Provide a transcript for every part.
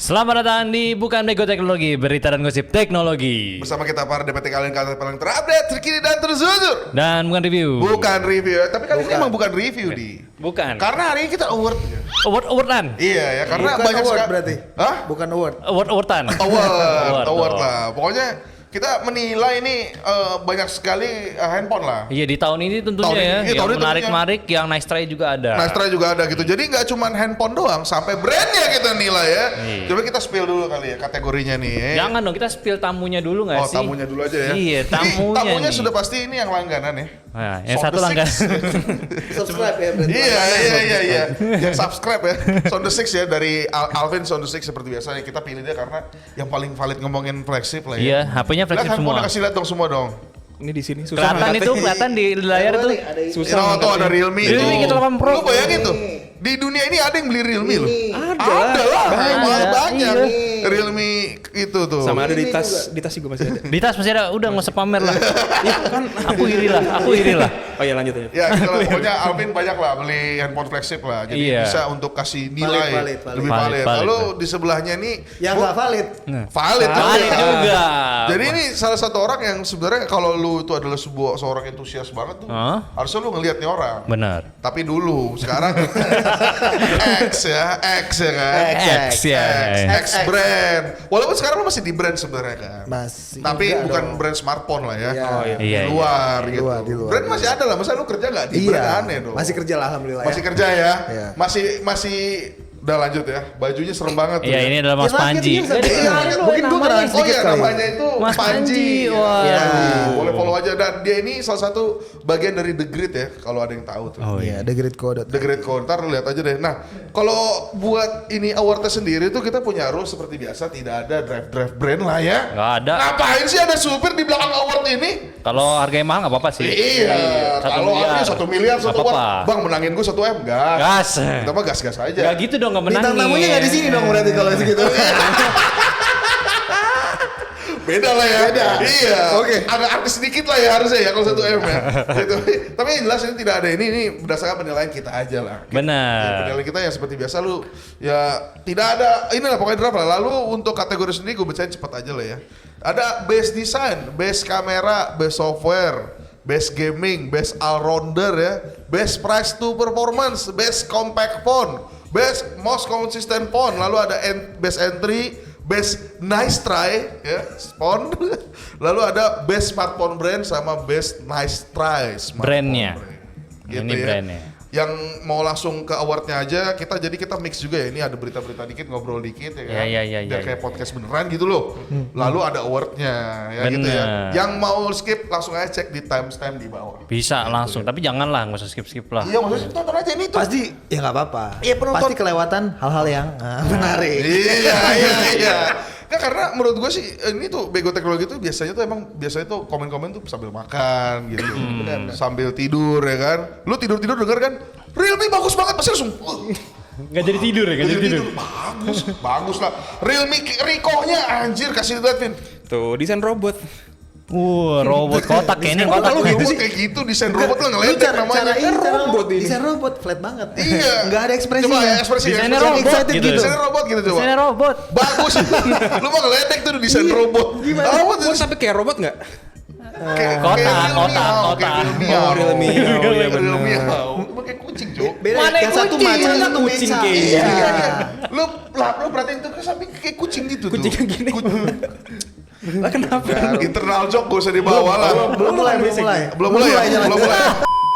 Selamat datang di Bukan Bego Teknologi, berita dan gosip teknologi. Bersama kita para DPT kalian kata paling terupdate, terkini dan terjujur. Dan bukan review. Bukan review, tapi kali ini emang bukan review di. Bukan. Karena hari ini kita award. Awardan. Iya ya, karena Bukan banyak award sekali. berarti. Hah? Bukan award. Awardan. Award lah. Pokoknya kita menilai ini banyak sekali handphone lah. Iya di tahun ini tentunya Tahun ini, ya. iya, Yang tahun ini menarik-menarik, yang nice try juga ada. Nah, setelah juga ada gitu. Jadi nggak cuma handphone doang, sampai brandnya kita nilai ya. Iya. Coba kita spill dulu kali ya kategorinya nih. Jangan dong, kita spill tamunya dulu nggak Oh, sih? tamunya dulu aja ya. Iya, Ini tamunya nih. sudah pasti ini yang langganan ya. Nah, yang Sound satu the langgan. Six. Subscribe ya berarti. Iya. Yang subscribe ya. Sound the Six ya dari Alvin Sound the Six seperti biasa. Kita pilih dia karena yang paling valid ngomongin flagship lah ya. Iya, HP-nya flagship Lihat handphone semua. kasih lihat dong semua dong. Ini di sini susah. Kelihatan itu, kelihatan di layar tuh. Susah. Tuh ada Realme itu. Realme G8 Pro. Lu bayangin tuh. Di dunia ini ada yang beli Realme loh. Ada lah. Banyak. Banyak. Iya. Realme itu tuh. Sama ada di Ini tas juga masih ada. Di tas masih ada, udah nggak usah pamer lah. Iya kan. Aku iri lah. Oh ya lanjut aja. Ya gitu lah. Pokoknya Alvin banyak lah beli handphone flagship lah. Jadi Iya. bisa untuk kasih nilai Valid. lebih Valid. valid. Lalu di sebelahnya nih Yang nggak valid. valid Valid juga. Jadi ini salah satu orang yang sebenarnya kalau lu itu adalah seorang entusias banget tuh, Hah? harusnya lu ngelihat nih orang. Benar. Tapi dulu, sekarang X ya kan. X ya. X brand. Walaupun sekarang lu masih di brand sebenarnya kan. Masih. Tapi enggak bukan dong. brand smartphone lah ya. Iya. Oh iya. Iya, Di luar Di gitu. luar, di luar. Brand masih ada lah. Masa lu kerja nggak di brand aneh dong. Masih kerja lah alhamdulillah. Masih kerja ya. Iya. Masih udah lanjut ya. Bajunya serem banget tuh. Iya, ya. ini adalah Mas Ya, Panji. marketing bisa dikit. Mungkin gue namanya. kenal Oh sedikit iya kali. namanya itu Mas Panji. Wah. Ya, Iya. boleh follow aja dan dia ini salah satu bagian dari The Grid ya kalau ada yang tahu tuh. Oh Iya, The Great Code. The Great Code, ntar lihat aja deh. Nah, kalau buat ini awardnya sendiri tuh kita punya rules seperti biasa, tidak ada drive brand lah ya. Nggak ada. Ngapain sih ada supir di belakang award ini? Kalau harganya mahal nggak apa-apa sih. Iya, Satu kalau miliar. harganya 1 miliar Nggak 1 award, apa-apa. bang menangin gue 1 M, gas. Gas. Kita mah gas-gas aja. Gak gitu dong, nggak menangin. Bintang tamunya nggak di sini dong berarti kalau segitu. Beda lah ya. Beda. Iya. Oke. Agak artis sedikit lah ya harusnya ya kalau 1 M ya. Gitu. Tapi yang jelas ini tidak ada ini berdasarkan penilaian kita aja lah. Benar. Ya, penilaian kita ya seperti biasa lu ya tidak ada inilah pokoknya draft lah. Lalu untuk kategori sendiri gue bacain cepat aja lah ya. Ada best design, best kamera, best software, best gaming, best all-rounder ya, best price to performance, best compact phone, best most consistent phone, lalu ada best entry, best nice try ya, phone, lalu ada best smartphone brand sama best nice try smartphone Brandnya. brand. Gitu Ini ya. brandnya. Yang mau langsung ke awardnya aja, kita mix juga ya. Ini ada berita-berita dikit, ngobrol dikit ya kan. Iya, Biar kayak iya. podcast beneran gitu loh. Lalu ada awardnya ya gitu ya. Bener. Yang mau skip langsung aja cek di timestamp di bawah. Bisa langsung, tapi janganlah nggak usah skip lah. Iya maksudnya tonton aja ini tuh. Pasti ya nggak apa-apa. Iya, penonton. Pasti kelewatan hal-hal yang menarik. Iya. Nah, karena menurut gue sih ini tuh Bego Teknologi tuh biasanya tuh komen-komen tuh sambil makan gitu. Sambil tidur ya kan. Lu tidur-tidur denger kan, Realme bagus banget pasti langsung Nggak jadi tidur ya, nggak jadi tidur. bagus lah. Realme Ricoh-nya anjir kasih lihat Vin. Tuh desain robot. Robot kotak kayaknya kotak. Kalau gitu sih kayak gitu desain robot lo ngeletek namanya. robot ini. Desain robot flat banget. Iya. Nggak ada ekspresinya. Coba ya ekspresi. Desainnya ekspresi. robot excited gitu. Desainnya robot gitu coba. Desainnya robot. Bagus. Lu mau ngeletek tuh desain robot. Robot Oh tapi kayak robot nggak? Kotak. Oh Realme. Oh iya benar. Realme kayak kucing, Cuk. Beda Mana yang satu kucing? macan, satu Kucing meca. kayak Iya. Lu perhatiin tuh ke samping kayak kucing gitu tuh. Kucing yang gini. Lah kenapa? Ya, internal joke gak usah dibawa lah. Belum mulai. Belum mulai ya? jalan. Belum mulai.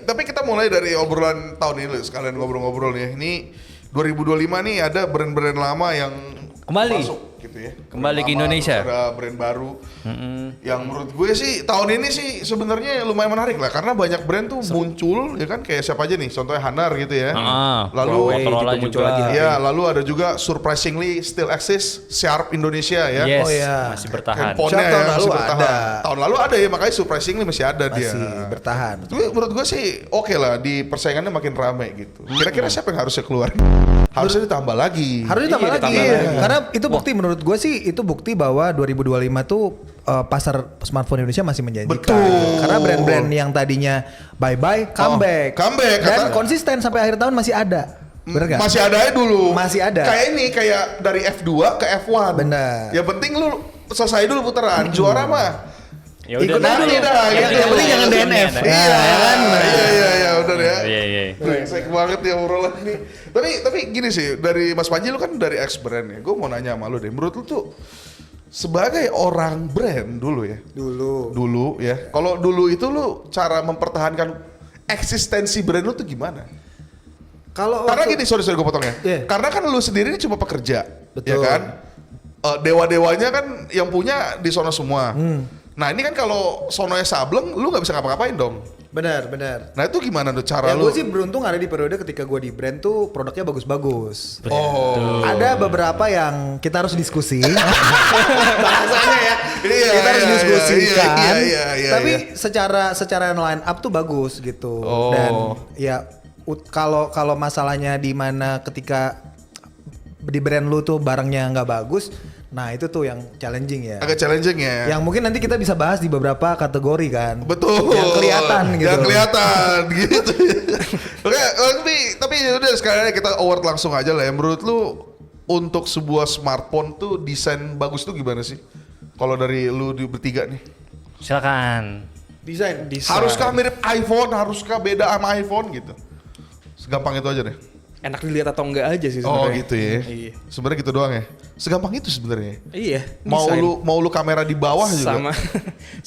Tapi kita mulai dari obrolan tahun ini sekalian ngobrol-ngobrol nih. Ini 2025 nih ada brand-brand lama yang Kembali. masuk gitu ya. Kembali ke Brand lama, Indonesia. terus ada brand baru. Yang menurut gue sih tahun ini sih sebenarnya lumayan menarik lah karena banyak brand tuh muncul ya kan kayak siapa aja nih contohnya Hanar gitu ya. Lalu Huawei Motorola gitu muncul juga. lagi. ya lalu ada juga surprisingly still exist Sharp Indonesia ya. Yes, Oh, iya. masih bertahan. Handphone-nya Sharp tahun ya, lalu masih bertahan. ada. Tahun lalu ada ya makanya surprisingly masih ada dia. Masih bertahan. Tapi menurut gue sih oke lah di persaingannya makin ramai gitu. Kira-kira siapa yang harusnya keluar? Harusnya ditambah lagi. Harus ditambah Iya, lagi. ditambah lagi. Karena itu bukti menurut gue sih itu bukti bahwa 2025 tuh pasar smartphone Indonesia masih menjanjikan. Betul. Karena brand-brand yang tadinya bye-bye comeback. comeback, Dan kata- konsisten sampai akhir tahun masih ada. Bener nggak? Masih ada aja dulu. Masih ada. Kayak dari F2 ke F1. Bener. Yang penting lu selesai dulu putaran. Juara mah. Ya Ikut udah aja nanti dulu. dah, Yang gitu. penting jangan DNF. Iya, Ya kan? iya, udah ya. Iya, iya. Brengsek banget ya obrolan ini. Tapi gini sih, dari Mas Panji lu kan dari ex brand ya. Gue mau nanya sama lu deh. Menurut lu tuh sebagai orang brand dulu ya. Dulu ya. Kalau dulu itu lu cara mempertahankan eksistensi brand lu tuh gimana? Karena gini, sorry gue potong ya. Yeah. Karena kan lu sendiri ini cuma pekerja, Betul. ya kan? Dewa-dewanya kan yang punya di sono semua. Nah ini kan kalau sononya sableng, lu nggak bisa ngapa-ngapain dong. Benar. Nah itu gimana tuh cara Ya lu? gue sih beruntung ada di periode ketika gue di brand tuh produknya bagus-bagus. Oh, Ada beberapa yang kita harus diskusi. Bahasanya ya. Iya, Kita harus iya, diskusikan. iya, Tapi iya. secara line up tuh bagus gitu. Oh. Dan ya kalau masalahnya di mana ketika di brand lu tuh barangnya nggak bagus, nah itu tuh yang challenging ya. agak challenging ya. Yang mungkin nanti kita bisa bahas di beberapa kategori kan. Betul. Yang kelihatan gitu. Yang kelihatan gitu. Oke, tapi udah sekarang kita award langsung aja lah ya. Menurut lu untuk sebuah smartphone tuh desain bagus tuh gimana sih? Kalau dari lu di bertiga nih. Silakan. Desain. Haruskah mirip iPhone? Haruskah beda sama iPhone gitu? Segampang itu aja deh. Enak dilihat atau enggak aja sih Oh sebenarnya. gitu ya. Iya. Sebenarnya gitu doang ya. Segampang itu sebenarnya. Iya. Mau desain. lu kamera di bawah juga.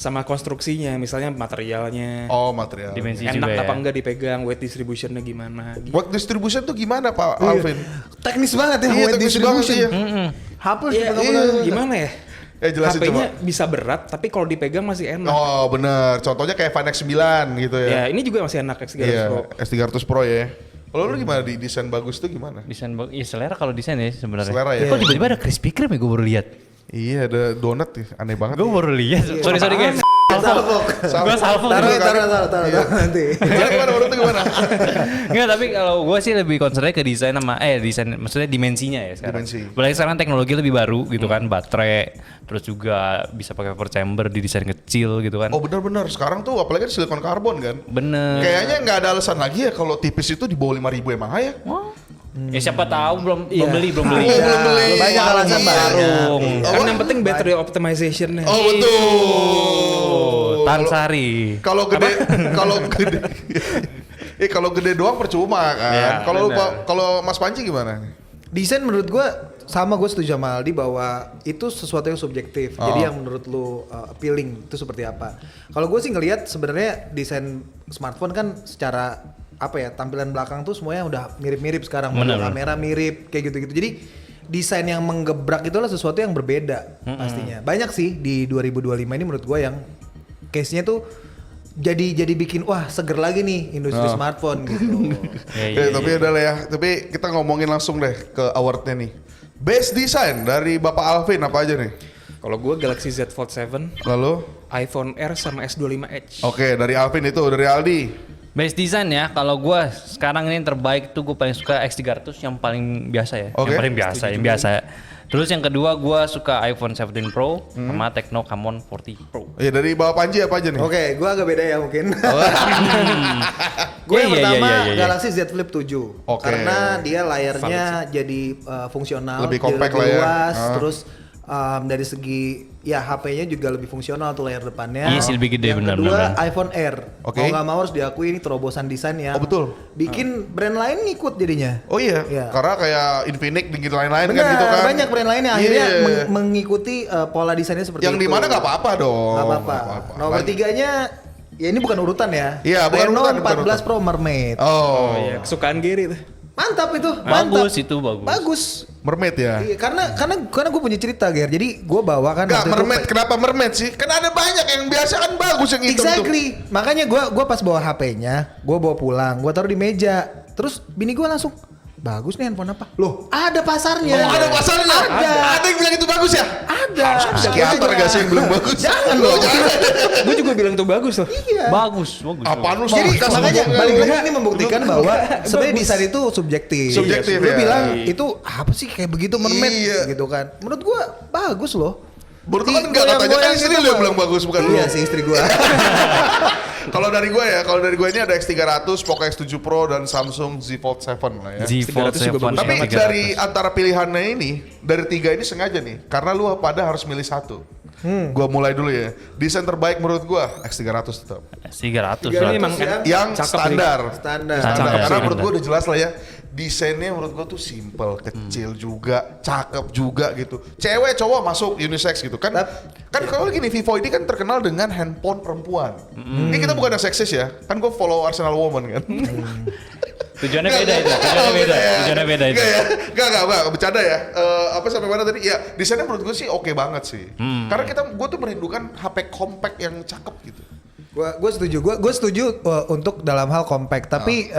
sama konstruksinya, misalnya materialnya. Oh, material. Dimensi enak juga apa ya. enggak dipegang, weight distributionnya gimana gitu. Work distribution tuh gimana Pak Iya. Alvin? Teknis banget ya Iya, weight teknis distribution. banget, iya. Hapus Iya, pegang-pegang. gimana ya? Jelasin HP-nya coba. bisa berat, tapi kalau dipegang masih enak. Oh bener, contohnya kayak Find X9 gitu ya. Ya, ini juga masih enak X300 Iya, Pro. S300 Pro ya. Kalau lu gimana di desain bagus tuh gimana? Desain ya selera kalau desain ya sebenarnya. Selera ya? Kok tiba-tiba ada Krispy Kreme ya gue baru lihat. Iya ada donat nih, aneh banget. Gue baru lihat. Sorry guys. Salfok. Gue salvo. Taruh nanti. Gimana menurut lu gimana? Enggak, tapi kalau gue sih lebih concernnya ke desain sama desain maksudnya dimensinya ya sekarang. Dimensi. Apalagi sekarang teknologi lebih baru gitu kan, baterai, terus juga bisa pakai vapor chamber di desain kecil gitu kan. Oh benar-benar, sekarang tuh apalagi ada silikon karbon kan. Bener. Kayaknya nggak ada alasan lagi ya kalau tipis itu di bawah 5.000 emang ya. Ya siapa tahu belum Iya. beli. Oh, belum beli. Banyak alasan Iya. Warung. Kan yang penting battery optimization-nya. Oh betul. Tan Sari. Kalau gede, kalau gede doang percuma kan. Iya, Kalau benar. kalau Mas Panji gimana? Desain menurut gue sama, gue setuju sama Aldi bahwa itu sesuatu yang subjektif. Oh. Jadi yang menurut lu appealing itu seperti apa. Kalau gue sih ngelihat sebenarnya desain smartphone kan secara apa ya, tampilan belakang tuh semuanya udah mirip-mirip sekarang. Bener. Model kamera mirip kayak gitu-gitu. Jadi desain yang menggebrak itu adalah sesuatu yang berbeda pastinya. Banyak sih di 2025 ini menurut gue yang case-nya tuh jadi bikin wah seger lagi nih industri smartphone gitu. Iya. Tapi udah lah ya. Tapi kita ngomongin langsung deh ke awardnya nih. Best design dari Bapak Alvin apa aja nih? Kalau gue Galaxy Z Fold 7, Lalu? iPhone Air sama S25 Edge. Oke, dari Alvin itu, dari Aldi. Best design ya, kalau gue sekarang ini terbaik tuh gue paling suka X300 yang paling biasa ya. Oke. Yang paling biasa, yang biasa. Terus yang kedua gue suka iPhone 17 Pro sama Tecno Camon 40 Pro. Ya dari Bapak Panji apa aja nih? Oke, gue agak beda ya mungkin. Gue yang Iya, pertama iya. Galaxy Z Flip 7. Oke. Karena dia layarnya jadi fungsional, Lebih jadi compact lebih lah ya. luas, Ah. terus dari segi ya HP-nya juga lebih fungsional tuh layar depannya. Iya sih, lebih gede, Yang benar, kedua benar. iPhone Air. Oke. Mau nggak mau harus diakui ini terobosan desain yang Oh, betul. bikin brand lain ngikut jadinya. Oh iya, Iya. karena kayak Infinix dan lain-lain kan Benar, gitu kan. banyak brand lain yang akhirnya Iya. mengikuti pola desainnya seperti Yang itu. di mana nggak apa-apa dong. Nggak apa-apa. Nomor Lanjut. 3-nya ya ini bukan urutan ya. Iya, bukan Reno urutan, bukan 14 Pro Mermaid. Oh, Iya, kesukaan Gary tuh. Mantap itu, mantap. Bagus itu, bagus. Bagus. Mermaid ya. Iya, karena gue punya cerita, Ger. Jadi gue bawa kan Enggak, waktu itu- mermaid. Kenapa mermaid sih? Kan ada banyak yang biasa kan bagus yang hitam tuh. Exactly. Makanya gue pas bawa HP-nya, gue bawa pulang, gue taruh di meja. Terus bini gue langsung, bagus nih handphone apa? Loh, ada pasarnya. Oh, ada pasarnya. Ada. yang bilang itu bagus ya? Ada. Harus psikiater gak sih yang bilang bagus? Jangan Loh, dong. jangan. Gue juga bilang tuh bagus loh. Iya. Bagus. Apaan lu Jadi sarkas makanya ngomongnya? balik lagi ini membuktikan bahwa sebenarnya Bagus. desain itu subjektif. Subjektif, Lu ya. bilang itu apa sih kayak begitu mermaid Iya. gitu kan. Menurut gua bagus loh. Menurut lu kan enggak, katanya kan istri lu yang bilang bagus bukan lu. Iya sih istri gua. Kalau dari gue ini ada X300, Poco X7 Pro dan Samsung Z Fold 7 lah ya. Z Fold 300 juga 7. bagus. Tapi 300. dari antara pilihannya ini, dari 3 ini sengaja nih, karena lu pada harus milih satu. Gua mulai dulu ya. Desain terbaik menurut gua X300 tetap. 300 Tiga lah. ini emang ya. Yang cakep sih. standar. Standar. Cakep Karena sih, menurut gua standar. udah jelas lah ya. Desainnya menurut gua tuh simple, kecil juga, cakep juga gitu. Cewek cowok masuk unisex gitu kan. Kan kalau gini Vivo ini kan terkenal dengan handphone perempuan. Ini kita bukan yang seksis ya. Kan gua follow Arsenal Woman kan. Tujuannya beda itu. Tujuannya beda itu. Enggak, bercanda ya. Apa sampai mana tadi? Ya, desainnya menurut gue sih oke banget sih. Karena gue tuh merindukan HP compact yang cakep gitu. Gue setuju untuk dalam hal compact, tapi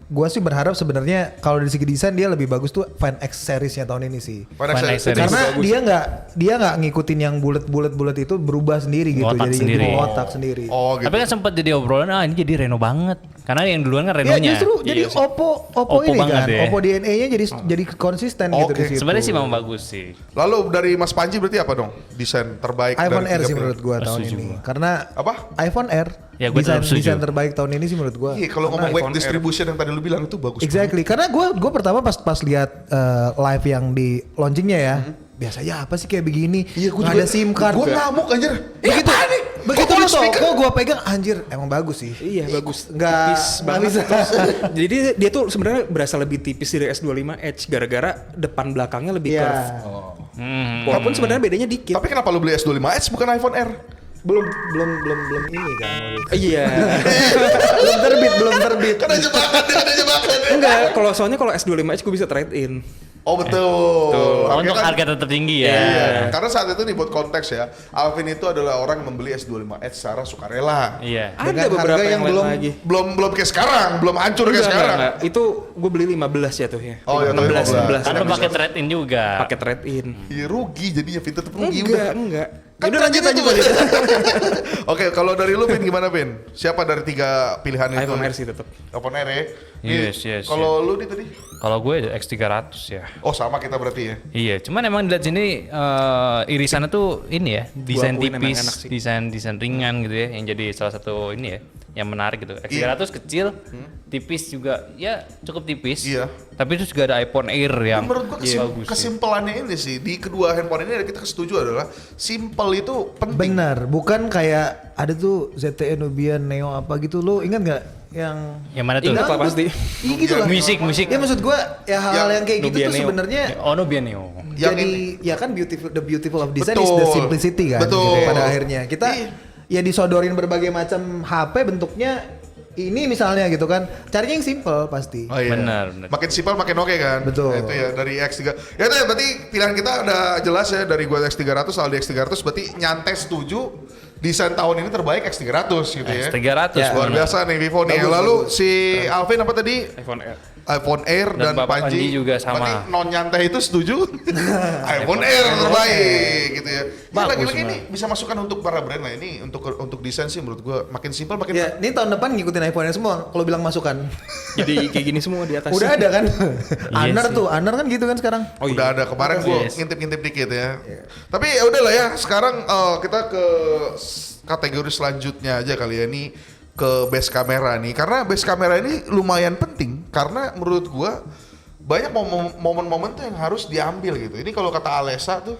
gue sih berharap sebenarnya kalau dari segi desain dia lebih bagus tuh Find X seriesnya tahun ini sih. Mana Find saya- X series. Karena bagus. dia nggak ngikutin yang bulat itu berubah sendiri gitu, Ngotak jadi sendiri. ngotak sendiri. Oh gitu. Tapi kan sempat jadi obrolan, ini jadi Reno banget. Karena yang duluan kan Ya Renonya. justru jadi Oppo Oppo ini banget kan, ya. Oppo DNA-nya jadi konsisten gitu Oke. di situ. Sebenarnya sih memang bagus sih. Lalu dari Mas Panji berarti apa dong? Desain terbaik iPhone dari Air 3 sih pilihan? menurut gua tahun Setuju ini. gua. Karena Apa? iPhone Air Ya, gua tetap setuju. desain terbaik tahun ini sih menurut gua. Iya, kalau Karena ngomong weight iPhone Air. distribution yang tadi lu bilang itu bagus. Exactly. Karena gue pertama pas lihat live yang di launchingnya ya, biasanya apa sih kayak begini? Iya, gue Nggak ada SIM card. Gue ngamuk anjir. Begitu begitu Kok lu lu speaker? toko gue pegang anjir emang bagus sih. Iya bagus. Nggak- Tipis nggak banget. bisa. Jadi dia tuh sebenarnya berasa lebih tipis dari S25 Edge gara-gara depan belakangnya lebih Iya. curve. Hmm. Walaupun sebenarnya bedanya dikit. Tapi kenapa lu beli S25 Edge bukan iPhone Air? Belum ini kan. Iya. belum terbit. Kan ada jebakan. Enggak, soalnya kalau S25 Edge gue bisa trade in. Oh betul. Oh, Harganya untuk kan- harga tetap tinggi ya. Iya, karena saat itu nih buat konteks ya, Alvin itu adalah orang yang membeli S25 Edge secara sukarela. Iya. Dengan Ada beberapa harga yang yang lain belum- lagi. Belum kayak sekarang, belum hancur kayak sekarang. Enggak. Itu gue beli 15 ya tuh ya. Oh, iya, 16. Kan lu pakai trade in juga. Pakai trade in. Iya rugi jadinya Vin tetap rugi udah. Enggak. Kan Udah lanjut trade-in lanjut. itu. Oke, kalau dari lu Vin gimana Vin? Siapa dari 3 pilihan itu? iPhone Air sih tetap. iPhone Air ya. Yes. Kalau lu nih tadi? Kalau gue X300 ya. Oh sama kita berarti ya. Iya, cuman emang dilihat sini irisannya tuh ini ya, desain akuin emang tipis, enak sih. desain ringan gitu ya, yang jadi salah satu ini ya, yang menarik gitu. X300 kecil, tipis juga, ya cukup tipis. Iya. Tapi itu juga ada iPhone Air yang Menurut gua bagus. kesimpulannya ini sih di kedua handphone ini kita setuju adalah simple itu penting. Benar, bukan kayak ada tuh ZTE Nubian Neo apa gitu, lu ingat nggak yang Yang mana tuh? Ingat lah pasti. Iya gitu lah. Musik. Ya maksud gua ya hal-hal yang kayak gitu Nubia tuh Neo. sebenarnya Oh, Neo. Yang jadi ini. ya kan the beautiful of design is Betul. the simplicity kan. Betul. Gitu, pada akhirnya kita Iya. ya disodorin berbagai macam HP bentuknya ini misalnya gitu kan. Carinya yang simple pasti. Oh, iya. Benar. Makin simpel makin oke kan. Betul. Nah, itu ya dari X3. Ya itu ya berarti pilihan kita udah jelas ya dari gua X300 Aldi X300 berarti nyantai setuju desain tahun ini terbaik X300 gitu ya. X300. Ya, Luar biasa nih Vivo nih. Bagus, Lalu bagus. si Alvin apa tadi? iPhone Air. iPhone Air dan, Dan Bapak Panji. Panji juga sama. Berarti non nyantai itu setuju? iPhone Air terbaik gitu ya. Ini Bagus lagi-lagi memang. ini bisa masukan untuk para brand lah ini untuk desain sih menurut gua makin simpel makin Ya, ini tahun depan ngikutin iPhone semua kalau bilang masukan. Jadi kayak gini semua di atas. Udah ada kan? Anar sih. tuh, Anar kan gitu kan sekarang. Oh iya. Udah ada kemarin gua Yes. ngintip-ngintip dikit ya. Tapi ya udahlah ya, sekarang kita ke kategori selanjutnya aja kali ya ini ke base kamera nih. Karena base kamera ini lumayan penting karena menurut gua banyak momen-momen tuh yang harus diambil gitu. Ini kalau kata Alessa tuh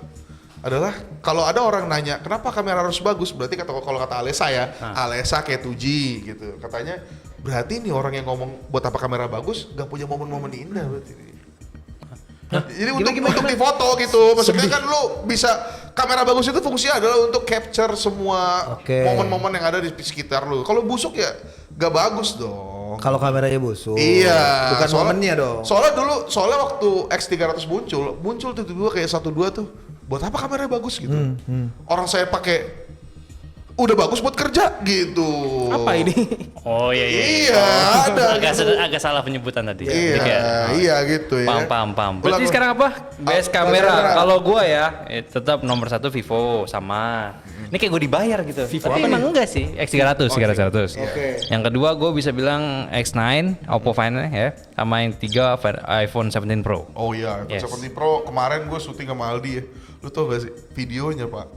adalah kalau ada orang nanya kenapa kamera harus bagus, berarti kalau kata Alessa ya, Alessa kayak 2G gitu. Katanya berarti nih orang yang ngomong buat apa kamera bagus gak punya momen-momen indah berarti. Jadi untuk difoto gitu, maksudnya kan lu bisa kamera bagus itu fungsinya adalah untuk capture semua Oke. momen-momen yang ada di sekitar lu. Kalau busuk ya gak bagus dong. Kalau kameranya busuk. Iya, Bukan momennya dong. Soalnya waktu X300 muncul tuh dua kayak 1-2 tuh. Buat apa kamera bagus gitu? Orang saya pakai udah bagus buat kerja gitu. Apa ini? Oh iya. Iya, ada gitu. Agak salah penyebutan tadi. Iya, Jadi kayak, iya gitu ya. Paham. Ulang. Berarti sekarang apa? Best kamera. kamera. Kalau gua ya, tetap nomor 1 Vivo sama. Ini kayak gue dibayar gitu. Vivo Tapi apa emang nih? enggak sih, X300, X300. Oke. Yang kedua gue bisa bilang X9, Oppo Find ya, sama yang tiga iPhone 17 Pro. Oh iya, Yes. 17 Pro kemarin gue syuting sama Aldi ya. Lu tau gak sih videonya pak?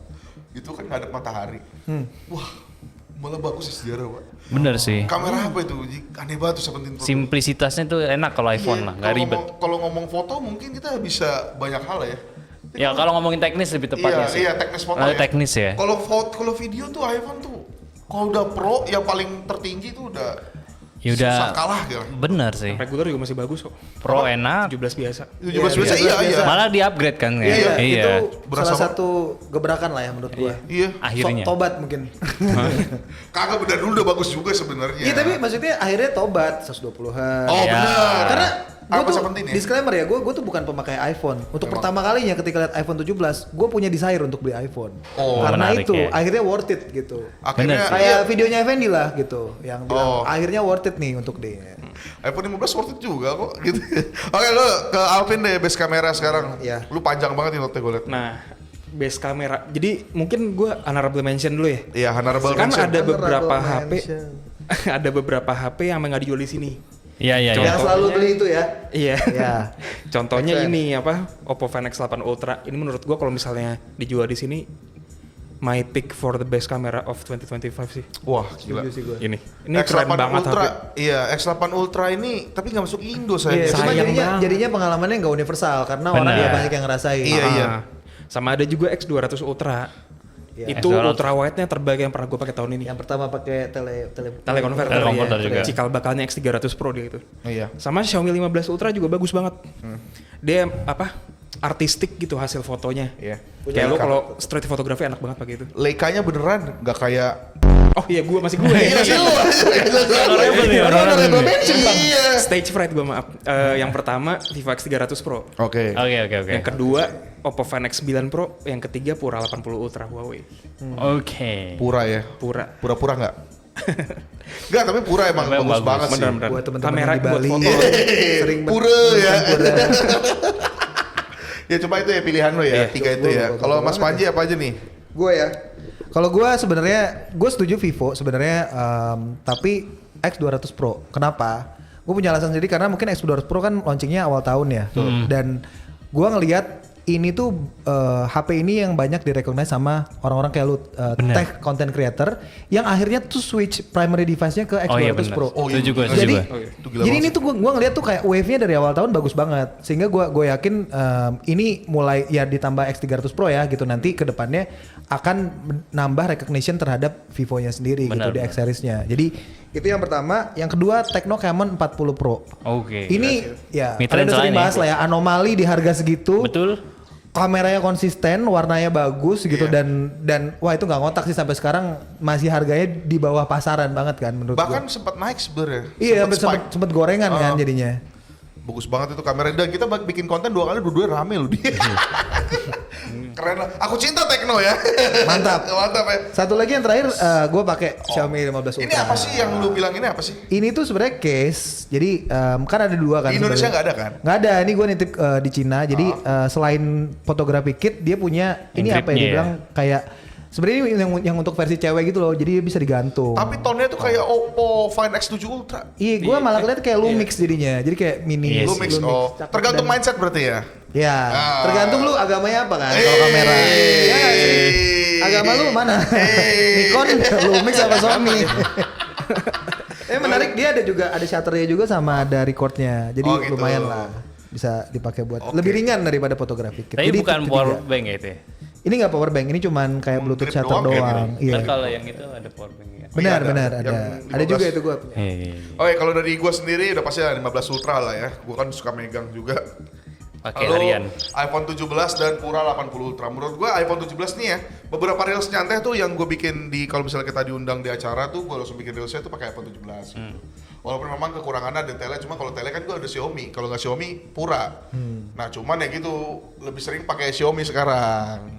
Itu kan ngadep matahari. Wah, Malah bagus sih sejarah, Pak. Bener sih. Kamera apa itu? Aneh banget tuh 17 Pro. Simplisitasnya tuh enak kalau iPhone lah, nggak Kalau ribet. kalau ngomong foto mungkin kita bisa banyak hal ya. Ya kalau ngomongin teknis lebih tepatnya sih. Iya, teknis foto ya. Teknis ya. Kalau video tuh iPhone tuh kalau udah Pro yang paling tertinggi tuh udah Ya udah. susah kalah gitu. Bener sih. Regular juga masih bagus kok. Pro enak. 17 biasa. 17 biasa iya. Malah di upgrade kan ya. Iya, Itu Berasa salah satu gebrakan lah ya menurut gua. Iya. Akhirnya. Tobat mungkin. Kagak benar dulu udah bagus juga sebenarnya. Iya tapi maksudnya akhirnya tobat 120-an. Oh Ya. benar. Karena gue Apa tuh sepenting ya? disclaimer ya, gue tuh bukan pemakai iPhone. Untuk pertama kalinya ketika lihat iPhone 17, gue punya desire untuk beli iPhone. Oh, karena menarik itu ya. akhirnya worth it gitu. Akhirnya Bener. Kayak videonya Effendi lah gitu, yang bilang Oh. akhirnya worth it nih untuk dia. iPhone 15 worth it juga kok gitu. Oke, lo ke Alvin deh base kamera sekarang. Iya. Lu panjang banget nih note gue liat. Nah, base kamera. Jadi mungkin gue honorable mention dulu ya. Iya, honorable Kan mention. ada beberapa Honorable HP, mention. ada beberapa HP yang emang nggak dijual di sini. Iya iya iya. Yang selalu beli itu ya. Iya. Ya. Contohnya Make sense. ini apa? Oppo Find X8 Ultra. Ini menurut gua kalau misalnya dijual di sini my pick for the best camera of 2025 sih. Wah, gila. Setuju sih gue. Ini keren banget Ultra. HP. Iya, X8 Ultra ini tapi nggak masuk Indo saya. Iya, cuma Sayang jadinya, banget. jadinya pengalamannya nggak universal karena orang Benar. dia banyak yang ngerasain. Iya, iya. Sama ada juga X200 Ultra. Iya. Itu X200. ultra wide-nya terbaik yang pernah gue pakai tahun ini. Yang pertama pakai Teleconverter, Teleconverter ya. juga. Cikal bakalnya X300 Pro dia itu. Iya. Sama Xiaomi 15 Ultra juga bagus banget. Dia apa? Artistik gitu hasil fotonya. Iya. Kayak lo kalau street fotografi enak banget pakai itu. Leica-nya beneran nggak kayak Oh iya gue masih gue. Iya sih lu. Honorable nih, honorable nih. Iya. Stage fright gue maaf. Yang pertama Vivo X300 Pro. Oke. Oke. Yang kedua Oppo Find X9 Pro. Yang ketiga Pura 80 Ultra Huawei. Oke. Pura ya. Pura. Pura-pura nggak? Enggak, tapi pura emang Tapi bagus bagus. banget sih. Bener-bener. Buat teman-teman Kamera di buat Bali. foto. Sering Pura ya. pura. Ya cuma itu ya pilihan lo ya, Iya. tiga itu ya. Kalau Mas Panji apa aja nih? Gue ya. Kalau gue sebenarnya gue setuju Vivo sebenarnya, tapi X200 Pro. Kenapa? Gue punya alasan sendiri karena mungkin X200 Pro kan launchingnya awal tahun ya. Dan gue ngelihat ini tuh HP ini yang banyak direcognize sama orang-orang kayak lu Bener. tech content creator yang akhirnya tuh switch primary device-nya ke X200 Oh iya benar. Pro. Oh, Itu juga, itu Jadi, juga. Itu gila jadi banget ini sih. tuh gua ngeliat tuh kayak wave-nya dari awal tahun bagus banget. Sehingga gue yakin ini mulai ya ditambah X300 Pro ya gitu nanti ke depannya akan nambah recognition terhadap Vivo-nya sendiri Benar, gitu di benar. X series-nya. Jadi itu yang pertama. Yang kedua Tecno Camon 40 Pro. Oke. Ini ya Mid-range kalian udah sering lain ya. bahas lah ya anomali di harga segitu. Betul. Kameranya konsisten, warnanya bagus gitu Iya. dan wah itu nggak ngotak sih sampai sekarang masih harganya di bawah pasaran banget kan menurut Bahkan gua. sempat naik sebenarnya. Iya, Sempet spike. sempet gorengan kan jadinya. Bagus banget itu kamera dan kita bikin konten dua kali dua-dua rame loh dia. Keren lah. Aku cinta Tecno ya. Mantap. Mantap ya. Satu lagi yang terakhir gue pakai Xiaomi 15 Ultra. Ini apa sih yang lu bilang ini apa sih? Ini tuh sebenarnya case. Jadi kan ada dua kan. Di Indonesia sebenarnya. nggak ada kan? Nggak ada. Ini gue nitip di Cina. Jadi selain fotografi kit, dia punya ini apa ya? Dia Encrypt-nya bilang kayak sebenarnya ini yang untuk versi cewek gitu loh. Jadi dia bisa digantung. Tapi tonnya tuh kayak Oppo Find X7 Ultra. Iya, gue malah ngeliat kayak Lumix jadinya. Jadi kayak mini. Yes. Lumix. Oh, Cakep tergantung dan- mindset berarti ya. Ya, Ah. tergantung lu agamanya apa kan kalau kamera. Iya nggak sih? Agama lu mana? Nikon, Lumix apa Sony? Menarik dia ada shutternya juga sama ada recordnya. Jadi Oh, gitu. lumayan lah bisa dipakai buat Oke. lebih ringan daripada fotografi. Tapi Jadi bukan tipe power tiga. bank ya itu ya. Ini nggak power bank, ini cuman kayak Bluetooth Grip shutter doang doang. kayak Iya. Kan kalau yang itu ada power bank ya. Benar, Iya, benar ada. ada. Yang Ada 15. juga itu gua punya. Iya. Oke, kalau dari gua sendiri udah pasti ada 15 Ultra lah ya. Gua kan suka megang juga. Pakai Lalu harian. iPhone 17 dan Pura 80 Ultra. Menurut gua iPhone 17 nih ya, beberapa reels nyantai tuh yang gue bikin di kalau misalnya kita diundang di acara tuh gua langsung bikin reelsnya tuh pakai iPhone 17. Gitu. Walaupun memang kekurangannya ada tele, cuma kalau tele kan gua ada Xiaomi. Kalau nggak Xiaomi, Pura. Nah, cuman ya gitu, lebih sering pakai Xiaomi sekarang.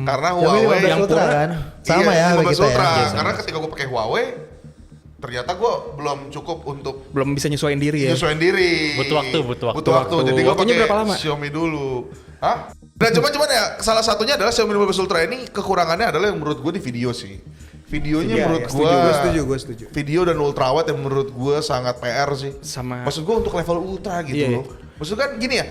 Karena Xiaomi Huawei 15 Ultra kan? Sama iya, ya 15 kita Ultra. ya. Karena ketika gua pakai Huawei, ternyata gua belum cukup untuk Belum bisa nyesuaiin diri ya. nyesuaiin diri. Butuh waktu. Butuh waktu. Jadi gua Waktunya pakai berapa lama? Xiaomi dulu. Hah? Nah cuman ya salah satunya adalah Xiaomi 15 Ultra ini kekurangannya adalah yang menurut gue di video sih. Videonya Iya, menurut iya, gua gue setuju. video dan ultrawide yang menurut gue sangat PR sih. Sama Maksud gue untuk level ultra gitu Iya, loh. Maksudnya kan gini ya,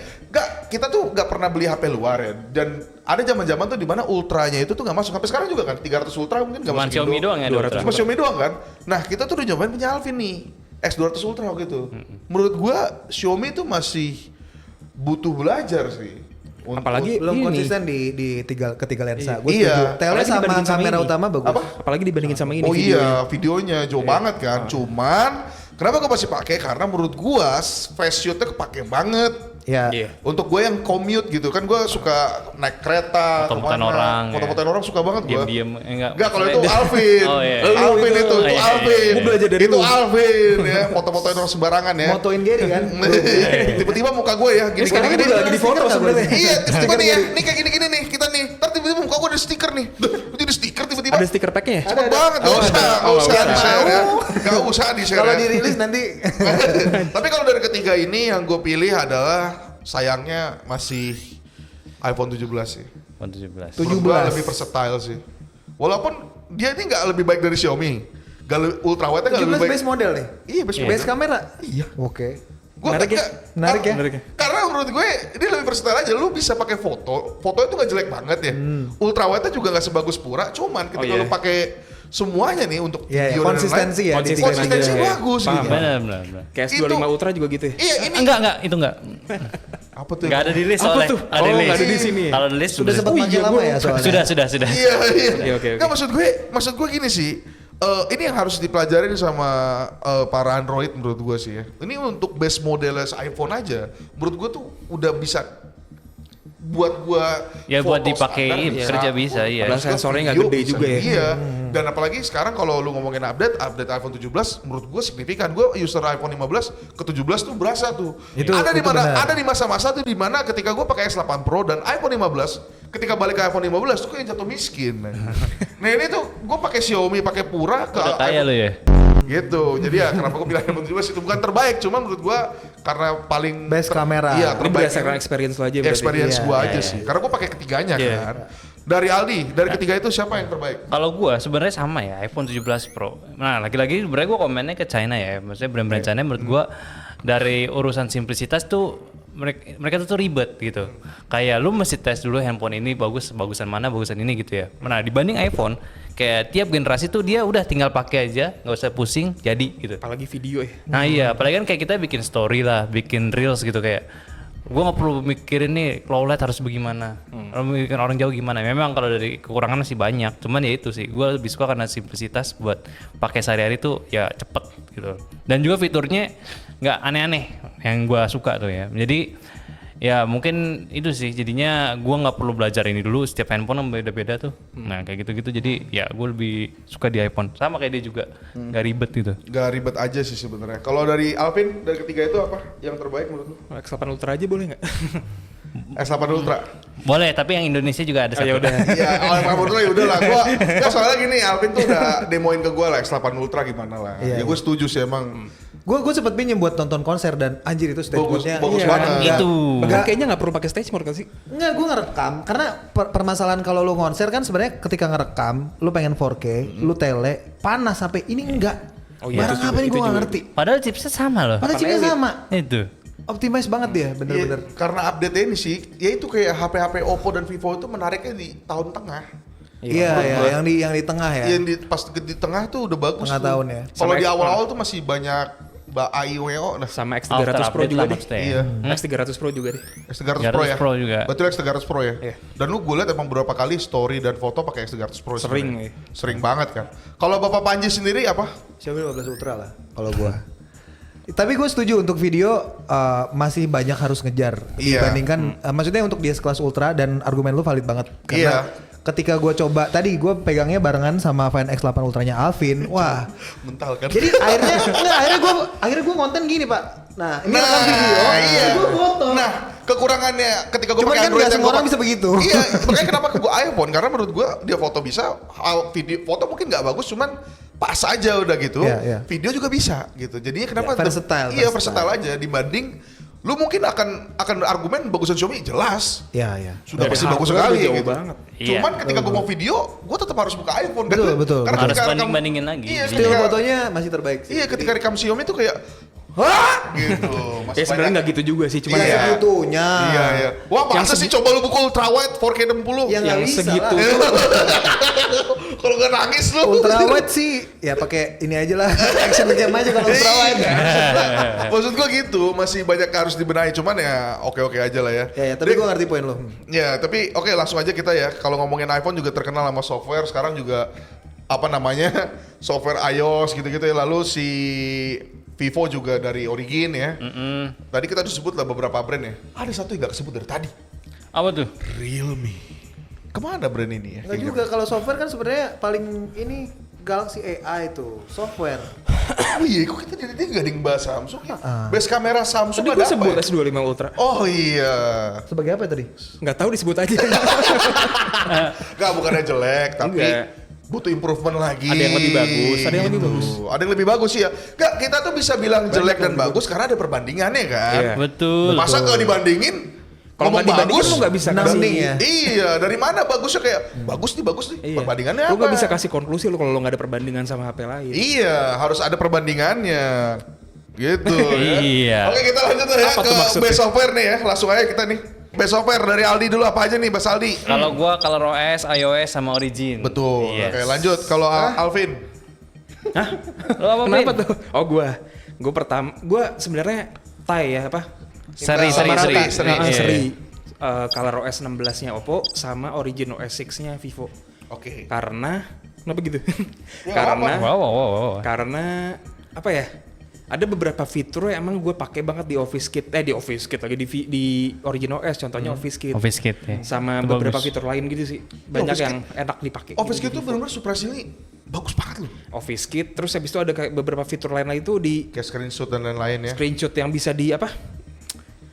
kita tuh nggak pernah beli HP luar ya. Dan ada zaman-zaman tuh di mana ultranya itu tuh nggak masuk. Sampai sekarang juga kan 300 Ultra mungkin nggak Cuman masuk Xiaomi Indo. doang ya ada Ultra. Cuma Xiaomi doang kan. Nah kita tuh udah nyobain punya Alvin nih, X200 Ultra gitu. Menurut gua Xiaomi tuh masih butuh belajar sih. Apalagi Belum ini. konsisten di ketiga lensa. Gue Iya. setuju. Tele Apalagi sama dibandingin sama kamera ini. utama bagus. Apa? Apalagi dibandingin sama ini Oh videonya. iya, videonya jauh banget kan. Cuman kenapa gue masih pakai? Karena menurut gua face shootnya kepake banget. Ya. Iya. Untuk gue yang commute gitu kan, gue suka naik kereta, Foto-fotoin kemana. orang, Foto-fotoin orang suka banget gue. Diam-diam Enggak, kalau itu Alvin. Oh, iya. Alvin itu iya, iya, Alvin. iya. Gua belajar dari itu lu. Alvin ya, foto-fotoin orang sembarangan ya. Motoin Gary kan. Tiba-tiba muka gue ya gini sekarang gini juga lagi di foto Stiker nggak sebenarnya. boleh? Iya, tiba-tiba nih ya, nih kayak gini-gini nih kita nih. Ntar tiba-tiba muka gue ada stiker nih. Duh, jadi stiker tiba-tiba. Ada stiker packnya ya? Cepet banget, gak usah, di-share ya. Gak usah di-share Kalau ya. dirilis nanti Tapi kalau dari ketiga ini yang gue pilih adalah sayangnya masih iPhone 17 sih. iPhone 17. 17. Menurut gua lebih versatile sih. Walaupun dia ini nggak lebih baik dari Xiaomi. Ultrawide nggak lebih 17 baik. base model nih. Iya, base Iya. model. Base kamera. Iya. Oke. Gua Menarik ya? Menarik ya? Menarik ya? Karena menurut gue dia lebih versatile aja. Lu bisa pakai foto itu nggak jelek banget ya. Ultrawide juga nggak sebagus Pura. Cuman ketika iya. lu pakai semuanya nih untuk Iya, video dan konsistensi lain-lain, ya. di tiga konsistensi lensa. ya. bagus Paham. gitu. Benar, benar, benar. Kayak Itu- S25 Ultra juga gitu ya? Iya, ini Enggak, itu enggak. apa tuh? Enggak ada di list Apa soalnya. tuh? Ada Oh, di nggak list. ada di sini ya? Kalau di list Sudah sempat Oh, pakai iya, lama gua- ya soalnya. Sudah. Iya. Oke. Nggak, maksud gue gini sih. Ini yang harus dipelajarin sama para Android menurut gue sih ya. Ini untuk base modelnya iPhone aja, menurut gue tuh udah bisa buat gua Ya, buat foto dipakai standar kerja bisa, iya. Padahal sensornya nggak video gede bisa. juga ya. Iya. Dan apalagi sekarang kalau lu ngomongin update iPhone 17 menurut gua signifikan. Gua user iPhone 15 ke 17 tuh berasa tuh. Itu ada di mana benar. ada di masa-masa tuh di mana ketika gua pakai S8 Pro dan iPhone 15, ketika balik ke iPhone 15 tuh kayak jatuh miskin. Nah ini tuh gua pakai Xiaomi, pakai Pura ke Udah kaya lu ya. gitu. Jadi ya kenapa gua bilang iPhone 17 itu bukan terbaik, cuma menurut gua karena paling Best kamera. Iya, Ini terbaik. berdasarkan experience lo aja berarti. Experience Iya, gua iya, aja iya. sih. Karena gua pakai ketiganya Iya. kan. Dari Aldi, dari ketiga itu siapa yang terbaik? Kalau gua sebenarnya sama ya, iPhone 17 Pro. Nah, lagi-lagi sebenarnya gua komennya ke China ya. Maksudnya brand-brand China menurut gua dari urusan simplicitas tuh mereka tuh ribet gitu. Kayak lu mesti tes dulu handphone ini bagusan mana, bagusan ini gitu ya. Nah, dibanding iPhone, kayak tiap generasi tuh dia udah tinggal pakai aja, nggak usah pusing, jadi gitu. Apalagi video ya. Nah iya, apalagi kan kayak kita bikin story lah, bikin reels gitu kayak gue nggak perlu mikirin nih low light harus bagaimana, mikirin orang jauh gimana. Memang kalau dari kekurangan masih banyak, cuman ya itu sih gue lebih suka karena simplicitas buat pakai sehari-hari tuh ya cepet gitu. Dan juga fiturnya nggak aneh-aneh yang gue suka tuh ya. Jadi ya mungkin itu sih jadinya gue nggak perlu belajar ini dulu, setiap handphone beda-beda tuh. Nah kayak gitu-gitu jadi ya gue lebih suka di iPhone, sama kayak dia juga nggak ribet gitu. Gak ribet aja sih sebenarnya. Kalau dari Alvin dari ketiga itu apa yang terbaik menurut lu? X8 Ultra aja boleh nggak? S8 Ultra. Boleh, tapi yang Indonesia juga ada Oh, ya satu. udah. Iya, S8 Ultra ya udah lah. Gua soalnya gini, Alvin tuh udah demoin ke gua lah S8 Ultra gimana lah. Iya, Ya gue setuju sih emang. Gue sempet pinjem buat nonton konser dan anjir itu stage mode-nya. bagus iya, banget. enggak- Itu. Bahkan enggak- kayaknya nggak perlu pakai stage mode kan sih? Enggak, gue ngerekam karena permasalahan kalau lu konser kan sebenarnya ketika ngerekam, lu pengen 4K, lu tele, panas sampai ini enggak. Oh iya, Barang itu apa juga- nih itu gue nggak juga. ngerti. Padahal chipset sama loh. Padahal chipnya sama. Itu. Optimize banget dia, bener-bener. Iya, karena update ini sih, ya itu kayak HP-HP Oppo dan Vivo itu menariknya di tahun tengah. Iya, iya, Betul. yang di tengah ya. Yang pas di tengah tuh udah bagus Tengah tuh. tahun ya. Kalau Sama di X- awal-awal tuh masih banyak AIWO. Nah, Sama After X300 Pro update juga lah deh. maksudnya. Iya. X300 Pro juga deh. X300 300 Pro ya. Pro juga. Betul X300 Pro ya. Iya. Dan lu gue liat emang beberapa kali story dan foto pakai X300 Pro. Sering, sebenarnya. ya. Sering banget kan. Kalau Bapak Panji sendiri apa? Xiaomi 15 Ultra lah kalau gua. Tapi gue setuju untuk video masih banyak harus ngejar Iya. dibandingkan maksudnya untuk dia sekelas Ultra dan argumen lu valid banget karena Iya. ketika gue coba tadi gue pegangnya barengan sama Find X8 Ultranya Alvin, wah. Mental kan. Jadi akhirnya gue konten gini pak. Nah ini rekam video, iya. gue foto. Nah, kekurangannya ketika gue Cuman pakai kan Android nggak yang semua gua orang pakai- bisa begitu. Iya, makanya kenapa gue iPhone karena menurut gue dia foto bisa, video foto mungkin nggak bagus, cuman pas aja udah gitu. Iya, iya. Video juga bisa gitu. Jadinya kenapa? Ya, versatile, Iya, versatile. versatile aja dibanding lu mungkin akan argumen bagusan Xiaomi jelas. Ya ya. Sudah Dari pasti bagus hardware sekali udah jauh gitu. banget. Cuman Iya. ketika gue mau video, gue tetap harus buka iPhone kan. Betul, betul, Karena betul. Harus ketika banding-bandingin lagi. Iya, Still ketika, fotonya masih terbaik sih. iya, ketika rekam Xiaomi tuh kayak Hah? Gitu. Ya sebenarnya nggak gitu juga sih, cuman Iya, Iya. segitunya. Iya. Wah, masa sih coba lu buka ultra wide 4K 60? Ya nggak yang bisa segitu lah. tuh. Kalau nggak nangis lu. Ultra wide sih ya pakai ini aja lah. Action cam aja kalau ultra wide. Iya. Maksud gua gitu, masih banyak harus dibenahi, cuman ya oke-oke aja lah ya. Ya, tapi gue ngerti poin lo. Ya, tapi oke langsung aja kita ya. Kalau ngomongin iPhone juga terkenal sama software, sekarang juga apa namanya? Software iOS gitu-gitu ya. Lalu si Vivo juga dari Origin ya. Tadi kita udah sebut lah beberapa brand ya. Ada satu yang gak kesebut dari tadi. Apa tuh? Realme. Kemana brand ini ya? Enggak juga kalau software kan sebenarnya paling ini Galaxy AI itu software. Oh iya, kok kita dari tadi gak ada yang bahas Samsung ya? Base kamera Samsung Tadi ada gue apa sebut ya? S25 Ultra. Oh iya. Sebagai apa tadi? Nggak tahu disebut aja. Gak, bukannya jelek, tapi Enggak. butuh improvement lagi. Ada yang lebih bagus, ada yang lebih Gitu. bagus. Ada yang lebih bagus sih ya. Gak, kita tuh bisa bilang jelek dan bagus karena ada perbandingannya kan. Iya. Betul. Masa kalau dibandingin, Kalau ngomong nggak dibandingin lu nggak bisa Enam kasih. nih ya. Iya, dari mana bagusnya kayak bagus nih. Iya. Perbandingannya Lu apa? nggak bisa kasih konklusi lu kalau lu nggak ada perbandingan sama HP lain. Iya, harus ada perbandingannya. Gitu ya. Iya. Oke, kita lanjut ya Apa ke tuh maksudnya? base software nih ya. Langsung aja kita nih. Base software dari Aldi dulu apa aja nih, Mas Aldi? Kalau gua ColorOS, iOS sama Origin. Betul. Yes. Oke, lanjut. Kalau Alvin. Lo apa, Kenapa Vin? tuh? Oh gue sebenarnya Thai ya apa? Seri, Sama seri, rata, seri. Nah, Iya. seri. ColorOS 16-nya Oppo sama Origin OS 6-nya Vivo. Oke. Karena kenapa gitu? Ya, karena Wow, wow, wow, wow. karena apa ya? Ada beberapa fitur yang emang gue pakai banget di Office Kit lagi di Origin OS, contohnya Office Kit. Office Kit ya. Sama Itu beberapa bagus. fitur lain gitu sih. Banyak Office yang enak dipakai. Office gitu Kit di tuh Vivo. benar-benar surprisingly bagus banget loh. Office Kit, terus habis itu ada kayak beberapa fitur lain lagi tuh di Kayak screenshot dan lain-lain ya. screenshot yang bisa di apa?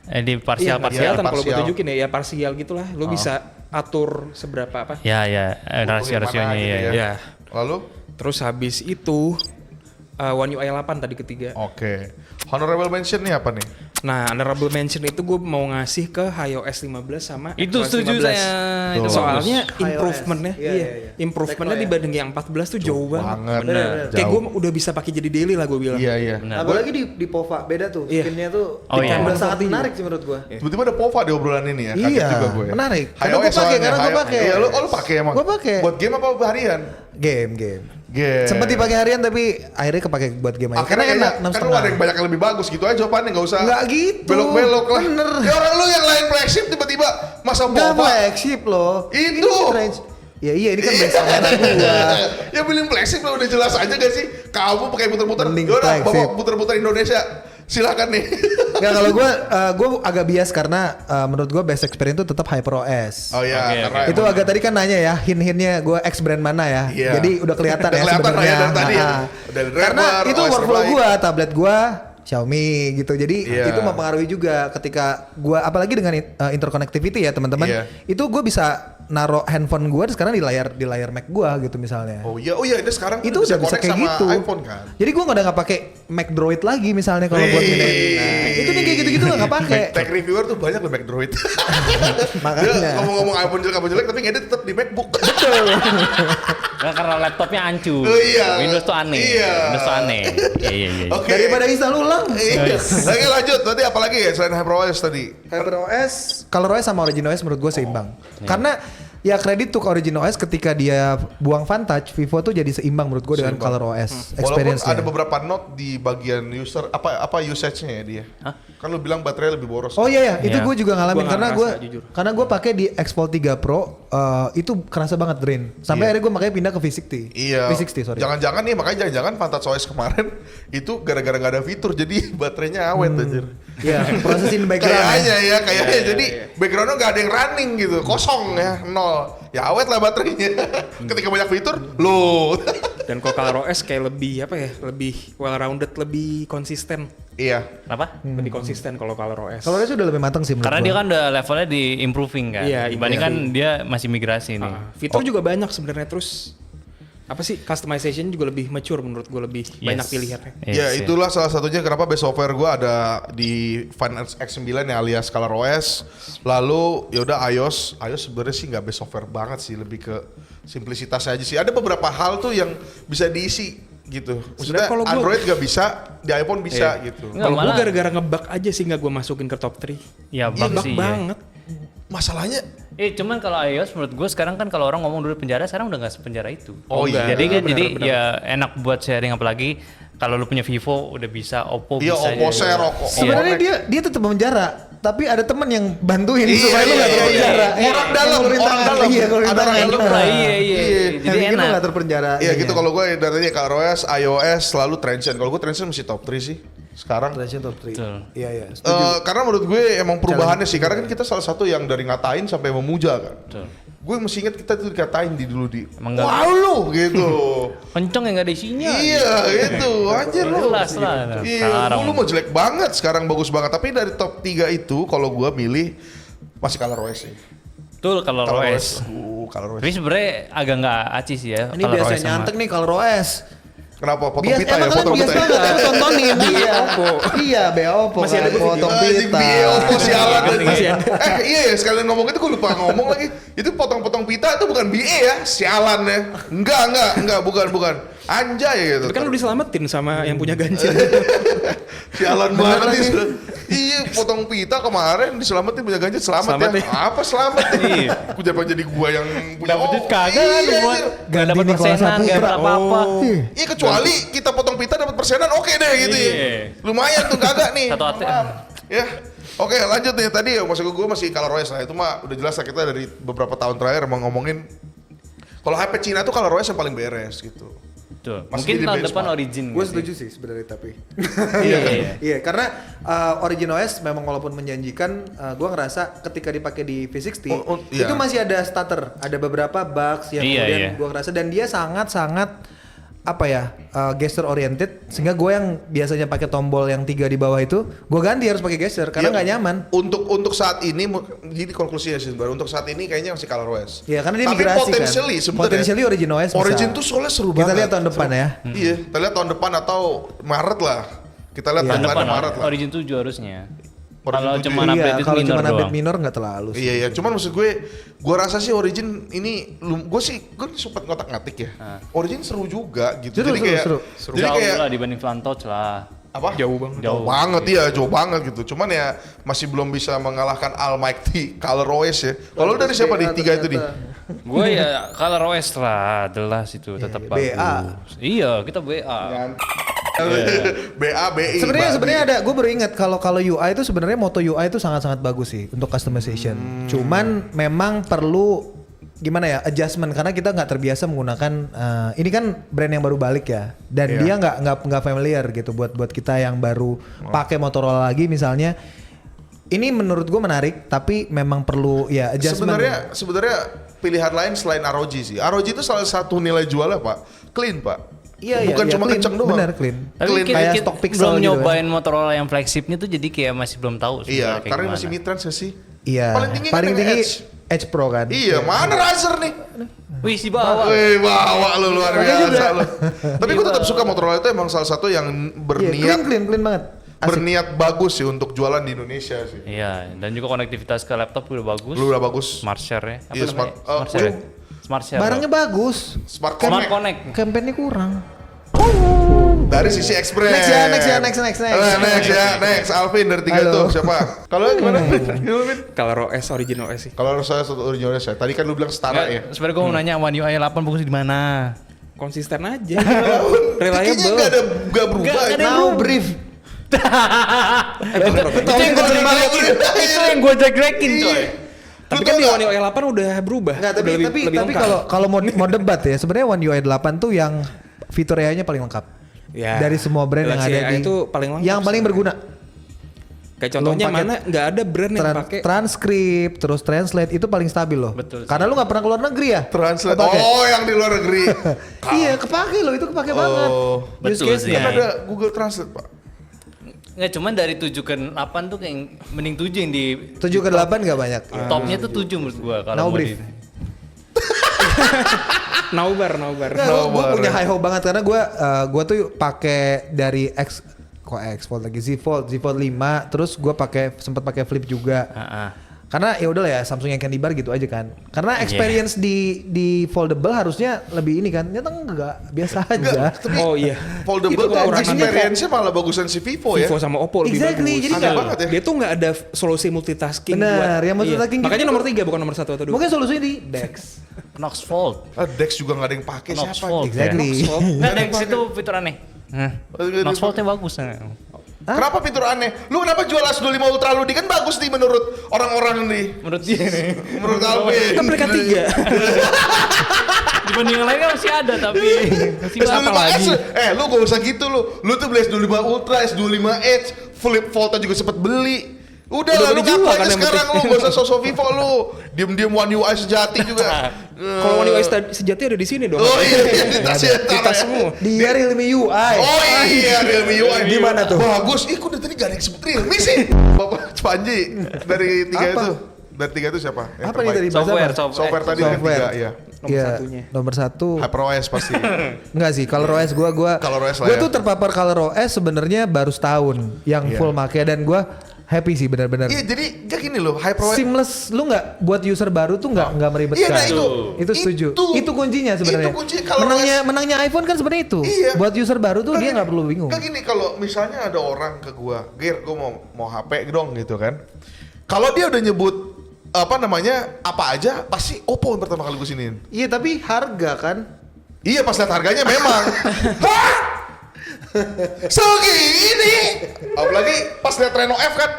Di Iya, nggak parsial. kelihatan kalau gue parsial. tunjukin ya parsial gitulah. Lo bisa atur seberapa apa. Ya, ya. Rasio-rasionya Mana ya. gitu Ya. Lalu? Terus habis itu One UI 8 tadi ketiga. Oke. Honorable mention nih apa nih? Nah, honorable mention itu gue mau ngasih ke iOS 15 sama Itu iOS setuju 15. saya. Itu Soalnya bagus. improvementnya, iOS. Iya, iya, iya. improvementnya Tekno ya. dibanding yang 14 tuh jauh banget. Banget. Bener. Kayak Jauh. gue udah bisa pakai jadi daily lah gue bilang. Iya, iya. Benar. Apalagi di Pova beda tuh. Iya. Skinnya tuh Oh, iya. udah sangat menarik sih menurut gua. Tiba-tiba ada POVA di obrolan ini ya. Kaget Iya, juga gue. menarik. Karena iOS gua pakai, soalnya, karena gua pakai. Iya, lu pakai emang. Gua pakai. Buat game apa harian? Game. Game. Sempet dipakai harian tapi akhirnya kepake buat game aja. Akhirnya Karena enak, enak, kan lu ada yang banyak yang lebih bagus gitu aja jawabannya, nggak usah Nggak gitu. belok-belok lah. Bener. Ya orang lu yang lain flagship tiba-tiba masa Enggak POVA. flagship loh. Itu. Ini strange. Ya iya ini kan base kamera gua. Ya billing flagship lah udah jelas aja gak sih? Kamu pakai muter-muter. Mending Yaudah, flagship. bawa muter-muter Indonesia. Silakan nih. Enggak kalau gua agak bias karena menurut gua best experience itu tetap HyperOS. Oh iya, Oke, karena oke. Itu emang- agak tadi kan nanya ya, hint-hintnya gue ex brand mana ya. Iya. Jadi udah kelihatan Udah ya kelihatan lah sebenarnya. ya dari tadi ya. Ah. Dari Karena driver, itu OS workflow terbaik. gue, tablet gue Xiaomi gitu. Jadi Iya. itu mempengaruhi juga ketika gue apalagi dengan interconnectivity ya teman-teman. Iya. Itu gue bisa naruh handphone gue sekarang di layar Mac gue gitu misalnya. Oh iya, ini sekarang Itu udah bisa connect kayak sama gitu. iPhone kan. Jadi gue nggak pakai Mac Droid lagi misalnya kalau buat Wih. mindahin. Nah, itu nih kayak gitu-gitu nggak pakai. Tech reviewer tuh banyak loh Mac Droid. Makanya. Dia ngomong-ngomong iPhone jelek tapi ngedit tetap di MacBook. Nah, karena laptopnya hancur. Oh, iya. Windows tuh aneh. Iya. Windows tuh aneh. Iya, iya, iya. Oke. Daripada install ulang. Iya. Oke lanjut. Tadi apa lagi ya selain HyperOS tadi? HyperOS, ColorOS sama OriginOS menurut gue seimbang. Karena ya kredit tuh ke OriginOS ketika dia buang Vantage, Vivo tuh jadi seimbang menurut gue dengan Seimbang. ColorOS Walaupun experience-nya. ada beberapa note di bagian user apa usage-nya ya dia. Hah? Kan lu bilang baterainya lebih boros. Oh iya ya, itu Iya. gue juga ngalamin Gua nggak karena ngerasa, jujur. gue pakai di X-Fold 3 Pro itu kerasa banget drain. Sampai Iya. akhirnya gue makanya pindah ke V60. Iya. V60 sorry. Jangan-jangan nih makanya jangan-jangan Vantage OS kemarin itu gara-gara nggak ada fitur jadi baterainya awet anjir. Iya, prosesin background. Kayaknya ya. ya, kayaknya Iya, jadi iya. backgroundnya nggak ada yang running gitu, kosong ya, nol. Ya awet lah baterainya. Ketika banyak fitur, loh. Dan kalau ColorOS kayak lebih apa ya? Lebih well rounded, lebih konsisten. Iya. Kenapa? Lebih konsisten kalau ColorOS. ColorOS udah lebih matang sih menurut Karena gua. dia kan udah levelnya di improving kan. Iya, Dibanding kan dia masih migrasi nih. Fitur juga banyak sebenarnya, terus apa sih customization juga lebih mature menurut gue, lebih banyak pilihannya. Yes, Ya yes. itulah salah satunya kenapa base software gue ada di Find X9 ya alias ColorOS. Lalu yaudah iOS sebenarnya sih nggak base software banget sih, lebih ke simplisitas aja sih. Ada beberapa hal tuh yang bisa diisi gitu. Maksudnya Sebenarnya kalau gua- Android gak bisa, di iPhone bisa Iya. gitu. Nggak, Kalau gue malah- gara-gara ngebug aja sih nggak gue masukin ke top 3. Ya bug Bug sih. Ya. banget. Masalahnya Cuman kalau iOS menurut gue sekarang kan kalau orang ngomong dulu penjara, sekarang udah nggak sepenjara itu. Oh iya. Jadi kan Benar, jadi benar. ya enak buat sharing, apalagi kalau lu punya Vivo udah bisa, Oppo iya bisa. Oppo ya. share, Sebenarnya dia tetap memenjara, tapi ada teman yang bantuin Iya, supaya lu iya, nggak iya, terpenjara. iya. Orang dalam, orang dalam. Iya, kalau Ada orang dalam. dalam. Iya, iya. Jadi Jadi lu enak. nggak terpenjara. Iya gitu kalau gue dari tadi ColorOS, iOS selalu Transsion. Kalau gue Transsion masih top 3 sih sekarang. Transsion top 3. Betul. Iya, iya. Setuju. Karena menurut gue emang perubahannya sih, karena kan kita salah satu yang dari ngatain sampai memuja kan. Betul. Gue masih ingat kita tuh dikatain dulu di, Emang nggak- wow lu gitu. Kenceng yang nggak ada isinya. Iya gitu, anjir lu. Jelas lah. Iya, Sekarang. dulu mau jelek banget, sekarang bagus banget. Tapi dari top 3 itu kalau gue milih masih ColorOS sih. Betul kalau OS. ColorOS. Tapi sebenarnya agak nggak aci sih ya. Ini kalau biasa OS sama- nyantek nih kalau OS. Kenapa potong Biasa, pita ya? emang Potong kalian pita biasa ya? banget aku tontonin. Iya, iya, Oppo Masih kan, ada gua potong Anjing, pita. BE Oppo sialan. Masih ada. Iya ya, sekalian ngomong itu gue lupa ngomong lagi. Itu potong-potong pita itu bukan BE ya, sialan ya. Enggak, bukan. Anjay gitu. Tapi kan lu diselamatin sama yang punya ganjil. Sialan banget nih. Iya, potong pita kemarin diselamatin punya ganjil, selamat Selamat ya. ya. Apa selamat nih? Gue jadi gua yang punya. Dapat duit kagak iya, kan buat anjir. nggak dapat Ganti Nicola persenan, nggak Saputra. dapat apa-apa. Iya kecuali kita potong pita dapat persenan, oke deh gitu ya. Iya. Lumayan tuh kagak nih. Satu ATM. Maaf. Ya. Oke lanjut nih tadi maksud gue masih ColorOS lah itu mah udah jelas lah kita dari beberapa tahun terakhir emang ngomongin kalau HP Cina tuh ColorOS yang paling beres gitu. Betul. Masih Mungkin jadi tahun benchmark. depan Origin. Gue nggak sih? setuju sih sebenarnya tapi. Iya, iya. Iya, karena Origin OS memang walaupun menjanjikan, gue ngerasa ketika dipakai di V60 iya. itu masih ada stutter, ada beberapa bugs yang Iya, kemudian iya. gue ngerasa dan dia sangat apa ya gesture oriented sehingga gue yang biasanya pakai tombol yang 3 di bawah itu gue ganti harus pakai gesture karena Iya, nggak nyaman. Untuk saat ini jadi konklusinya sih baru untuk saat ini kayaknya masih ColorOS. Iya karena dia Tapi migrasi potentially kan. sebenarnya Potentially Origin OS bisa. Origin tuh soalnya seru Kita banget. lihat tahun depan ya. Iya, kita lihat tahun depan atau Maret lah. Kita lihat Iya. tahun Tahun depan Maret lah. Origin 7 harusnya. Origin Kalau 7. cuma Iya, update itu kalau minor cuma update doang. minor nggak terlalu sih. Iya, cuman maksud gue rasa sih Origin ini, gue sempat ngotak-ngatik ya. Origin seru juga gitu. Seru, jadi seru, kayak, seru. jadi Jauh kayak lah dibanding Flantoch lah. apa? Jauh banget. Jauh banget iya, jauh banget gitu. Cuman ya masih belum bisa mengalahkan Almighty ColorOS ya. Kalau lu dari siapa nih tiga itu nih? Gue ya ColorOS lah, jelas itu tetap BA. bagus. Iya, kita BA. BA, BI. Sebenarnya ada, gue baru ingat kalau UI itu sebenarnya Moto UI itu sangat bagus sih untuk customization. Cuman memang perlu gimana ya adjustment karena kita nggak terbiasa menggunakan ini kan brand yang baru balik ya dan dia nggak familiar gitu buat kita yang baru pakai Motorola lagi misalnya. Ini menurut gue menarik tapi memang perlu ya adjustment. Sebenarnya pilihan lain selain ROG sih. ROG itu salah satu nilai jualnya Pak, clean Pak. Iya, Bukan iya, cuma clean, kenceng doang. benar clean. Tapi Clean. Kayak stock pixel belum gitu nyobain Motorola yang flagshipnya tuh jadi kayak masih belum tahu Iya, sebenarnya kayak karena gimana. masih mid-range nggak sih? Iya. Paling tinggi kan yang Edge. Pro kan. Iya, mana Razer nih? Wih, si bawa. Wih, bawa lu luar Pakai biasa juga. lu. Tapi gue tetap suka Motorola itu emang salah satu yang Iya, berniat clean banget. Asik. berniat bagus sih untuk jualan di Indonesia sih. Iya, dan juga konektivitas ke laptop udah bagus. Lu udah bagus. Smart Share ya. Apa Iya, namanya? smart- Smart Share. ya? Smart Share. Barangnya bagus. Smart Smart Connect. Connect. Campaignnya kurang. Dari sisi Express. Next ya, next. Next. Alvin dari tiga Halo. itu siapa? Kalau gimana? Gimana, Vin? ColorOS, Origin OS sih. Kalau saya satu original saya. Tadi kan lu bilang setara ya. Sebenarnya gue mau nanya One UI 8 bagus di mana? Konsisten aja. Kayaknya Reliable. nggak berubah. Nggak ada Now brief. Itu yang gue jelekin. Itu yang gue jelekin coy. Tapi kan di One UI 8 udah berubah. Enggak, Udah lebih tapi lengkap. kalau mau debat ya, sebenarnya One UI 8 tuh yang fitur AI-nya paling lengkap. Ya, Dari semua brand yang Galaxy ada AI di itu paling lengkap yang paling berguna. Kayak contohnya Lu pakai mana nggak ada brand yang pakai transkrip, terus translate itu paling stabil loh. Betul sih. Karena lu nggak pernah keluar negeri ya. Translate. Kepake. Oh, yang di luar negeri. Iya, kepake loh, itu kepake banget. Oh, Use betul case-nya. sih. kan ada Google Translate, Pak. Nggak, cuman dari 7 ke 8 tuh kayak mending 7 yang di 7 ke 8 nggak banyak. topnya tuh 7 menurut gua Now kalau mau brief. di Naubar. Gue punya high hope banget karena gue tuh pakai dari X Fold lagi Z Fold 5 terus gue sempat pakai Flip juga. Karena ya udahlah ya Samsung yang candy bar gitu aja kan. Karena experience di foldable harusnya lebih ini kan. Ternyata enggak, biasa aja. Oh iya. Foldable Itu tuh kekurangan experience-nya malah bagusan si Vivo ya. Vivo sama Oppo lebih Exactly, bagus. jadi Aneh banget ya. Dia tuh nggak ada solusi multitasking. Benar, yang multitasking gitu Makanya tuh- nomor 3 bukan nomor 1 atau 2. Mungkin solusinya di Dex. Knox Fold. Dex juga nggak ada yang pakai Knox siapa? Fold. Exactly. Nggak, Dex itu fitur aneh. Knox Fold-nya bagus. Kenapa fitur aneh? Lu kenapa jual S25 Ultra lu di kan bagus nih menurut orang-orang nih. Menurut dia nih. Menurut Alvin. Kan mereka 3. Dibanding yang lain kan masih ada tapi masih S25 apa lagi? Lu gak usah gitu lu. Lu tuh beli S25 Ultra, S25 Edge, Flip Fold juga sempet beli. Udah lah, lu dijual ngaku kan aja yang sekarang lu, gak usah sosok Vivo lu. Diem-diem One UI sejati juga. Kalau One UI sejati ada di sini dong. Oh iya, di tas ya. Di tas semua. Dia Realme UI. Oh iya, Realme UI. Di mana tuh? Bagus. Ih, kok dari tadi gak ada yang sebut Realme sih? Bapak Panji, dari 3 Apa? itu. Dari 3 itu siapa? Yang Apa nih terbaik? tadi bahasa Software, apa? Software tadi kan Software. 3, iya. Nomor Iya, satunya. nomor 1. HyperOS pasti. Enggak sih, ColorOS gua ColorOS lah gua ya. tuh terpapar ColorOS sebenarnya baru setahun yang Iya. full make dan gua happy sih benar-benar. Iya, jadi kayak gini loh, HyperOS. Seamless, lu nggak buat user baru tuh nggak meribetkan. Iya, nah Itu setuju. Itu kuncinya sebenarnya. Itu kunci kalau menangnya iPhone kan sebenarnya itu. Iya. Buat user baru tuh dia nggak perlu bingung. Kayak gini, kalau misalnya ada orang ke gua, Gir, gua mau HP dong gitu kan. Kalau dia udah nyebut apa aja, pasti Oppo yang pertama kali gua siniin. Iya, tapi harga kan. Iya, pas lihat harganya memang. Hah? Segini? Apalagi pas lihat Reno F kan.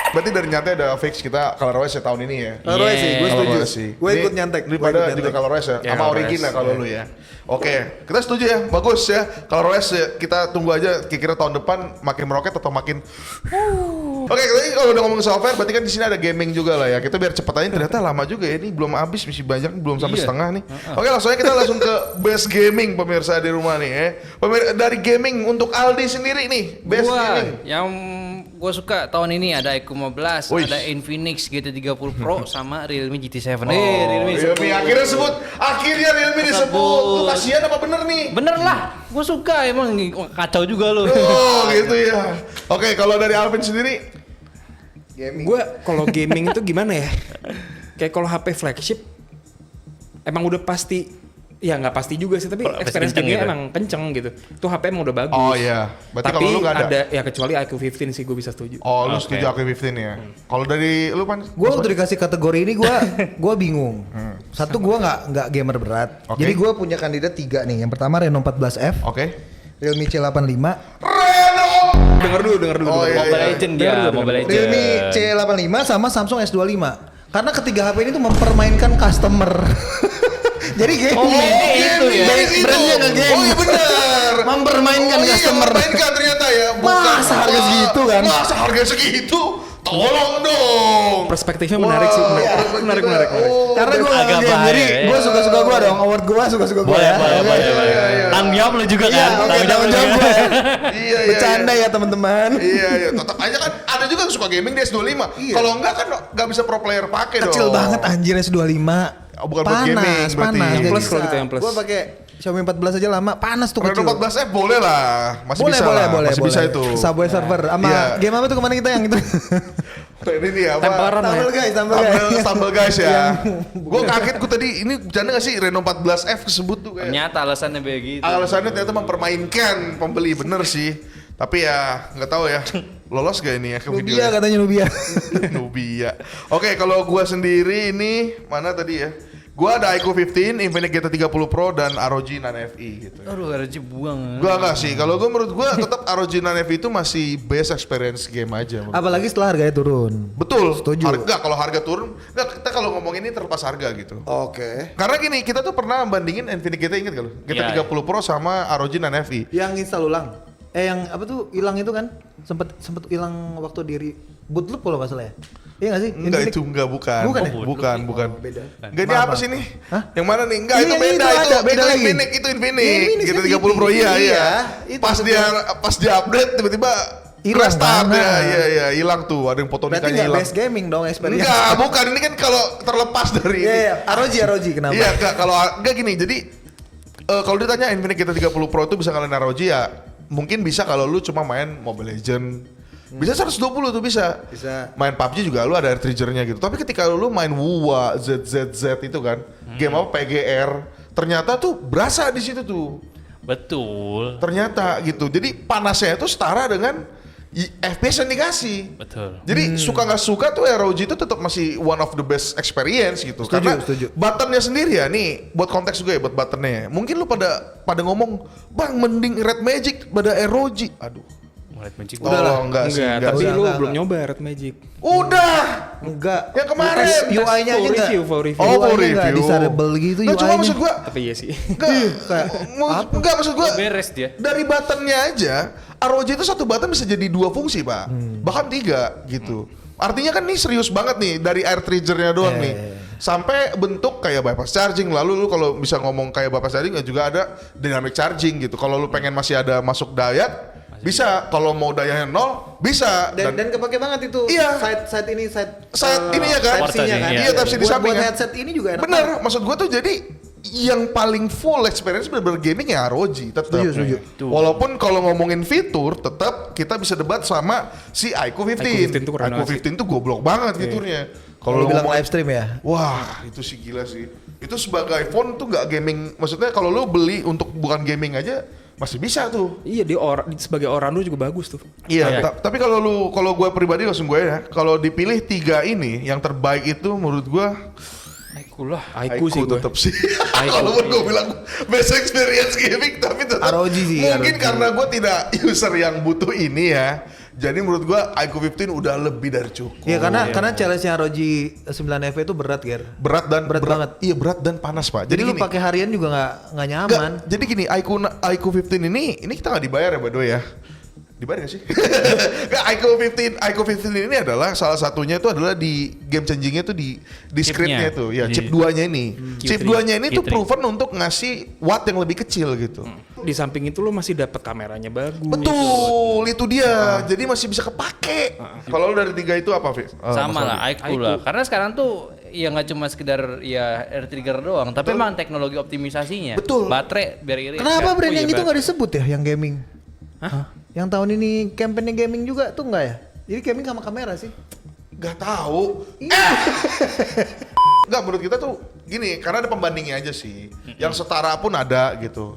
Berarti dari nyantai ada fix kita ColorOS ya tahun ini ya. ColorOS sih, gue setuju. ColorOS sih. Gue Ini ikut nyantek. Daripada juga ColorOS ya, Ya, sama ColorOS, Origin lah kalau lu ya. Oke, kita setuju ya, bagus ya. ColorOS ya, kita tunggu aja kira-kira tahun depan makin meroket atau makin. Oke, tadi kalau udah ngomong software, berarti kan di sini ada gaming juga lah ya. Kita biar cepet aja, ternyata lama juga ya. Ini belum habis, masih banyak, belum sampai setengah nih. Oke, langsung aja kita langsung ke best gaming pemirsa di rumah nih ya. Dari gaming untuk Aldi sendiri nih, best gaming. Yang gue suka tahun ini ada Eco 15, Wih. ada Infinix GT30 Pro sama Realme GT7. Oh, Realme akhirnya disebut. Akhirnya Realme disebut. Lu kasihan apa bener nih? Bener lah, gue suka emang kacau juga lu. Oh gitu ya. Oke, kalau dari Alvin sendiri? Gue kalau gaming itu gimana ya? Kayak kalau HP flagship emang udah pasti, ya nggak pasti juga sih, tapi Kalau experience kenceng gamenya gitu. emang kenceng gitu. Itu HP emang udah bagus. Oh iya. Berarti Tapi kalau lu nggak ada. ya kecuali IQ 15 sih gue bisa setuju. Oh, lu Oke. setuju aku 15 ya. Kalau dari lu Pan? Gue waktu dikasih kategori ini gue bingung. Satu gue nggak gamer berat. Oke. Jadi gue punya kandidat 3 nih. Yang pertama Reno 14F, Oke. Realme C85, Reno. Denger dulu. Oh, iya. Mobile Legend ya, Mobile Legend. Realme C85 sama Samsung S25. Karena ketiga HP ini tuh mempermainkan customer. Jadi gaming. itu ya. Brandnya nggak game. Oh iya benar. Mempermainkan iya, customer. mempermainkan ternyata ya. Masa harga segitu kan? Masa harga segitu? Tolong dong. Perspektifnya menarik sih. Menarik. Karena gue Agak nggak game, bahaya, jadi ya. gue suka-suka gue dong. Award gue suka-suka gue Boleh, ya. boleh, Oke. boleh. Tanggung jawab lu juga Iya, kan? oke, Tanggung tanggung jawab juga. gue. Iya, iya. Bercanda ya teman-teman. Iya, iya. Tetap aja kan ada juga yang suka gaming di S25. Kalau enggak kan nggak bisa pro player pakai dong. Kecil banget anjir S25. Oh, bukan buat gaming berarti. panas. Yang nggak plus bisa. kalau gitu, yang plus. Gue pakai Xiaomi 14 aja lama, panas tuh Reno kecil. 14F boleh lah. Masih Boleh, bisa boleh, lah. boleh, Masih boleh. bisa itu. Subway server sama Iya. game apa tuh kemarin kita yang itu? Ini nih apa? Tempelan ya. Stumble guys, stumble guys. Stumble guys ya. Gue kaget gue tadi ini bercanda gak sih Reno 14F kesebut tuh kayak. Ternyata alasannya begitu. Alasannya ternyata mempermainkan pembeli bener sih. Tapi ya nggak tahu ya lolos gak ini ya ke video. Nubia katanya Nubia. Nubia. Oke, kalau gua sendiri ini mana tadi ya? Gua ada iQOO 15, Infinix GT30 Pro dan ROG Nan FE gitu. Aduh, RG buang. Gua enggak sih. Kalau gua menurut gua tetap ROG Nan FE itu masih best experience game aja. menurut Apalagi setelah harganya turun. Betul. Setuju. Enggak, kalau harga turun, enggak, kita kalau ngomong ini terlepas harga gitu. Oke. Karena gini, kita tuh pernah bandingin Infinix GT, inget gak lu? GT30 Iya. Pro sama ROG Nan FE. Yang install ulang. Yang apa tuh hilang itu kan? Sempet hilang waktu diri bootloop kalau nggak salah ya. Iya nggak sih? Enggak Infinix? itu enggak bukan. Bukan ya? Bukan. Beda. Enggak ini apa sih nih? Hah? Yang mana nih? Enggak Iya, itu iya, beda itu itu. ada, beda itu lagi. Infinix, itu Infinix. Iya, Infinix Gitu kan 30 Pro iya. iya. Itu Pas dia update tiba-tiba Hilang, crash start mana? ya. Iya, hilang tuh. Ada yang Berarti fotonikanya nggak hilang. best gaming dong experience. Enggak, bukan. Ini kan kalau terlepas dari Iya, ini. iya. ROG kenapa? Iya, enggak kalau enggak gini. Jadi kalau ditanya Infinix GT30 Pro itu bisa ngalahin ROG ya mungkin bisa kalau lu cuma main Mobile Legend Bisa 120 tuh bisa. Bisa. Main PUBG juga lu ada air triggernya gitu. Tapi ketika lu main WUA, ZZZ itu kan, game apa PGR, ternyata tuh berasa di situ tuh. Betul. Ternyata gitu. Jadi panasnya itu setara dengan FPS yang dikasih. Betul. Jadi suka nggak suka tuh ROG itu tetap masih one of the best experience gitu. Karena buttonnya sendiri ya nih, buat konteks juga ya buat buttonnya. Ya. Mungkin lu pada ngomong, bang mending Red Magic pada ROG. Aduh. Red Magic. Udah enggak sih. Enggak, Enggak tapi sih. lu enggak. belum nyoba Red Magic. Udah. Enggak. Yang kemarin. UI-nya aja enggak. Full review. Oh, full UI-nya enggak review. desirable gitu Nah, cuma UI-nya. maksud gua Tapi iya sih. enggak maksud gua Beres dia. dari buttonnya aja ROG itu satu button bisa jadi 2 fungsi pak, bahkan 3 gitu. Artinya kan nih serius banget nih dari air triggernya doang nih, sampai bentuk kayak bypass charging. Lalu lu kalau bisa ngomong kayak bypass charging juga ada dynamic charging gitu. Kalau lu pengen masih ada masuk daya bisa, kalau mau dayanya 0 bisa. Dan kepake banget itu Iya. side ini ini ya kan, Type-C-nya kan. iya Type-C di samping Buat kan. headset ini juga enak. Bener, maksud gua tuh jadi yang paling full experience bener-bener gaming ya ROG tetap. Setuju. Walaupun kalau ngomongin fitur tetap kita bisa debat sama si iQOO 15. iQOO 15 tuh keren iQOO banget 15 tuh goblok banget fiturnya. Kalau lu bilang ngomong- live stream ya. Wah, itu sih gila sih. Itu sebagai phone tuh nggak gaming, maksudnya kalau lu beli untuk bukan gaming aja masih bisa tuh. Iya, dia sebagai orang lu juga bagus tuh. Iya, tapi kalau gue pribadi langsung gue ya, kalau dipilih 3 ini yang terbaik itu menurut gue Aiku lah. iQOO sih gue. tetap sih. Walaupun gue bilang best experience gaming, tapi tetap ROG sih, mungkin ROG. karena gue tidak user yang butuh ini ya. Jadi menurut gue iQOO 15 udah lebih dari cukup. Iya karena challenge-nya ROG 9EV itu berat, Ger. Berat banget. Iya, berat dan panas, Pak. Jadi lu gini, pakai harian juga nggak nyaman. jadi gini, iQOO 15 ini kita nggak dibayar ya by the way ya. Dibayar gak sih? Nggak, iQOO 15 ini adalah salah satunya itu adalah di game changingnya tuh di scriptnya tuh ya, chip 2-nya ini. Chip 2-nya ini tuh Q3. proven untuk ngasih watt yang lebih kecil gitu. Di samping itu lu masih dapat kameranya bagus. Betul, itu dia. Jadi masih bisa kepake. Kalau lu dari 3 itu apa, Fik? Sama lah, Aiku lah. Karena sekarang tuh ya nggak cuma sekedar ya air trigger doang, tapi emang teknologi optimisasinya. Betul. Baterai biar irit. Kenapa brand Oh iya, yang itu nggak baterai. disebut ya, yang gaming? Hah? Yang tahun ini campaign gaming juga tuh nggak ya? Jadi gaming sama kamera sih. Gak tahu. Enggak, menurut kita tuh gini, karena ada pembandingnya aja sih. Yang setara pun ada gitu.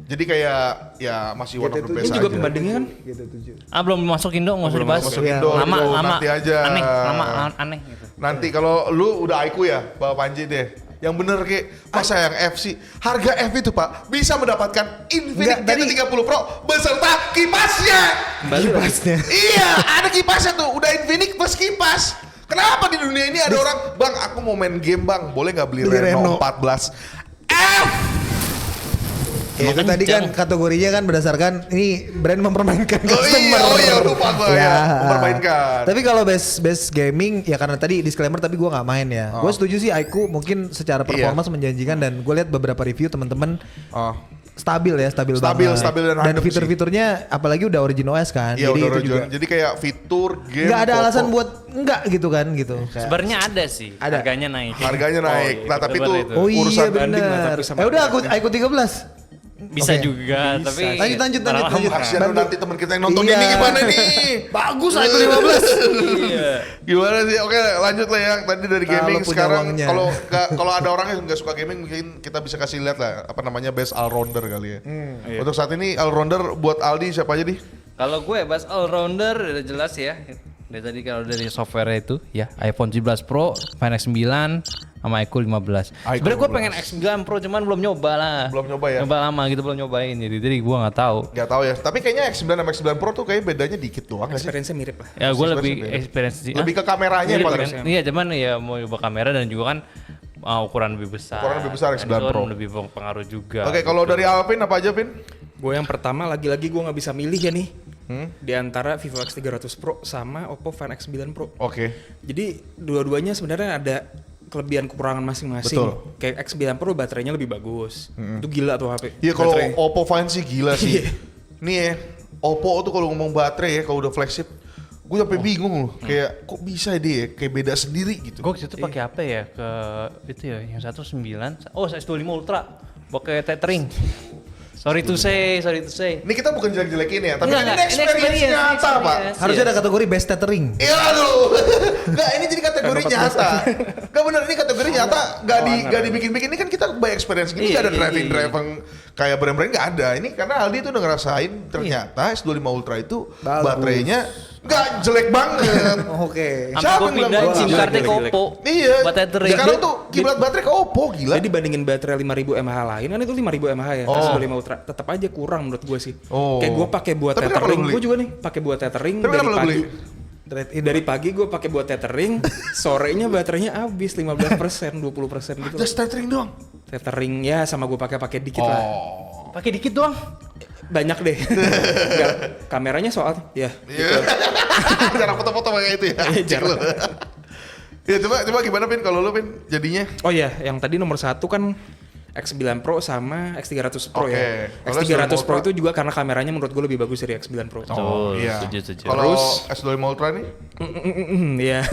Jadi kayak ya masih one of the GT7 best Ini juga aja. pembandingnya kan? Gitu tujuh. Belum masukin dong, nggak usah Belum dibahas. masukin dong, Lama, itu lama, nanti aja. aneh gitu. Nanti kalau lu udah iQOO ya, Bapak Panji deh. Yang bener kayak masa yang FC. Harga F itu Pak bisa mendapatkan Infinix Enggak, tadi- GT30 Pro beserta kipasnya. Kipasnya. Iya, ada kipasnya tuh. Udah Infinix plus kipas. Kenapa di dunia ini ada orang, bang aku mau main game bang, boleh nggak beli Beli Reno Reno. 14? F! Ya, itu tadi kan kategorinya kan berdasarkan ini brand mempermainkan customer. Oh iya lupa gue ya, mempermainkan. Tapi kalau best gaming ya karena tadi disclaimer tapi gua nggak main ya. Gue setuju sih iQOO mungkin secara performance menjanjikan dan gue lihat beberapa review teman-teman Oh. stabil banget. Stabil dan dan handap fitur-fiturnya apalagi udah origin OS kan. Iya jadi udah itu original. juga Jadi kayak fitur game. nggak ada foto. alasan buat enggak gitu kan gitu. Kayak- Sebenarnya ada sih, Ada. harganya naik. Harganya naik. iya, Nah, tapi bener-bener tuh- Oh iya urusan banding lah, benar. tapi sama Udah aku harganya. iQOO 13. Bisa Oke. juga, tapi Lanjut. Kasihan lu Bantu. nanti teman kita yang nonton Iya. ini gimana nih? Bagus iQOO 15. Iya. Gimana sih? Oke, lanjut lah ya. Tadi dari Kalau gaming punya sekarang uangnya. kalau ada orang yang nggak suka gaming mungkin kita bisa kasih lihat lah apa namanya best all rounder kali ya. Untuk saat ini all rounder buat Aldi siapa aja di? Kalau gue bahas all rounder udah jelas ya. Dari tadi kalau dari software itu ya iPhone 17 Pro, Find X9 sama iQOO 15. Sebenarnya gue pengen X9 Pro cuman belum nyoba lah. Belum nyoba ya? Nyoba lama gitu belum nyobain jadi gue nggak tahu. Gak tahu ya. Tapi kayaknya X9 sama X9 Pro tuh kayak bedanya dikit doang nggak sih? Experience-nya mirip lah. Ya gue lebih beda. experience sih. Lebih ke kameranya Mirip paling. kan? Iya cuman ya mau nyoba kamera dan juga kan ukuran lebih besar. Ukuran lebih besar X9 Dan itu kan Pro. lebih pengaruh juga. Oke, kalau dari Alvin apa aja, Vin? Gue yang pertama lagi-lagi gue nggak bisa milih ya nih. Di antara Vivo X300 Pro sama Oppo Find X9 Pro. Oke. Jadi dua-duanya sebenarnya ada kelebihan kekurangan masing-masing. Betul. Kayak X9 Pro baterainya lebih bagus. Itu gila tuh HP. Iya kalau Baterai. Oppo Find sih gila sih. Iya. Nih ya, Oppo tuh kalau ngomong baterai ya kalau udah flagship, gue sampai bingung loh. Kayak kok bisa dia ya? Kayak beda sendiri gitu. Gue situ pakai apa ya ke itu ya yang satu 9. Oh S25 Ultra pakai tethering. Sorry to say. Ini kita bukan jelek-jelekin ya, tapi Enggak, ini experience nyata, Pak. Harusnya ada kategori best tethering. Iya aduh. Enggak, ini jadi kategori nyata. Enggak benar, ini kategori nyata, enggak dibikin-bikin. Ini kan kita by experience gini, enggak ada driving kayak brand-brand enggak ada. Ini karena Aldi tuh udah ngerasain ternyata S25 Ultra itu Bagus. baterainya enggak jelek banget. Oke. Sampai Siapa gue yang bilang pindahin gua? SIM cardnya ke Jelek. Oppo. Iya. Buat tethering. Sekarang tuh kiblat baterai ke Oppo, gila. Jadi dibandingin baterai 5000 mAh lain kan itu 5000 mAh ya, Oh. S25 Ultra tetap aja kurang menurut gue sih. Oh. Kayak gue pakai buat Tapi kenapa tethering, lu beli? gue juga nih pakai buat tethering Tapi dari kenapa lu pagi. beli? Dari pagi gue pakai buat tethering, sorenya baterainya habis 15%, 20% gitu. Just tethering doang. Tethering ya sama gue pakai dikit lah. Oh. Pakai dikit doang. Banyak deh. Enggak, kameranya soal ya. Iya. Jarang foto-foto kayak itu ya. Iya, jarang. Ya coba gimana Pin kalau lu Pin jadinya? Oh iya, yang tadi nomor 1 kan X9 Pro sama X300 Pro Oke. ya. Kalau X300 S25 Pro itu juga karena kameranya menurut gue lebih bagus dari X9 Pro. Oh, iya. setuju. Kalau Terus- S25 Ultra nih? Ya,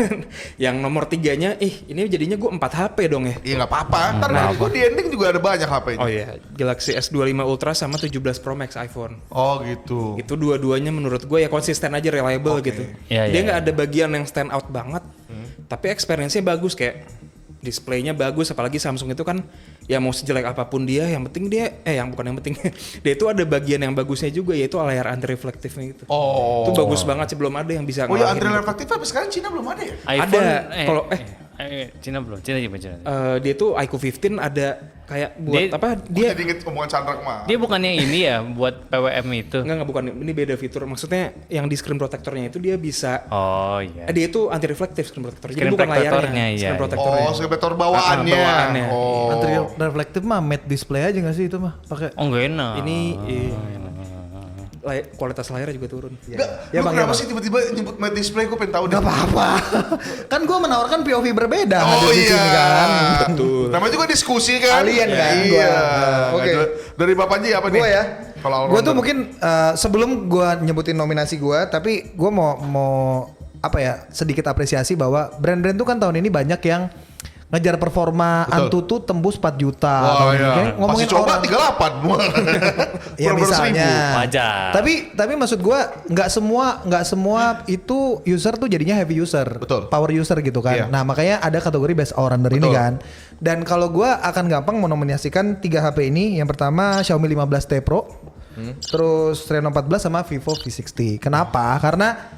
yang nomor 3-nya, ini jadinya gue 4 HP dong ya. Iya nggak apa-apa. Ntar nanti gue di ending juga ada banyak HP-nya. Oh iya, Galaxy S25 Ultra sama 17 Pro Max iPhone. Oh gitu. Itu dua-duanya menurut gue ya konsisten aja, reliable gitu. Iya, Dia iya, nggak ada bagian yang stand out banget, tapi experience-nya bagus, kayak displaynya bagus. Apalagi Samsung itu kan ya mau sejelek apapun dia, yang penting dia yang penting dia itu ada bagian yang bagusnya juga, yaitu layar anti reflektifnya gitu. Oh. Itu bagus banget sih, belum ada yang bisa Oh ya ngalahin anti gitu. reflektif apa sekarang Cina belum ada ya? iPhone, Ada. Kalau Cina belum. Cina gimana Cina? dia tuh iQOO 15 ada kayak buat Dia- apa Dia dia jadi inget omongan Chandra kemarin. Dia bukannya ini ya buat PWM itu. Enggak bukan, ini beda fitur. Maksudnya yang di screen protectornya itu dia bisa Oh iya. dia itu anti reflektif screen protector. Jadi Screen bukan protectornya, layarnya, iya, screen iya. protectornya. Oh, sebagai bawaannya. bawaannya. Oh. Anti reflektif mah matte display aja nggak sih itu mah pakai. Oh enggak enak. Ini kualitas layarnya juga turun. Enggak, Ya, lu Bang, kenapa ya, sih tiba-tiba nyebut matte display? Gue pengen tahu deh. Gak apa-apa. Kan gue menawarkan POV berbeda Oh hadir di iya. sini kan. Betul. Namanya juga diskusi kan. Alien kan, Iya. gua. Oke. Dari Bapak Ji apa nih? Gue ya. Kalau Gue tuh all-rounder. mungkin sebelum gue nyebutin nominasi gue, tapi gue mau apa ya sedikit apresiasi bahwa brand-brand tuh kan tahun ini banyak yang ngejar performa Betul. Antutu tembus 4 juta. Wah tahun ini. iya. Kayak Ngomongin coba 38. ya Bener-bener misalnya. 1000. Wajar. Tapi maksud gue nggak semua itu user tuh jadinya heavy user, Betul. power user gitu kan. Iya. Nah makanya ada kategori best all rounder ini Betul. kan. Dan kalau gue akan gampang menominasikan 3 HP ini. Yang pertama Xiaomi 15T Pro, terus Reno 14 sama Vivo V60. Kenapa? Karena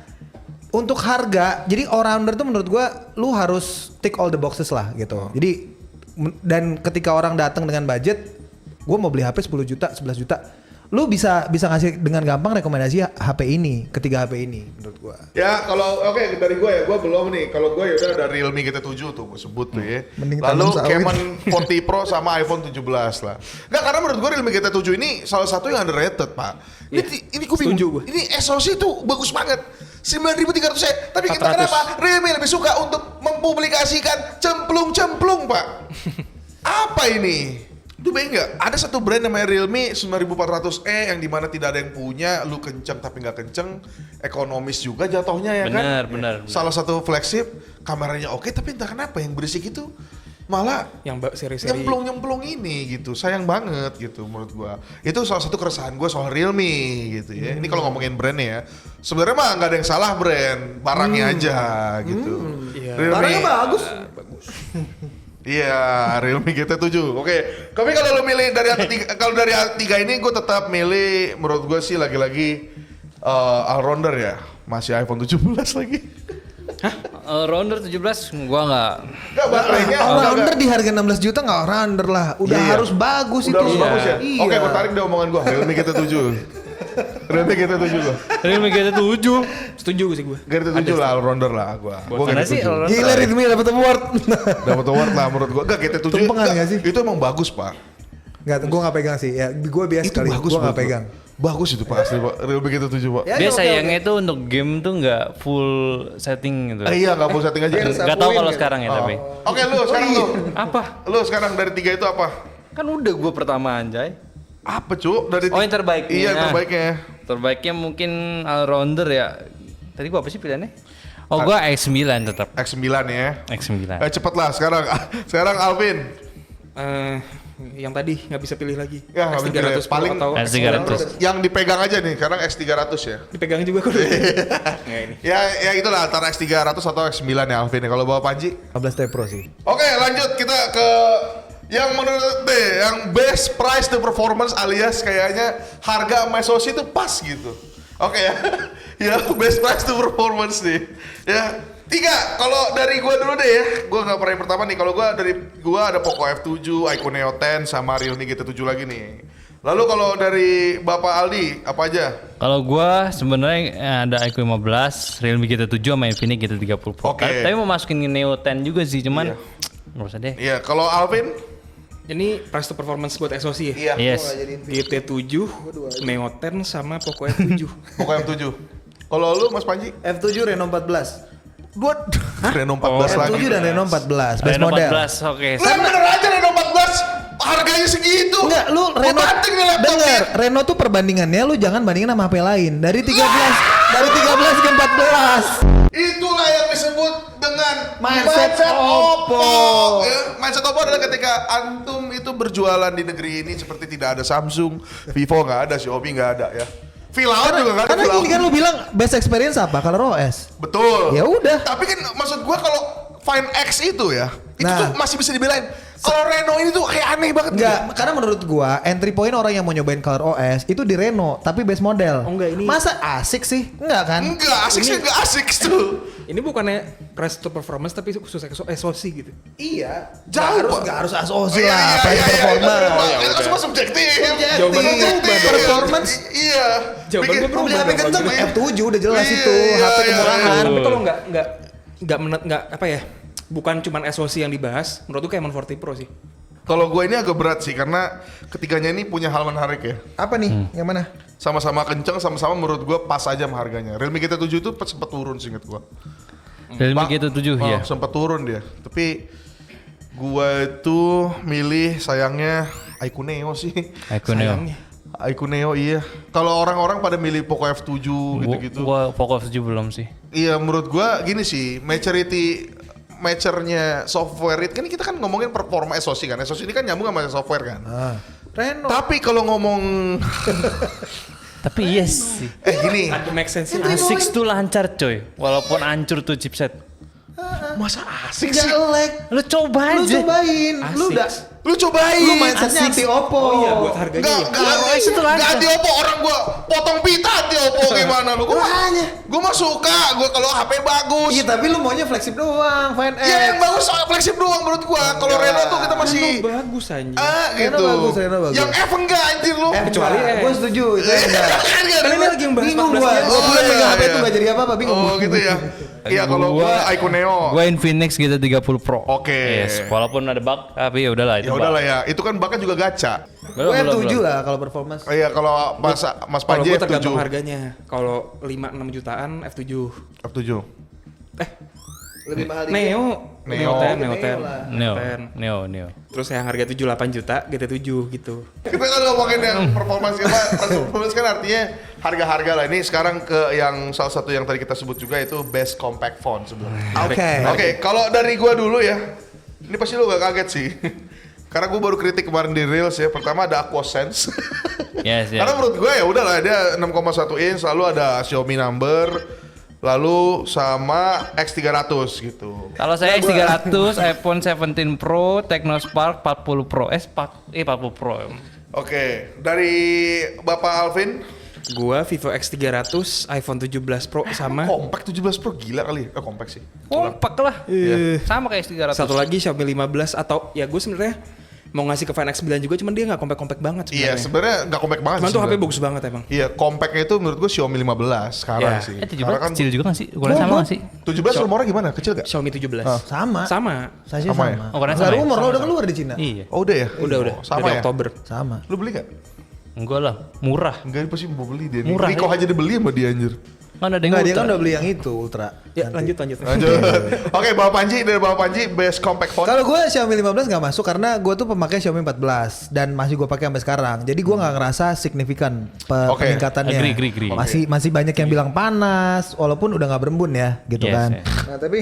untuk harga, jadi all rounder tuh menurut gue lu harus tick all the boxes lah gitu. Jadi dan ketika orang datang dengan budget, gue mau beli HP 10 juta, 11 juta, lu bisa ngasih dengan gampang rekomendasi HP ini, ketiga HP ini menurut gue. Ya kalau oke dari gue ya, gue belum nih. Kalau gue ya udah ada Realme GT7 tuh gue sebut tuh ya. Mending Lalu tanam sawit. Camon 40 Pro sama iPhone 17 lah. Enggak, karena menurut gue Realme GT7 ini salah satu yang underrated Pak. Ini gue bingung. setuju gue. Ini SoC tuh bagus banget. 9.300 tapi kita 400. kenapa Realme lebih suka untuk mempublikasikan cemplung-cemplung Pak? Apa ini? Lu bayang nggak? Ada satu brand namanya Realme 9400E yang dimana tidak ada yang punya, lu kenceng tapi nggak kenceng, ekonomis juga jatuhnya ya kan? Benar. Salah satu flagship, kameranya oke tapi entah kenapa yang berisik itu malah Yang seri-seri nyemplung ini gitu, sayang banget gitu menurut gua. Itu salah satu keresahan gua soal Realme gitu ya. Ini kalau ngomongin brandnya ya, sebenarnya mah nggak ada yang salah brand, barangnya aja gitu. Iya. Realme, Barangnya bagus. Iya, Realme GT7. Oke. Tapi kalau lo milih dari kalau dari tiga ini gue tetap milih menurut gue sih lagi-lagi all-rounder ya. Masih iPhone 17 lagi. Rounder 17 gua enggak. Enggak baterainya. All rounder di harga 16 juta nggak all rounder lah. Udah Iya. harus bagus Udah itu. harus bagus ya. Iya. Oke, gue tarik deh omongan gue. Realme GT7. Realme GT7 gue. Realme GT7. setuju sih gue. GT7 lah all-rounder lah gue. Gue Mana sih GT7. all-rounder? Gila Redmi dapat award. Dapat award lah menurut gue. Enggak GT7 Tumpengan nggak sih? Itu emang bagus Pak. Nggak, gue nggak pegang sih. Ya, gue biasa Itu sekali. bagus Gue nggak menurut gua. pegang. Bagus itu Pak asli Pak. Realme GT7 Pak. Ya, Dia oke, sayangnya oke. tuh untuk game tuh nggak full setting gitu. Iya nggak mau setting aja. Biar Nggak tahu sapuin kalau gitu. sekarang ya tapi. Oke lu sekarang lu. Apa? Lu sekarang dari tiga itu apa? Kan udah gua pertama anjay. Apa cu? Dari Oh yang terbaiknya. Iya yang terbaiknya. Terbaiknya mungkin all rounder ya. Tadi gua apa sih pilihannya? Oh gua X9 tetap. X9 ya. X9. Cepet lah sekarang. Sekarang Alvin. Yang tadi nggak bisa pilih lagi. Ya, nggak bisa pilih. X300 Pro Paling atau X300. Yang dipegang aja nih, sekarang X300 ya. Dipegang juga kok. Nggak ini. Ya itulah antara X300 atau X9 ya Alvin. Kalau bawa Panji. 15T Pro sih. Oke, lanjut kita ke yang menurut deh, yang best price to performance alias kayaknya harga sama SoC itu pas gitu. Oke ya. Ya, best price to performance nih. Ya, 3. Kalau dari gua dulu deh ya. Gua nggak pernah yang pertama nih. Kalau gua ada Poco F7, iQOO Neo 10 sama Realme GT7 lagi nih. Lalu kalau dari Bapak Aldi apa aja? Kalau gua sebenarnya ada iQOO 15, Realme GT7 sama Infinix GT30 Pro. Oke. Tapi mau masukin Neo 10 juga sih, cuman nggak usah deh. Iya, kalau Alvin? Ini price to performance buat SoC ya? Iya. Yes. GT7, Neo 10 sama Poco F7. Poco F7. Kalau lu Mas Panji? F7 Reno 14. Dua. Reno 14 lagi. F7 dan Reno 14, best Reno model. 14, oke. Lu yang bener aja Reno 14 harganya segitu. Enggak, lu Gua Reno banting nih laptopnya. denger, Reno tuh perbandingannya lu jangan bandingin sama HP lain. Dari 13 ke 14. Itulah yang disebut dengan Mindset Oppo. Ya, mindset Oppo adalah ketika antum itu berjualan di negeri ini seperti tidak ada Samsung, Vivo nggak ada, Xiaomi nggak ada ya. Vilaut juga nggak ada. Karena Vilaut. gini kan lu bilang best experience apa? Color OS. Betul. Ya udah. Tapi kan maksud gua kalau Find X itu ya, itu Nah. tuh masih bisa dibelain. Kalau Reno ini tuh kayak aneh banget. Enggak, karena menurut gua entry point orang yang mau nyobain Color OS itu di Reno, tapi base model. Oh, enggak, ini- Masa asik sih? Enggak kan? Enggak asik sih, enggak asik tuh. Ini bukannya price to performance tapi khusus SoC gitu. Iya. Jauh, Enggak harus Pak. ASOC Iya, lah, iya, price iya, performance. iya, iya, ya itu udah. semua subjektif. Jawaban gua berubah dong. Performance. Iya. Jawaban Bikin- gua berubah Beli HP dong, kenceng kalau F7 udah jelas Iya, itu, iya, HP iya. kemurahan. Tapi kalau nggak apa ya? Bukan cuman SoC yang dibahas, menurut gue kayak M40 Pro sih. Kalau gue ini agak berat sih karena ketiganya ini punya hal menarik ya. Apa nih? Yang mana? Sama-sama kenceng, sama-sama menurut gue pas aja sama harganya. Realme GT7 itu sempat turun sih inget gue. Realme GT7 ya. Sempat turun dia. Tapi gue itu milih sayangnya iQOO Neo sih. iQOO Neo. Sayangnya. iQOO Neo iya. Kalau orang-orang pada milih Poco F7 gitu-gitu. Gua Poco F7 belum sih. Iya menurut gua gini sih, matchernya software itu kan kita kan ngomongin performa SoC kan. SoC ini kan nyambung sama software kan. Reno. Tapi kalau ngomong Tapi yes sih. gini, Ada make sense sih. A6 tuh lancar coy, walaupun hancur tuh chipset. masa asik Enggak sih? lag. Lu coba Lu aja. cobain. Lu Asik. udah Lu cobain. lu mindsetnya anti Oppo. Oh iya, buat harganya ya. Enggak itu lancar. anti Oppo, orang gua potong pita anti Oppo gimana lu? Gua mah suka, gua kalau HP bagus. Iya, tapi lu maunya flagship doang, Find X. Ya yang bagus soal flagship doang menurut gua. Kalau Reno tuh kita masih Reno bagus aja. gitu. Reno bagus. Yang F enggak anjir lu. Kecuali Gue setuju itu enggak. Kan nggak Kan ini lagi yang bahas Bingung 14 gua. ya. 2 bulan iya, megang HP iya. itu enggak jadi apa-apa, bingung. Oh gitu ya. Iya kalau gua iQOO Neo. Gua Infinix GT30 Pro. Oke. Yes, walaupun ada bug, tapi ya udahlah itu. Ya udahlah ya. Itu kan bahkan juga gacha. Gue F7 lah kalau performance. Oh iya kalau Mas Kalau Panji gue tergantung F7. harganya. Kalau 5-6 jutaan F7. F7. Lebih mahal dikit. Neo. Neo. 10, Neo 10. lah. Neo. Terus yang harga 7-8 juta GT7 gitu. Kita kan ngomongin yang performance apa? Performance kan artinya harga-harga lah. Ini sekarang ke yang salah satu yang tadi kita sebut juga itu best compact phone sebenarnya. Oke. Oke, kalau dari gua dulu ya. Ini pasti lu gak kaget sih. Karena gua baru kritik kemarin di Reels ya. Pertama ada AquaSense. Yes, Karena menurut gue ya udahlah dia 6,1 inch, lalu ada Xiaomi number, lalu sama X300 gitu. Kalau saya X300, iPhone 17 Pro, Technospark 40 Pro, 40 Pro. Oke, dari Bapak Alvin, Gua Vivo X300, iPhone 17 Pro sama compact 17 Pro gila kali. compact sih. Kompak lah. Iya. Sama kayak X300. satu lagi Xiaomi 15 atau ya gue sebenarnya mau ngasih ke Find X9 juga cuman dia nggak compact banget Iya, sebenarnya. sebenarnya nggak compact banget. Cuman sih tuh HP sebenarnya. bagus banget emang. Iya, compactnya itu menurut gue Xiaomi 15 sekarang Iya. sih. 17 Karena kan kecil juga gak sih? Ukuran sama gak sih? 17 rumornya gimana? Kecil gak? Xiaomi 17. Sama. Sama. Saya Sama sama. ya? Ukurannya Nggak sama ya? rumor lo Sama, udah sama. keluar di Cina. Iya. Oh udah ya? Udah. Sama Dari ya? Oktober. Sama. Lu beli gak? Enggak lah, murah. Enggak, dia pasti mau beli dia. Murah, Rico ya? aja dibeli sama dia anjir. Kan ada yang Enggak, dia kan ultra. udah beli yang itu Ultra. Ya Nanti. lanjut. Lanjut. Oke, Bapak Panji, dari Bapak Panji best compact phone. Kalau gue Xiaomi 15 nggak masuk karena gue tuh pemakai Xiaomi 14 dan masih gue pakai sampai sekarang. Jadi gue nggak ngerasa signifikan Oke. peningkatannya. Agree. Masih banyak yang bilang panas, walaupun udah nggak berembun ya, gitu Yes, kan. yes. Nah tapi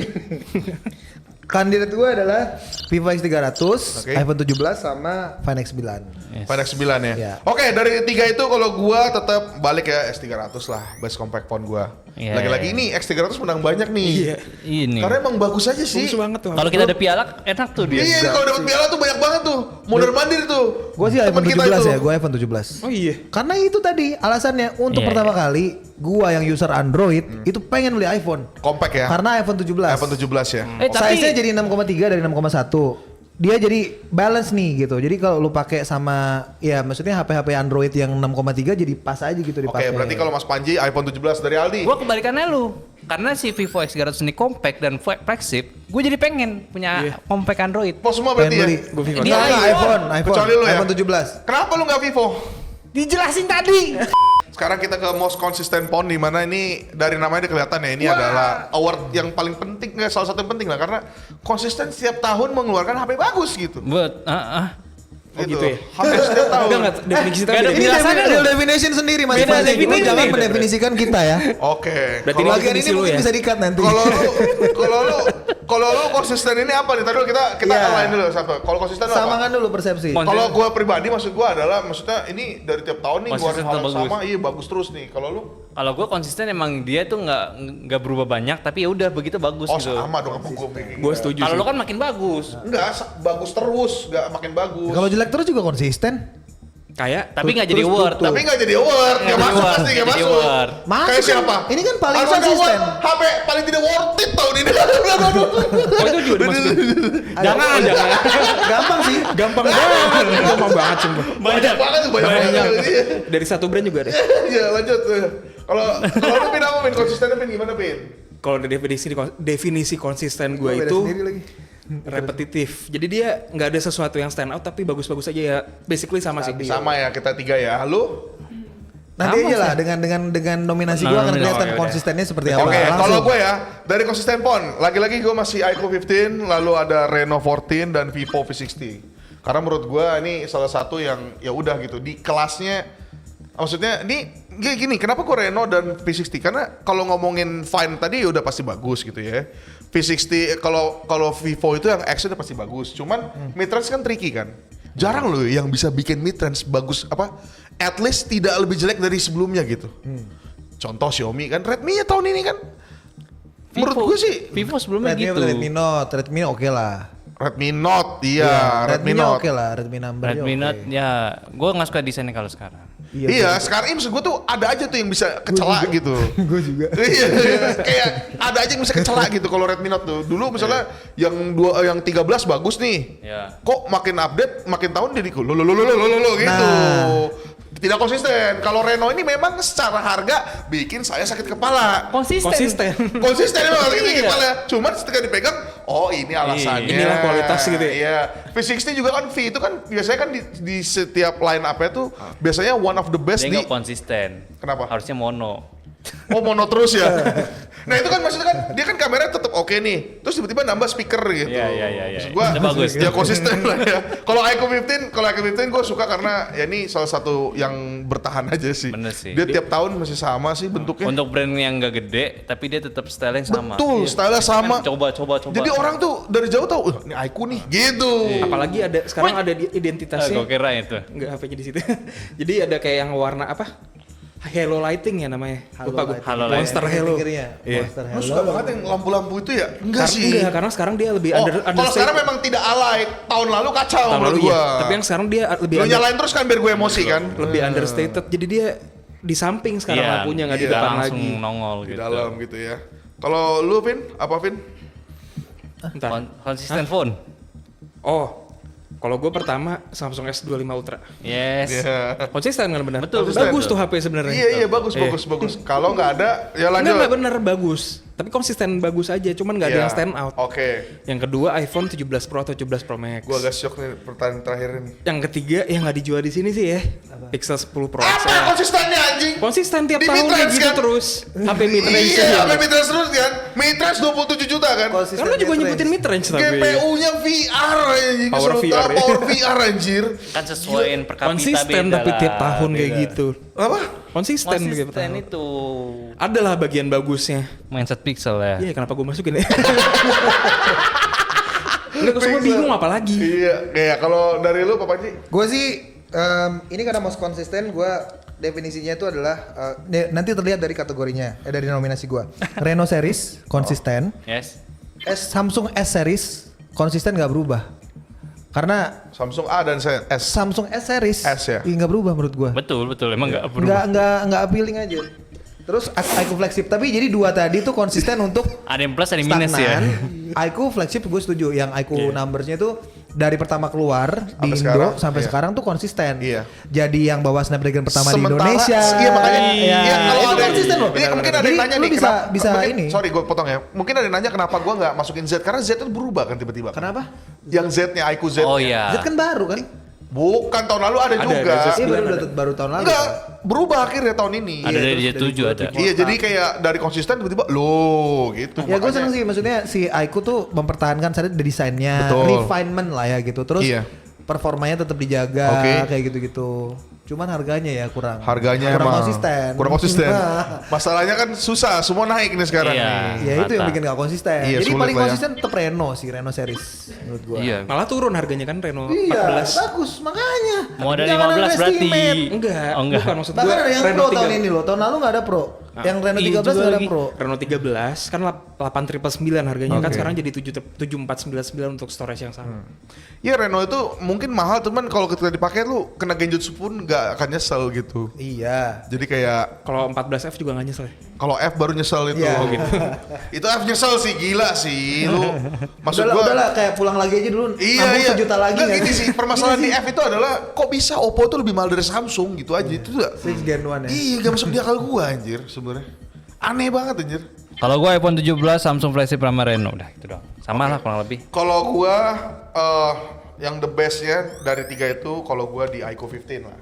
Kandidat gue adalah Vivo X300, Oke. iPhone 17 sama Fine X9. Yes. Pada X9 ya. Iya. Oke, dari 3 itu kalau gua tetap balik ya S300 lah, base compact phone gua. Iya, Lagi-lagi iya. ini X300 menang banyak nih. Iya. Ini. Karena emang bagus aja sih. Bagus banget tuh. Kalau kita ada piala enak tuh dia. Iya, kalau dapat piala tuh banyak banget tuh. Mondar mandir tuh. Gue sih Temen iPhone kita 17 itu. ya, gue iPhone 17. Oh iya. Karena itu tadi alasannya untuk Iya, pertama iya. kali gua yang user Android itu pengen beli iPhone. Compact ya. Karena iPhone 17. iPhone 17 ya. Tapi Size-nya jadi 6,3 dari 6,1. Dia jadi balance nih gitu. Jadi kalau lu pakai sama ya maksudnya HP-HP Android yang 6,3 jadi pas aja gitu Oke, dipakai. berarti kalau Mas Panji iPhone 17 dari Aldi. gua kebalikannya lu. Karena si Vivo X300 ini compact dan flagship, gue jadi pengen punya compact Android. Oh, semua pengen berarti ya. beli. Gua Vivo. Enggak, Dia iPhone, Kecuali lu ya. iPhone 17. Kenapa lu nggak Vivo? Dijelasin tadi. Sekarang kita ke most consistent phone di mana ini dari namanya udah kelihatan ya ini adalah award yang paling penting, nggak salah satu yang penting lah karena konsisten setiap tahun mengeluarkan HP bagus gitu. Buat Oh gitu ya? Hampir setiap tahun. Enggak, definisi nggak tadi. ada Ini penjelasannya real loh. definition sendiri Mas Beda Panji. Lu definisi. jangan mendefinisikan kita ya. Oke. Berarti Kalau ini Bagian ini definisi lu mungkin ya? bisa di-cut nanti. kalau lu konsisten ini apa nih? Tadi dulu kita Iya. lain dulu satu. Kalau konsisten lu apa? Samakan dulu persepsi. Kalau gua pribadi maksud gua adalah maksudnya ini dari tiap tahun nih Konsisten ngeluarin hal yang bagus. sama, iya bagus terus nih. Kalau lu Kalau gue konsisten emang dia tuh nggak berubah banyak, tapi ya udah begitu bagus oh gitu. sama dong sama gua. Gue setuju Kalau sih. lo kan makin bagus. Enggak, bagus terus, enggak makin bagus. Kalau jelek terus juga konsisten. Kayak Tapi nggak jadi Terus award. tutup. Tapi nggak jadi award, nggak jadi masuk award, pasti nggak nggak jadi masuk. award. Masuk Kayak kan? siapa? Ini kan paling Harusnya ada konsisten. award, HP paling tidak worth it tahun ini. oh itu juga dimasukin. Jangan, jangan. Gampang sih. Gampang banget. Gampang banget sumpah. Banyak banget tuh, banyak banget. Iya. Dari satu brand juga ada. Ya lanjut. Kalau lu Pin apa Pin? Konsistennya Pin gimana Pin? Kalau definisi konsisten gue Gua beda itu sendiri lagi. repetitif. Jadi dia nggak ada sesuatu yang stand out tapi bagus-bagus aja ya. Basically sama sih. Sama ya kita tiga ya. Lu? Nanti Sama aja lah sih. dengan nominasi gua akan Nominasi. kelihatan Oh, yaudah. konsistennya seperti apa. Oke, Langsung. kalau gue ya dari konsisten phone, lagi-lagi gue masih iQOO 15, lalu ada Reno 14 dan Vivo V60. Karena menurut gue ini salah satu yang ya udah gitu di kelasnya. Maksudnya ini gini, kenapa gue Reno dan V60? Karena kalau ngomongin fine tadi udah pasti bagus gitu ya. V60 kalau Vivo itu yang action udah pasti bagus. Cuman mid-range kan tricky kan. Jarang loh yang bisa bikin mid-range bagus apa at least tidak lebih jelek dari sebelumnya gitu. Contoh Xiaomi kan Redmi-nya tahun ini kan menurut gue sih Vivo sebelumnya Redmi, gitu. Redmi Note, Redmi oke lah. Redmi Note, iya, Redmi Redmi-nya Note. oke lah, Redmi number Redmi Note ya, gue nggak suka desainnya kalau sekarang. Iya, sekarang ini maksud gue tuh ada aja tuh yang bisa kecela gitu. Gue juga. Iya, kayak ada aja yang bisa kecela gitu kalau Redmi Note tuh. Dulu misalnya yang 13 bagus nih. Iya. Kok makin update, makin tahun jadi lo gitu. Nah. Tidak konsisten. Kalau Reno ini memang secara harga bikin saya sakit kepala. Konsisten. Konsisten memang sakit Iya. kepala. Cuman ketika dipegang, oh ini alasannya. Inilah kualitas gitu ya. Iya. V60 juga kan V itu kan biasanya kan di setiap line up-nya tuh biasanya one of the best Dia di nggak konsisten. Kenapa? Harusnya mono. Oh mono terus ya. Nah itu kan maksudnya kan dia kan kamera tetap oke nih. Terus tiba-tiba nambah speaker gitu. Iya. Maksud gua Itu bagus. ya konsisten lah ya. Kalau iQOO 15 gue suka karena ya ini salah satu yang bertahan aja sih. Bener sih. Dia tiap tahun masih sama sih bentuknya. Untuk brand yang nggak gede, tapi dia tetap style yang sama. Betul, Iya. style-nya sama. Coba. Jadi orang tuh dari jauh tahu, ini iQOO nih, gitu. Apalagi ada sekarang ada gue identitasnya. kira itu. Enggak HP-nya di situ. Jadi ada kayak yang warna apa? Halo lighting ya namanya. Lupa gue. Halo Monster lighting. Halo. Pinggirnya, Iya. Monster Lu Hello. suka banget yang lampu-lampu itu ya? Enggak sih. Enggak, karena sekarang dia lebih Oh, under kalau sekarang memang tidak alay. Tahun lalu kacau tahun menurut lalu gua. ya. Tapi yang sekarang dia lebih Lu nyalain terus kan biar gue emosi kan? lebih understated. Jadi dia di samping sekarang Iya, lampunya nggak di iya, depan langsung lagi. nongol Di gitu. dalam gitu ya. Kalau lu Vin, apa Vin? Entar. Konsisten phone. Oh, kalau gue pertama Samsung S25 Ultra. Yes. Iya. Konsisten kan benar. Betul, Bagus betul. tuh HP sebenarnya. Iya bagus. Kalau nggak ada ya lanjut. Enggak bener bagus. Tapi konsisten bagus aja, cuman nggak ada Iya. yang stand out. Oke. Yang kedua iPhone 17 Pro atau 17 Pro Max. Gua agak shock nih pertanyaan terakhir ini. Yang ketiga yang nggak dijual di sini sih ya. Pixel 10 Pro Apa XL. konsistennya anjing? Konsisten tiap Di tahun kayak mid-range gitu kan? terus. HP mid-range. Iya, HP mid-range terus kan? Mid-range 27 juta kan? Konsisten Karena juga mid-range. nyebutin mid-range tapi. GPU-nya VR anjing. Power VR. Power VR anjir. Kan sesuaiin per kapita Konsisten beda tapi lah, tiap tahun kayak beda. gitu. Apa? Konsisten tiap Konsisten tahun. itu. Adalah bagian bagusnya. Mindset pixel ya. Iya, kenapa gue masukin ya? Lu semua bingung apa lagi? Iya, kayak kalau dari lu Pak Panji? Gue sih ini karena most konsisten gue definisinya itu adalah nanti terlihat dari kategorinya, dari nominasi gue. Reno series konsisten, Yes. Samsung S series konsisten nggak berubah. Karena Samsung A dan S. Samsung S series S ya? nggak berubah menurut gue. Betul, emang nggak berubah. Nggak appealing aja. Terus iQOO flagship, tapi jadi dua tadi tuh konsisten untuk Ada yang plus, ada yang minus ya. stagnan. iQOO flagship gue setuju, yang iQOO numbersnya tuh dari pertama keluar di Indo sekarang, sampai iya. sekarang tuh konsisten. Iya. Jadi yang bawa Snapdragon pertama di Sementara, Indonesia. iya makanya, Iya, kalau itu ada konsisten loh. Iya, mungkin ada Jadi yang nanya lu nih, bisa kenapa, bisa mungkin, ini. sorry gue potong ya, mungkin ada yang nanya kenapa gue nggak masukin Z, karena Z itu berubah kan tiba-tiba. Kenapa? Yang Z-nya, iQOO Z. Oh iya. Z kan baru kan? Bukan, tahun lalu ada juga. ada Z. Iya baru tahun lalu. Enggak, kan? berubah akhirnya tahun ini. Ada Iya, dari terus Z7 dari ada. Iya, jadi kayak dari konsisten tiba-tiba loh gitu. Ya gue makanya. seneng sih, maksudnya si iQOO tuh mempertahankan saja desainnya, Betul. refinement lah ya gitu. Terus Iya. performanya tetap dijaga Oke. kayak gitu-gitu. Cuman harganya ya kurang. Harganya kurang emang konsisten. kurang konsisten. Masalahnya kan susah, semua naik nih sekarang Iya. nih. Ya itu yang Rata. bikin gak konsisten. Iya, Jadi sulit paling lah ya. konsisten tetap Reno sih, Reno series menurut gua. Iya. Malah turun harganya kan Reno Iya, 14. bagus makanya. Mau ada Jangan 15 berarti. underestimate. Enggak, Oh, enggak. bukan maksud Bahkan gua ada yang Reno Pro 3. tahun ini loh. Tahun lalu gak ada Pro. Yang Reno Ini 13 juga gak ada lagi. Pro. Reno 13 kan 899 harganya kan sekarang jadi 7499 untuk storage yang sama. Ya Reno itu mungkin mahal, cuman kalau ketika dipakai lu kena genjutsu pun nggak akan nyesel gitu. Iya. Jadi kayak Kalau 14F juga nggak nyesel ya? kalau F baru nyesel itu. Iya. Oh, gitu. Itu F nyesel sih, gila sih lu. Maksud Udahlah, gua udahlah kayak pulang lagi aja dulu. Iya, nabung iya. sejuta lagi Nggak, nggak gini sih? sih, permasalahan di F itu adalah kok bisa Oppo tuh lebih mahal dari Samsung gitu aja. Itu gak, 6 Gen 1 ya. iya gak masuk di akal gua anjir sebenarnya. Aneh banget anjir. Kalau gue iPhone 17, Samsung flagship sama Reno, udah itu doang. Sama lah kurang lebih. Kalau gua yang the bestnya dari tiga itu, kalau gua di iQOO 15 lah.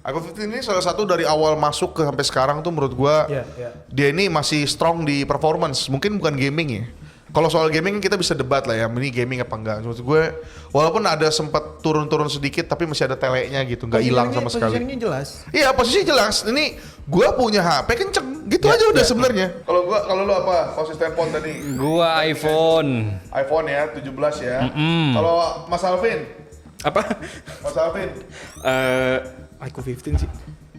iQOO 15 ini salah satu dari awal masuk ke sampai sekarang tuh menurut gua Iya, iya. dia ini masih strong di performance. Mungkin bukan gaming ya. Kalau soal gaming kita bisa debat lah ya, ini gaming apa enggak. Maksud gue, walaupun ada sempat turun-turun sedikit, tapi masih ada teleknya gitu, nggak hilang sama sekali. Positioningnya jelas. Iya, posisi jelas. Ini gue punya HP kenceng, gitu aja udah sebenarnya. Kalau lu apa? Konsisten phone tadi. Gua iPhone. iPhone ya, 17 ya. Kalau Mas Alvin, Apa? Mas Alvin, iQOO 15 sih.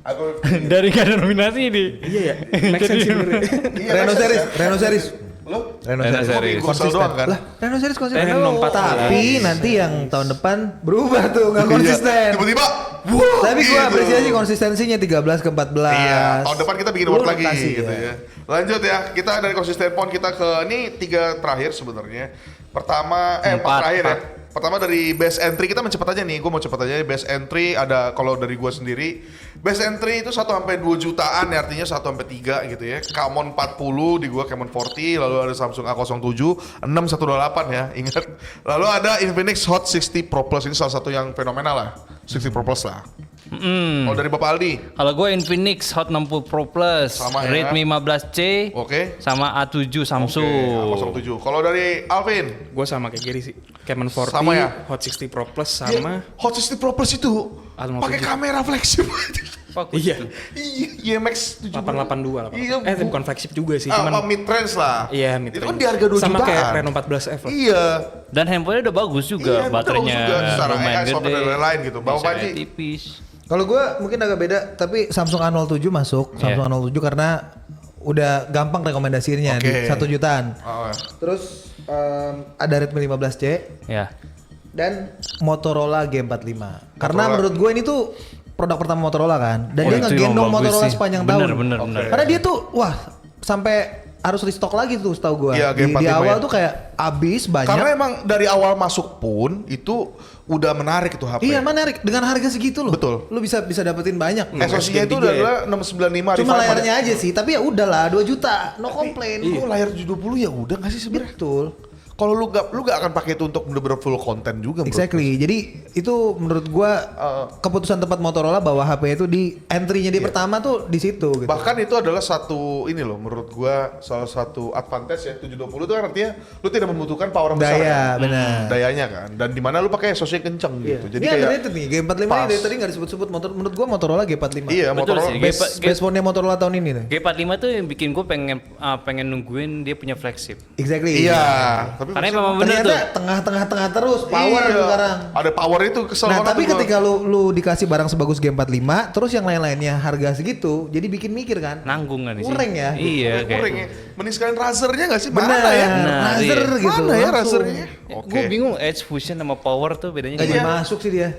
aku Dari gak ada nominasi nih. Iya ya, make sense sih menurut. iya, Reno Nexus series, ya. Reno series. Lu? Reno Reno series. series. Konsol doang kan? Lah, Reno series konsisten. Reno 14. Tapi nanti yang tahun depan berubah tuh, nggak Iya. konsisten. Tiba-tiba, wow. Tapi gua gitu. apresiasi konsistensinya 13 ke 14. Iya, tahun depan kita bikin award Lu lagi kasih, gitu ya. Lanjut ya, kita dari konsisten phone kita ke ini 3 terakhir sebenarnya. Pertama, 4 terakhir ya. Pertama dari best entry, kita mencepat aja nih, gue mau cepat aja. Best entry ada kalau dari gue sendiri, best entry itu 1 sampai 2 jutaan ya, artinya 1 sampai 3 gitu ya. Camon 40 di gue Camon 40, lalu ada Samsung A07, 6128 ya, ingat. Lalu ada Infinix Hot 60 Pro Plus, ini salah satu yang fenomenal lah, 60 Pro Plus lah. Kalau dari Bapak Aldi, Kalau gue Infinix Hot 60 Pro Plus, Sama ya. Redmi 15C, oke. sama A7 Samsung. Oke, A07. Kalau dari Alvin, Gue sama kayak Gary sih. Camon 40, Sama ya? Hot 60 Pro Plus dia sama Hot 60 Pro Plus itu A57. pakai kamera flagship. iya Iya, IMX 70. 882 Iya, bukan flagship juga sih, apa cuman mid range lah. iya mid Itu kan di harga 2 sama jutaan. kayak Reno 14F lah. Iya. Dan handphonenya udah bagus juga, Iya, betul, baterainya bagus juga. Secara lumayan AI, software gede. dan lain-lain gitu. Bapak Desainnya Panji? tipis. Kalau gue mungkin agak beda, tapi Samsung A07 masuk. Samsung A07 karena udah gampang rekomendasinya Oke. di 1 jutaan. Oh, ya. Terus ada Redmi 15C Ya. dan Motorola G45. Karena Motorola. menurut gue ini tuh produk pertama Motorola kan, dan Oh, dia itu ngegendong emang bagus Motorola sih. sepanjang Bener, tahun. bener, Oke. bener. Karena dia tuh wah sampai harus restock lagi tuh setahu gue. Iya, di G45 awal ya. tuh kayak abis banyak. Karena emang dari awal masuk pun itu udah menarik itu HP. Iya menarik dengan harga segitu loh. Betul. Lu bisa dapetin banyak. SoC-nya itu S23 adalah 695 Cuma Refinement. layarnya aja sih, tapi ya udahlah 2 juta, no komplain. Kok layar 70 ya udah nggak sih sebenarnya? Betul. Kalau lu gak akan pakai itu untuk bener-bener full konten juga. menurut Exactly. Jadi itu menurut gua keputusan tepat Motorola bahwa HP itu di entry-nya di pertama tuh di situ gitu. Bahkan itu adalah satu ini loh menurut gua salah satu advantage ya 720 itu kan artinya lu tidak membutuhkan power yang besar. Daya, kan? benar. Dayanya kan dan di mana lu pakai SoC yang kenceng gitu. Jadi ini kayak underrated nih, G45 ini pas. dari tadi nggak disebut-sebut motor. Menurut gua Motorola G45. Iya, Betul Motorola sih, Best phone-nya Motorola tahun ini nih. G45 tuh yang bikin gue pengen nungguin dia punya flagship. Exactly. Iya, Tapi Karena maksudnya- memang bener tuh. Ternyata tengah-tengah terus power Iya, sekarang. ada power itu kesel Nah banget tapi gua. ketika lu dikasih barang sebagus G45, terus yang lain-lainnya harga segitu, jadi bikin mikir kan. Nanggung kan sih. Kurang ya? Iya kayak. Kurang ya. Mending sekalian Razernya gak sih? Bener, Mana ya? Razer iya. gitu. Mana ya langsung. Razernya? Gue bingung Edge Fusion sama Power tuh bedanya Gak jadi gimana? masuk sih dia.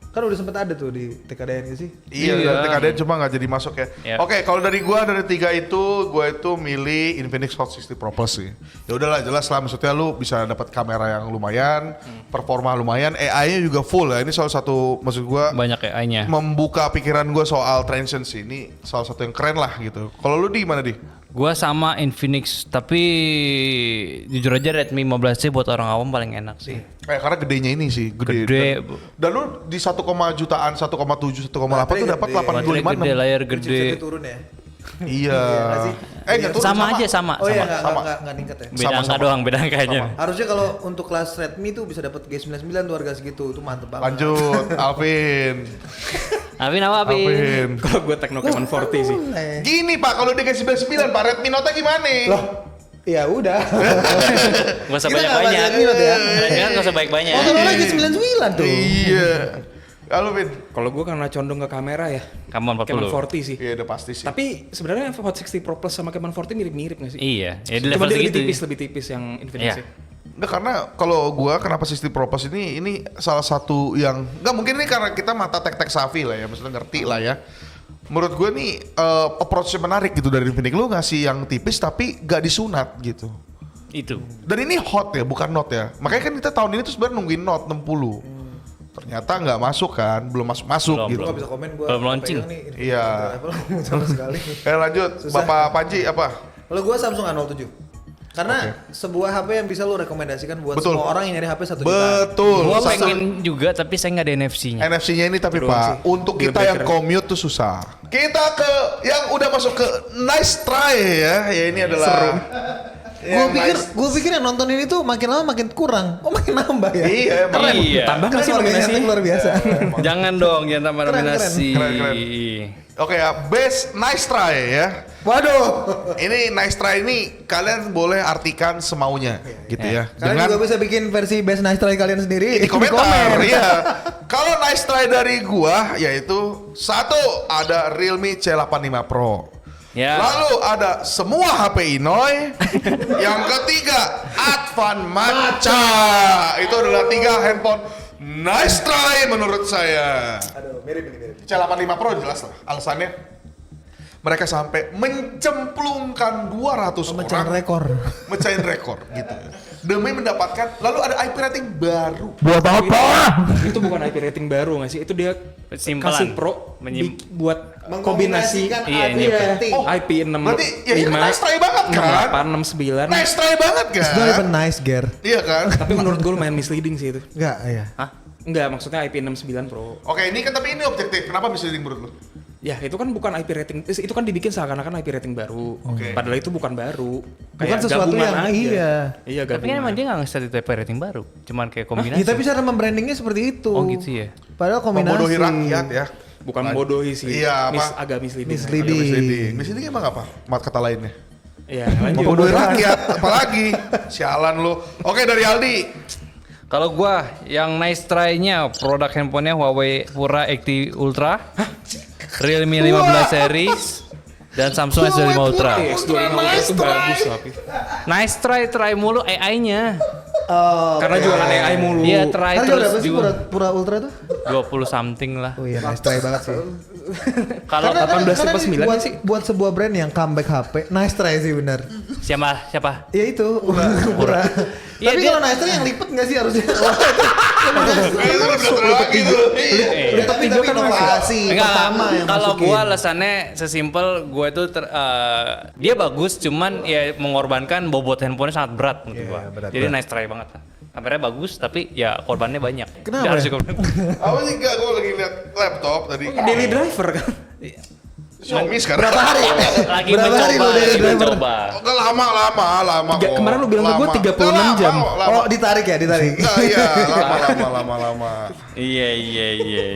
Kan udah sempet ada tuh di TKDN sih. Iya, Iya. dari TKDN cuma nggak jadi masuk ya. Yap. Oke, kalau dari gua dari 3 itu, gua itu milih Infinix Hot 60 Pro Plus sih. Ya udahlah, jelas lah, maksudnya lu bisa dapat kamera yang lumayan, performa lumayan, AI-nya juga full ya. Ini salah satu, maksud gua Banyak AI-nya. membuka pikiran gua soal transient sih. Ini salah satu yang keren lah gitu. Kalau lu di mana di? Gua sama Infinix, tapi jujur aja Redmi 15C buat orang awam paling enak sih. Karena gedenya ini sih, gede. Gede. Dan lu di 1, jutaan, 1,7, 1,8 tuh dapat Baterai Baterai gede, 8256. layar Chipsetnya gede. turun ya. Iya. nggak sih? Nggak turun, Sama aja sama. Oh iya sama. nggak ningkat ya. Beda angka doang, beda angkanya. Harusnya kalau untuk kelas Redmi tuh bisa dapat G99 tuh harga segitu, itu mantep banget. Lanjut, Alvin. Alvin apa Alvin? Alvin. Kalau gue Tecnocaman 40 sih. Gini Pak, kalau dia 99 Pak, Redmi Note gimana? Loh, ya udah. Gak usah Kita nggak banyak-banyak. bahas Redmi Note ya. Jangan gak usah banyak-banyak. Motorola G99 tuh. Iya. Halo Vin. Kalau gue karena condong ke kamera ya. Canon 40. Canon 40 sih. Iya udah pasti sih. Tapi sebenarnya Hot 60 Pro Plus sama Canon 40 mirip-mirip nggak sih? Iya, ya di Cuma level dia segitu. lebih tipis yang Infinix Iya. sih. Enggak, karena kalau gua kenapa 60 Pro Plus ini salah satu yang enggak mungkin ini karena kita mata tek-tek savvy lah ya, maksudnya ngerti lah ya. Menurut gue nih approach-nya menarik gitu dari Infinix. Lu ngasih yang tipis tapi gak disunat gitu. Itu. Dan ini hot ya, bukan Note ya. Makanya kan kita tahun ini tuh sebenarnya nungguin Note 60. Ternyata nggak masuk kan, belum masuk Belum, gitu. Gua nggak bisa komen gua. Belum launching. pegang nih, Iya. sama sekali. Lanjut, Bapak Panji apa? Kalau gua Samsung A07. Karena sebuah HP yang bisa lu rekomendasikan buat Betul. semua orang yang nyari HP 1 juta. Betul. Gua Samsung- pengen juga tapi saya nggak ada NFC-nya. NFC-nya ini tapi Doang Pak, sih. untuk Deal kita yang breaker. commute tuh susah. Kita ke yang udah masuk ke nice try ya. Ya ini adalah Gua pikir yang nonton ini tuh makin lama makin kurang. Oh makin nambah ya. Iya, emang. Keren. Iya. Tambah nggak sih Keren nominasi? organisasi luar biasa. Jangan dong, jangan tambah Keren, nominasi. keren. Oke ya, best nice try ya. Waduh. Ini nice try ini kalian boleh artikan semaunya gitu ya. Kalian juga bisa bikin versi best nice try kalian sendiri di komentar ya. Kalau nice try dari gua yaitu 1 ada Realme C85 Pro. Ya. Lalu ada semua HP Inoy. Yang ketiga Advan Matcha. Itu adalah 3 handphone nice try menurut saya. Aduh, mirip. C85 Pro jelas lah alasannya. Mereka sampai mencemplungkan 200 Mecahin orang. rekor. Mecahin rekor gitu. Demi mendapatkan lalu ada IP rating baru. Buat Itu bukan IP rating baru nggak sih? Itu dia Simpelan. kasih Pro buat kombinasi Iya, ini Oh, IP 6 berarti ya ini nice try banget kan? 68, 69. Nice try banget kan? It's not even nice, Ger. Iya kan? Tapi menurut gue lumayan misleading sih itu. Enggak, ya. Hah? Enggak, maksudnya IP 69 Pro. Oke, ini kan tapi ini objektif. Kenapa misleading menurut lu? Ya, itu kan bukan IP rating. Itu kan dibikin seakan-akan IP rating baru. Oke. Padahal itu bukan baru. Bukan sesuatu gabungan yang aja. iya. Iya, Tapi kan gabungan. emang dia nggak nge-set itu rating baru, cuman kayak kombinasi. Ya, tapi cara membrandingnya seperti itu. Oh gitu ya. Padahal kombinasi. Membodohi rakyat ya. Bukan bodohi sih. Iya, apa? Agak misleading. Misleading. Misleading. Misleading emang apa? Mat kata lainnya. Iya, lanjut. Membodohi rakyat, apalagi sialan lu. Oke, dari Aldi. Kalau gua yang nice try-nya produk handphonenya Huawei Pura X Ultra, Realme 15 series, dan Samsung S25 Ultra. X25 Ultra itu bagus tapi. Nice try mulu AI-nya. Oh, Karena jualan AI mulu. Iya, try harga terus berapa sih juga. pura ultra tuh? 20 something lah. Oh iya, nice try banget sih. Kalau Karena 18 karena tipe ini 9 buat, sih. buat sebuah brand yang comeback HP, nice try sih benar. siapa? Ya itu, Pura. Iya, Tapi dia- kalau nice try yang lipet nggak sih harusnya? Itu udah lagi tuh. Tapi inovasi Enggak, pertama yang kalau masukin. gua alasannya sesimpel gua itu dia bagus cuman ya mengorbankan bobot handphonenya sangat berat menurut gua. berat, Jadi berat. nice try banget. Kameranya bagus tapi ya korbannya banyak. Kenapa Dia harus ya? dikorban. Apa sih enggak? Gue lagi liat laptop tadi. Daily driver kan. Xiaomi sekarang. Berapa hari? lagi Berapa hari lu dari lagi driver? mencoba. Enggak lama. kok. Kemarin lu bilang ke gua Lama. 36 Enggak, jam. lama. Oh ditarik ya, ditarik. Enggak, iya, lama. Iya.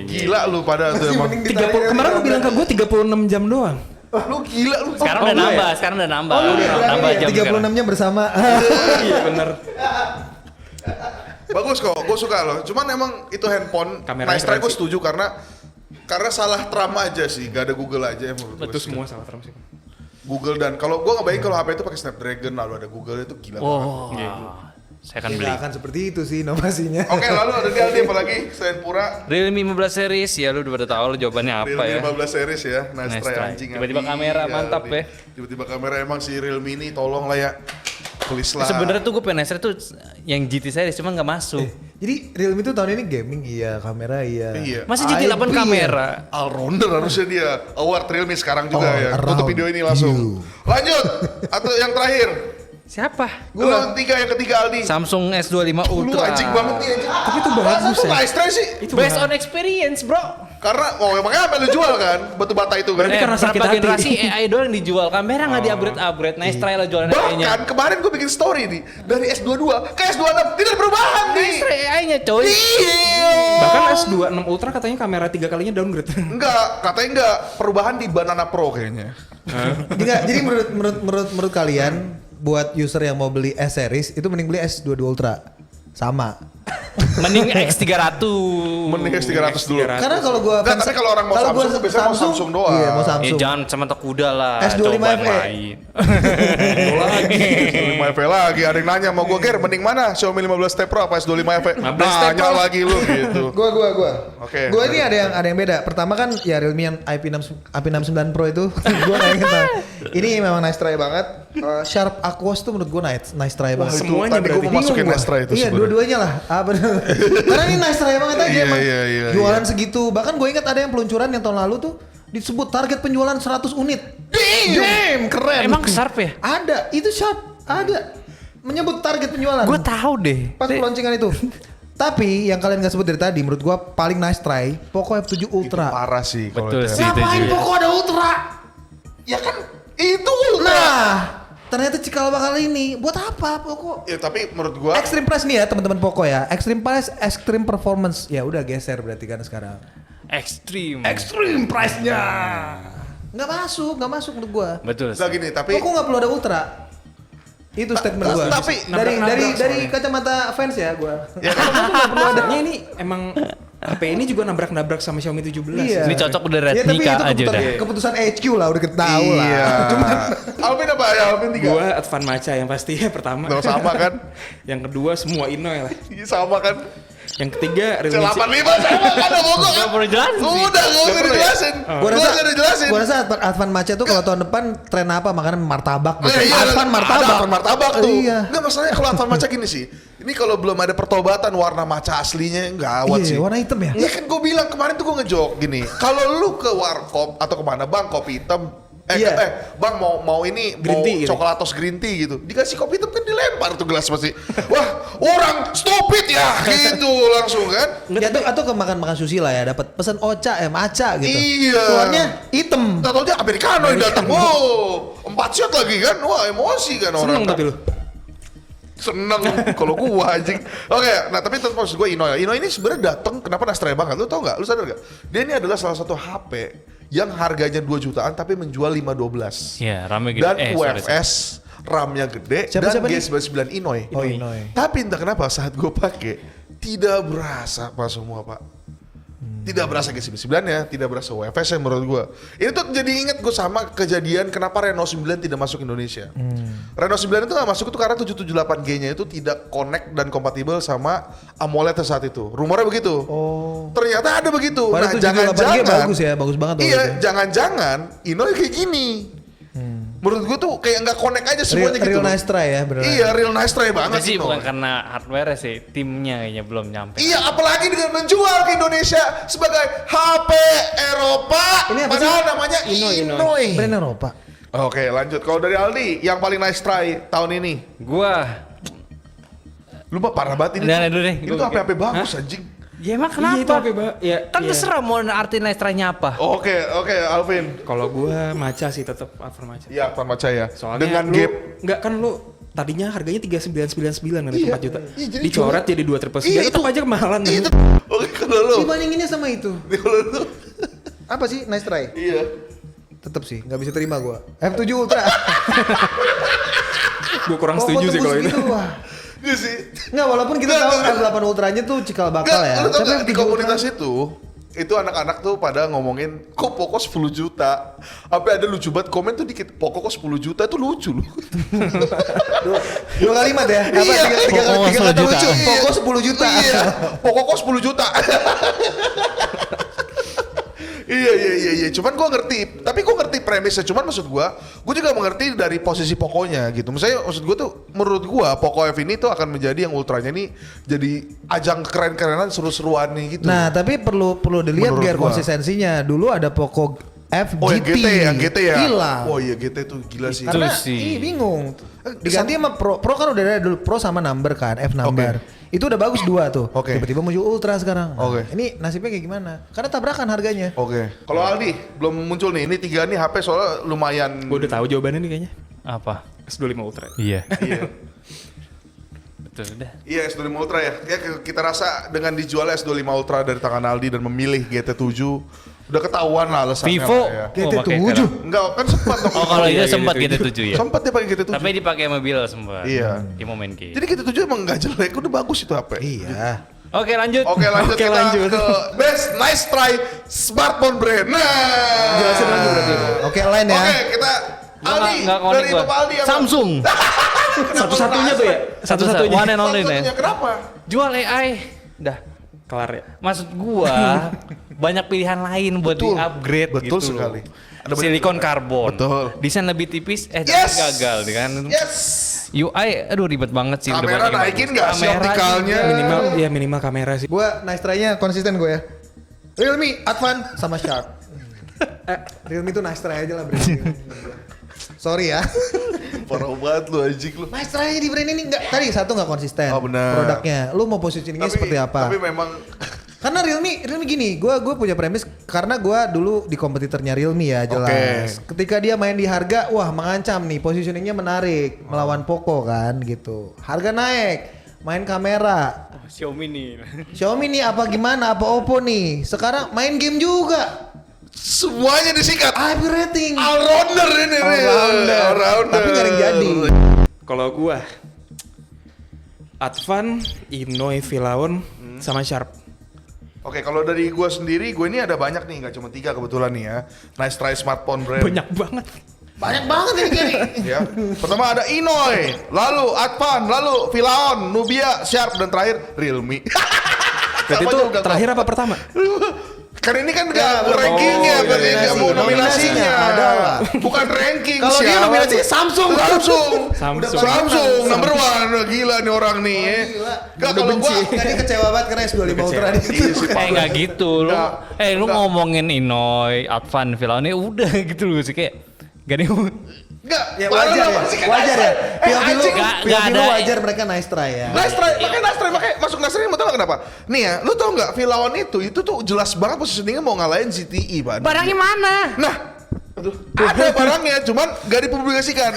Gila lu pada tuh emang. 30, kemarin lu bilang ke gue 36 jam doang. Lu gila lu. Sekarang udah nambah, sekarang udah nambah. Nambah jam 36 jam bersama. Iya bener. Bagus kok, gue suka loh. Cuman emang itu handphone Kameranya Nice Try keren gue sih. setuju karena salah tram aja sih, gak ada Google aja menurut gue. Itu semua salah terus sih. Google dan kalau gue ngebayangin kalau HP itu pakai Snapdragon lalu ada Google itu gila banget. Oh, saya akan beli. Nggak akan seperti itu sih inovasinya. Oke, lalu ada dia apa lagi selain Pura? Realme 15 series ya lu udah pada tahu jawabannya apa Realme ya. 15 series ya, Nice Nice Try try. anjing. Tiba-tiba Abi. kamera mantap Abi. ya. Tiba-tiba kamera emang si Realme ini tolong lah ya. Please lah. Sebenarnya tuh gue pengen Nice Try tuh yang GT series cuma nggak masuk. Jadi Realme itu tahun ini gaming iya, kamera iya. Iya. Masih GT 8 IP kamera. All-rounder harusnya dia. Award Realme sekarang juga All ya. around Untuk video ini langsung. you. Lanjut. Atau yang terakhir. Siapa? Lu yang ketiga Aldi. Samsung S25 Lu Ultra. anjing banget nih anjing. Tapi itu bagus Masa tuh ya. Nice Try sih? Itu Based on experience, bro. Karena makanya apa lu jual kan batu bata itu kan. Berarti karena sakit berapa hati. generasi AI doang yang dijual, kamera nggak di-upgrade. Nice Try lah jualan AI-nya. Bahkan kemarin gue bikin story nih dari S22 ke S26 tidak ada perubahan nih. Nice Try AI-nya, coy. Iya. Bahkan S26 Ultra katanya kamera 3 kalinya downgrade. Katanya enggak perubahan di Banana Pro kayaknya. Jadi menurut kalian buat user yang mau beli S series itu mending beli S22 Ultra. Sama. Mending X300. Mending S300 dulu. Karena kalau gua Enggak, tapi kalau orang mau kalau gua Samsung tuh biasanya mau Samsung doang. Iya, mau Eh Samsung. jangan sama tak kuda lah. S25 coba yang FE. lain. lagi. S25 FE lagi. Ada yang nanya mau gue Ger mending mana? Xiaomi 15T Pro apa S25 FE? 15T Nanya Pro. lagi lu gitu. Gua. Oke. Gua ini ada yang beda. Pertama kan ya Realme yang IP69 Pro itu gua nggak inget. Ini memang nice try banget. Sharp Aquos tuh menurut gua nice try banget. Semuanya Tadi gue berarti mau masukin Bingung Nice Try itu Iya, sebenarnya. dua-duanya lah. Bener. Karena ini nice try banget aja Iya, emang. iya, Jualan segitu. Bahkan gue ingat ada yang peluncuran yang tahun lalu tuh disebut target penjualan 100 unit. Damn, keren. Emang Sharp ya? Ada, itu Sharp. Ada. Menyebut target penjualan. Gue tahu deh. Pas launcingan itu. Tapi yang kalian gak sebut dari tadi menurut gua paling nice try Poco F7 Ultra. Parah sih kalau Betul itu. sih. Ngapain juga. Poco ada Ultra? Ya kan itu Ultra. Nah, ternyata cikal bakal ini. Buat apa Poco? Ya tapi menurut gua Extreme Price nih ya teman-teman Poco ya. Extreme Price, Extreme Performance. Ya udah geser berarti kan sekarang. Extreme. Extreme Price-nya. Nggak masuk menurut gua. Betul. Nah gini, tapi Poco nggak perlu ada Ultra. Itu statement gua. tapi dari kacamata fans ya gua. ya kan Sebenarnya ini emang HP ini juga nabrak-nabrak sama Xiaomi 17. Iya. Ini cocok udah Ya, tapi Redmika itu aja udah. keputusan HQ lah udah ketahu lah. Iya. Alvin apa ya? Alvin 3. Gua Advan Maca yang pasti ya pertama. Nah, sama kan? Yang kedua semua Inoy lah. Iya, sama kan? Yang ketiga Realme C85 sama kan ada Poco kan? Nggak perlu jelasin sih. Udah, gak usah dijelasin. Gua Udah dijelasin. rasa Advan Maca tuh kalau tahun depan tren apa makanan martabak gitu. Iya, Advan martabak. Ada Advan martabak tuh. Iya. Enggak masalahnya kalau Advan maca gini sih. Ini kalau belum ada pertobatan warna maca aslinya gawat Iya, sih. warna hitam ya. Ya kan gue bilang kemarin tuh gue ngejok gini. Kalau lu ke warkop atau kemana bang kopi hitam. Iya. Bang mau ini Green mau tea gitu. coklatos green tea gitu. Dikasih kopi hitam kan dilempar tuh gelas pasti. Wah orang stupid ya gitu langsung kan. Ya, atau ke makan sushi lah ya, dapat pesan ocha maca gitu. Iya. Keluarnya hitam. Tahu dia Americano yang datang. Wow 4 shot lagi kan. Wah emosi kan orang. Seneng tapi lu. Seneng kalau gua anjing. Oke, nah tapi tetap maksud gua Inoy. Inoy ini sebenarnya datang kenapa Nastra banget? Lu tau nggak? Lu sadar nggak? Dia ini adalah salah satu HP yang harganya 2 jutaan tapi menjual 512. Iya, rame gitu. Dan Sorry. UFS RAM-nya gede Siapa dan nih? G99 Inoy. Oh, Inoy. Tapi entah kenapa saat gua pakai tidak berasa apa semua, Pak. Tidak berasa G99-nya, tidak berasa UFS-nya menurut gua. Ini tuh jadi inget gue sama kejadian kenapa Reno 9 tidak masuk Indonesia. Reno 9 itu gak masuk itu karena 778G-nya itu tidak connect dan kompatibel sama AMOLED saat itu. Rumornya begitu. Oh. Ternyata ada begitu. Padahal 728G bagus ya, bagus banget Iya, bagusnya. jangan-jangan Inoy kayak gini. Menurut gue tuh kayak nggak connect aja semuanya gitu. Real nice try ya beneran. Iya, real nice try banget Itu sih Inoy. bukan karena hardware sih, timnya kayaknya belum nyampe. Iya, apalagi dengan menjual ke Indonesia sebagai HP Eropa. Ini apa Padahal sih? namanya Inoy. Inoy. Brand Eropa. Oke, lanjut. Kalau dari Aldi, yang paling nice try tahun ini. Gua Lu mah parah banget ini. Udah, tuh. dulu deh. Ini tuh HP-HP bagus anjing. ya emang Iya itu kenapa? HP ya. Kan iya. terserah mau arti nice try-nya apa. Oke, Alvin. Kalau gua Maca sih tetap Advan Maca. Iya, Pak Maca ya. Soalnya dengan lu, gap. enggak kan lu tadinya harganya 3999 kan itu Iya. 4 juta. Iya, jadi Dicoret cuma- jadi 2 Iya, tetap itu- aja kemahalan. Itu. Oke, kalau lu. Dibandinginnya sama itu. Kalau lu. Apa sih nice try? Iya. tetep sih nggak bisa terima gue. F7 Ultra. Gue kurang Poco setuju sih tembus kalau itu. gitu, wah. Iya sih. Nggak, walaupun kita tahu F8 Ultranya tuh cikal bakal ya. Lu tau Tapi gak, di F7 komunitas Ultra- itu anak-anak tuh pada ngomongin kok Poco 10 juta. Apa ada lucu banget komen tuh dikit, Poco kok 10 juta itu lucu loh. Dua kalimat ya? Apa? Iya. Tiga Poco kata 10 juta. lucu. Poco 10 juta. Iya, Poco kok 10 juta. Iya. Cuman gue ngerti, tapi gue ngerti premisnya. Cuman maksud gue juga mengerti dari posisi Poconya gitu. Misalnya maksud gue tuh, menurut gue Poco F ini tuh akan menjadi yang ultranya ini jadi ajang keren-kerenan seru-seruan nih gitu. Nah, tapi perlu dilihat Menurut biar gua. konsistensinya. Dulu ada Poco F Oh yang GT. GT ya? Hilang. Oh iya GT tuh gila sih. Karena sih. bingung. Diganti sama Pro. Pro kan udah ada dulu Pro sama number kan, F number. Itu udah bagus dua tuh. Oke. Tiba-tiba muncul Ultra sekarang. Nah, Oke. ini nasibnya kayak gimana? Karena tabrakan harganya. Oke. Kalau Aldi belum muncul nih. Ini 3 nih HP soalnya lumayan. Gue udah tahu jawabannya nih kayaknya. Apa? S25 Ultra. Iya. Iya. Betul udah. Iya S25 Ultra ya. Ya kita rasa dengan dijual S25 Ultra dari tangan Aldi dan memilih GT7 udah ketahuan lah alasannya. Vivo. lah ya. GT7. pakai sekarang. Enggak kan sempat dong. Oh kalau Iya, itu sempat gitu. GT7 ya. Sempat dia pakai GT7. Tapi dipakai mobil sempat. Iya. Dia mau main game. Jadi GT7 emang enggak jelek, udah bagus itu HP. Iya. Oke lanjut. Oke lanjut Oke, kita lanjut. ke best nice try smartphone brand. Nah. Jelasin lagi berarti. Oke, lain ya. Oke kita Aldi Nggak dari connect gua. Bapak Aldi apa? Samsung. Satu-satunya tuh ya? Satu-satunya. One and only nih. Satu-satunya kenapa? Jual AI. Dah. Kelar ya? Maksud gua banyak pilihan lain buat Betul. di-upgrade Betul gitu. sekali. Ada banyak Silikon pilihan. karbon. Betul. Desain lebih tipis Yes. gagal kan. Yes. UI aduh ribet banget sih. udah Kamera banyak yang naikin bagus. nggak sih Kamera optikalnya? juga. Minimal kamera sih. Gua nice try-nya konsisten gue ya. Realme, Advan, sama Sharp. Realme tuh nice try aja lah brand ini. Sorry ya. Parah banget lu anjing lu. Nice try di brand ini tadi satu nggak konsisten. Oh, benar. Produknya. Lu mau positioningnya seperti apa? Tapi memang Karena Realme gini, gue punya premis karena gue dulu di kompetitornya Realme ya jelas. Ketika dia main di harga, wah mengancam nih, positioningnya menarik, melawan Poco kan gitu. Harga naik, main kamera. Xiaomi nih. Xiaomi nih apa gimana, apa Oppo nih. Sekarang main game juga. semuanya disikat. IP rating. All rounder ini nih. All-rounder. All-rounder. Tapi nggak ada yang jadi. Kalau gua Advan, Inoi, Vilaon, sama Sharp. Oke, kalau dari gue sendiri, gue ini ada banyak nih, nggak cuma 3 kebetulan nih ya. Nice try smartphone brand. Banyak banget. Banyak banget ini Gary. Ya. Pertama ada Inoi, lalu Advan, lalu Vilaon, Nubia, Sharp, dan terakhir Realme. Berarti Sama itu juga, terakhir apa pertama? Karena ini kan nggak rankingnya, iya, berarti iya, nggak iya. mau nominasinya. Nominasinya ada lah. Bukan ranking. Kalau dia sialan. nominasinya Samsung. Samsung number 1. Gila nih orang nih. ya. Nggak, kalau gua Tadi kecewa banget karena S25 Ultra nih. Iya sih, Nggak gitu lu. Nggak. Lu ngomongin Inoi, Advan, Vilaon ini udah gitu loh sih kayak gak ada yang Nggak, Ya wajar ya. Wajar ya. POV lu, anjing. Nggak POV lu ada. wajar mereka nice try ya. Nice try, makanya masuk nice try, mau tau gak kenapa? Nih ya, lu tau gak Vilaon itu tuh jelas banget positioningnya mau ngalahin ZTE, Pak. barangnya mana? Nah, ada barangnya, cuman gak dipublikasikan.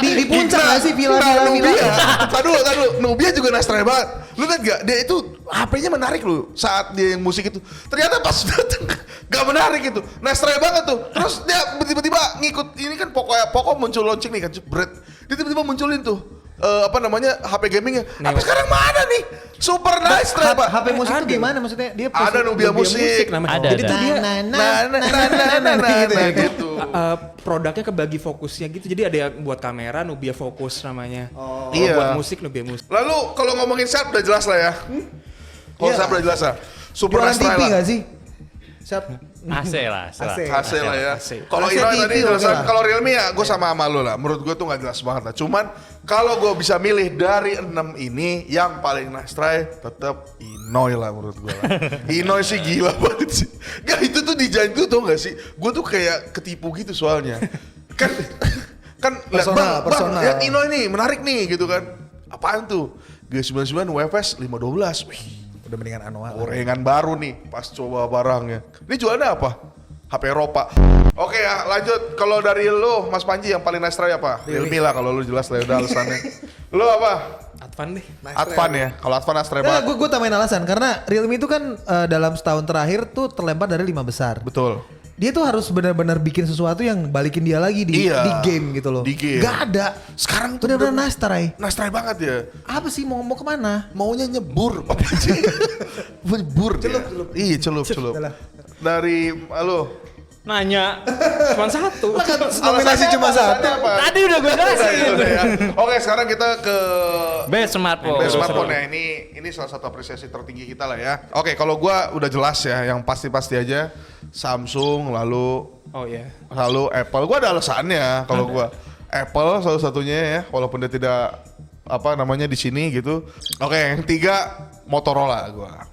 Di puncak nggak sih Vila. Nubia. Tadi dulu. Nubia juga nice try banget. Lu liat gak? Dia itu HP-nya menarik loh saat dia yang musik itu. Ternyata pas dateng gak menarik itu. Nice try banget tuh. Terus dia tiba-tiba ngikut. Ini kan Poco muncul launching nih kan. Jebret. Dia tiba-tiba munculin tuh. Apa namanya HP gamingnya. HP sekarang mana nih? Super nice try Pak. HP musik tuh gimana maksudnya? Dia Ada Nubia musik namanya. Ada, Jadi tuh dia gitu. produknya kebagi fokusnya gitu. Jadi ada yang buat kamera, Nubia fokus namanya. Oh. Kalau Iya. buat musik, Nubia musik. Lalu kalau ngomongin Sharp udah jelas lah ya. Kalau Iya. Sharp udah jelas lah. Super Jualan nice try TV lah. nggak sih? Siap. AC lah. AC. Hasil lah ya. AC. Kalau AC Inoi TV tadi oke jelasan, lah. kalau Realme ya gue sama lu lah. Menurut gue tuh nggak jelas banget lah. Cuman kalau gue bisa milih dari 6 ini, yang paling nice try tetap Inoi lah menurut gue lah. Inoi sih gila banget sih. Gak itu tuh desain tuh tau gak sih? Gue tuh kayak ketipu gitu soalnya. kan lihat Personal, personal. lihat Inoi nih menarik nih gitu kan. Apaan tuh? G99 UFS 512. Wih. Udah mendingan Anoa. Gorengan baru nih pas coba barangnya. Ini jualnya apa? HP Eropa. Oke ya lanjut. Kalau dari lu Mas Panji yang paling nice try apa? Realme lah kalau lu jelas lah udah alasannya. Lu apa? Advan deh. Advan ya. Kalau Advan nice try Nah, banget. gue tambahin alasan karena Realme itu kan dalam setahun terakhir tuh terlempar dari 5 besar. Betul. dia tuh harus benar-benar bikin sesuatu yang balikin dia lagi di game gitu loh. Di game. Gak ada. Sekarang tuh benar-benar nastar Nastar banget ya. Apa sih mau kemana? Maunya nyebur apa sih? Nyebur dia. Iya celup. Udah lah. Dari halo. Nanya, cuma satu. Nominasi cuma satu. Tadi udah gue jelasin. Oke, sekarang kita ke Best smartphone. Best smartphone ya. Ini salah satu apresiasi tertinggi kita lah ya. Oke, kalau gua udah jelas ya, yang pasti-pasti aja Samsung lalu Oh iya. lalu Apple. Gua ada alasannya kalau gua. Apple salah satunya ya, walaupun dia tidak apa namanya di sini gitu. Oke, yang 3 Motorola gua.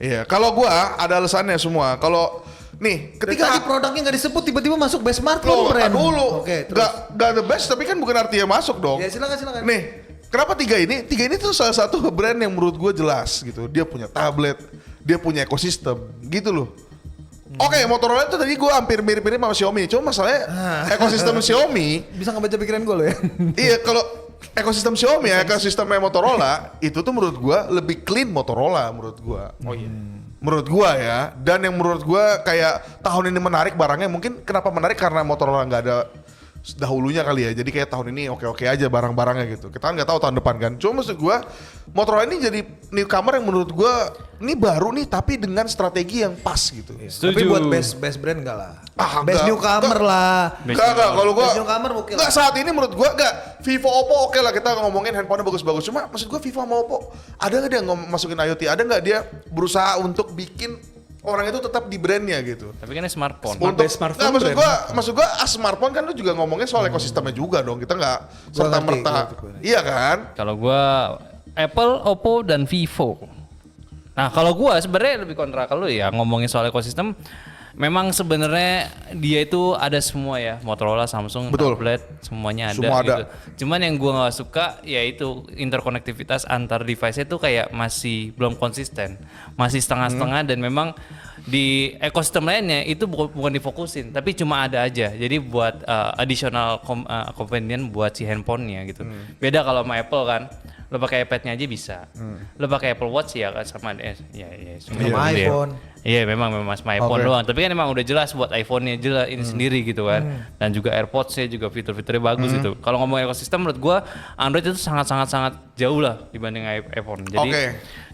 Iya, kalau gua ada alasannya semua. Kalau nih, Ketika ketika produknya nggak disebut tiba-tiba masuk best smartphone Loh, brand. dulu. Oke, terus. Gak the best tapi kan bukan artinya masuk dong. Ya silakan. Nih, kenapa 3 ini? 3 ini tuh salah satu brand yang menurut gue jelas gitu. Dia punya tablet, dia punya ekosistem, gitu loh. Oke, Motorola itu tadi gue hampir mirip-mirip sama Xiaomi. Cuma masalahnya ekosistem Xiaomi, Bisa ngebaca pikiran gue loh ya. iya kalau ekosistem Xiaomi ya, ekosistemnya Motorola itu tuh menurut gue lebih clean Motorola menurut gue. Oh iya. Menurut gua ya, dan yang menurut gua kayak tahun ini menarik barangnya, mungkin kenapa menarik karena Motorola nggak ada dahulunya kali ya, jadi kayak tahun ini oke-oke aja barang-barangnya gitu. Kita nggak tahu tahun depan kan. Cuma maksud gua Motorola ini jadi newcomer yang menurut gua ini baru nih tapi dengan strategi yang pas gitu. Tapi buat best brand enggak lah. enggak. Best newcomer lah. Enggak, kalau gua Best newcomer oke lah. enggak saat ini menurut gua enggak. Vivo, Oppo oke lah kita ngomongin handphonenya bagus-bagus. Cuma maksud gua Vivo sama Oppo ada nggak dia masukin IoT? Ada nggak dia berusaha untuk bikin orang itu tetap di brandnya gitu? Tapi kan ini smartphone. Untuk smartphone nggak, maksud gua smartphone kan lu juga ngomongin soal ekosistemnya juga dong. Kita nggak serta merta. Iya kan? Kalau gua Apple, Oppo, dan Vivo. Nah kalau gua sebenarnya lebih kontra kalau ya ngomongin soal ekosistem. Memang sebenarnya dia itu ada semua ya, Motorola, Samsung, Betul. tablet, semuanya ada. Semua ada. Gitu. Cuman yang gua nggak suka yaitu interkonektivitas antar device itu kayak masih belum konsisten, masih setengah-setengah dan memang di ekosistem lainnya itu bukan difokusin, tapi cuma ada aja. Jadi buat additional convenience buat si handphonenya gitu. Beda kalau sama Apple kan. Lo pakai iPad-nya aja bisa. Lo pakai Apple Watch ya kan sama Sama iPhone. Iya memang sama iPhone doang. Tapi kan emang udah jelas buat iPhone-nya jelas ini sendiri gitu kan. Dan juga AirPods-nya juga fitur-fiturnya bagus gitu. Kalau ngomong ekosistem menurut gua Android itu sangat jauh lah dibanding iPhone.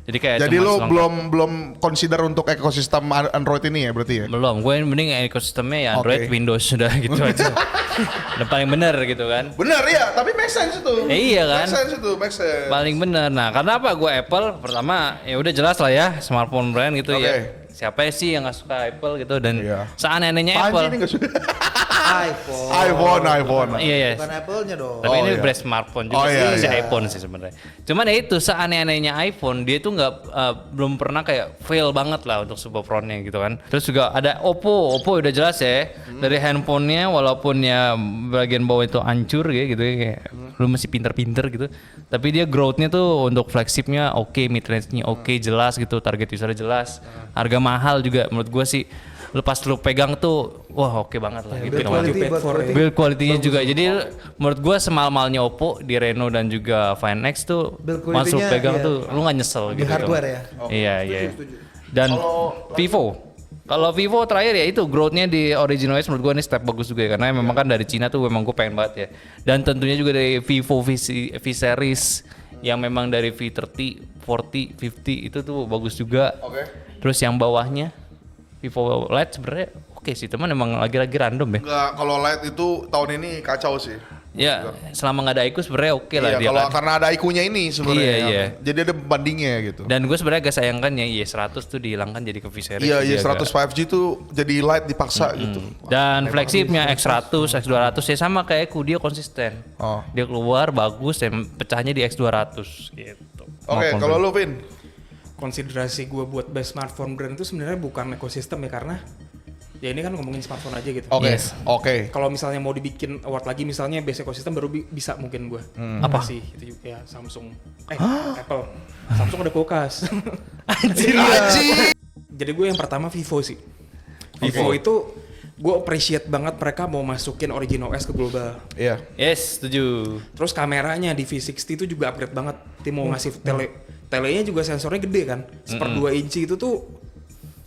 Jadi kayak Jadi cuma lu selengkap. belum consider untuk ekosistem Android ini ya berarti ya? Belum, gue mending ekosistemnya ya Android, Oke. Windows sudah gitu aja. Udah paling bener gitu kan. Benar ya, tapi make sense itu. Iya kan? Make sense. Paling bener. Nah, karena apa? Gue Apple pertama ya udah jelas lah ya smartphone brand gitu Oke. ya. Siapa sih yang nggak suka Apple gitu dan Iya. seaneh-anehnya Panji Apple. ini nggak suka. iPhone. iPhone. Iya iya. Bukan Apple-nya dong. Tapi Oh, ini iya. brand smartphone juga Oh, sih, iya, masih iya. iPhone sih sebenarnya. Cuman ya itu seaneh-anehnya iPhone, dia tuh nggak belum pernah kayak fail banget lah untuk sebuah frontnya gitu kan. Terus juga ada Oppo udah jelas ya dari handphonenya walaupun ya bagian bawah itu hancur ya gitu ya kayak lu masih pinter-pinter gitu. Tapi dia growth-nya tuh untuk flagship-nya oke, mid range-nya oke, jelas gitu, target user jelas. Harga mahal juga menurut gua sih. Pas lu pegang tuh wah oke banget lah gitu. Build Sama quality, build quality. build quality-nya juga. Jadi menurut gua semal-malnya Oppo di Reno dan juga Find X tuh Build masuk quality-nya, pegang iya. tuh lu nggak nyesel Di gitu. hardware ya. Iya iya. Dan Vivo. Kalau Vivo terakhir ya itu growth-nya di Original OS menurut gua ini step bagus juga ya, karena memang kan dari Cina tuh memang gua pengen banget ya. Dan tentunya juga dari Vivo V series yang memang dari V30, 40, 50 itu tuh bagus juga. Oke. Terus yang bawahnya Vivo Lite sebenarnya oke sih, teman emang lagi-lagi random ya. Enggak, kalau Lite itu tahun ini kacau sih. Ya, selama nggak ada IQ sebenarnya oke lah Iya, dia kalau kan. karena ada IQ-nya ini sebenarnya. Iya, iya. Jadi ada pembandingnya gitu. Dan gue sebenarnya agak sayangkan ya Y100 tuh dihilangkan jadi ke V series. Iya, Jadi iya 100 agak- 5G tuh jadi Lite dipaksa gitu. Dan flagshipnya X100, X200 ya sama kayak Q, dia konsisten. Oh. Dia keluar bagus dan pecahnya di X200 gitu. Oke, kalau lu Vin? Konsiderasi gue buat best smartphone brand itu sebenarnya bukan ekosistem ya, karena ya ini kan ngomongin smartphone aja gitu. Oke. Yes. Oke. Kalau misalnya mau dibikin award lagi misalnya best ekosistem baru bisa mungkin gue. Apa? Sih itu juga ya Samsung. Apple. Samsung ada kulkas. Anjir. Jadi gue yang pertama Vivo sih. Vivo itu gue appreciate banget mereka mau masukin Original OS ke global. Iya. Yes, setuju. Terus kameranya di V60 itu juga upgrade banget. Dia mau ngasih telenya juga sensornya gede kan. 1/2 inci itu tuh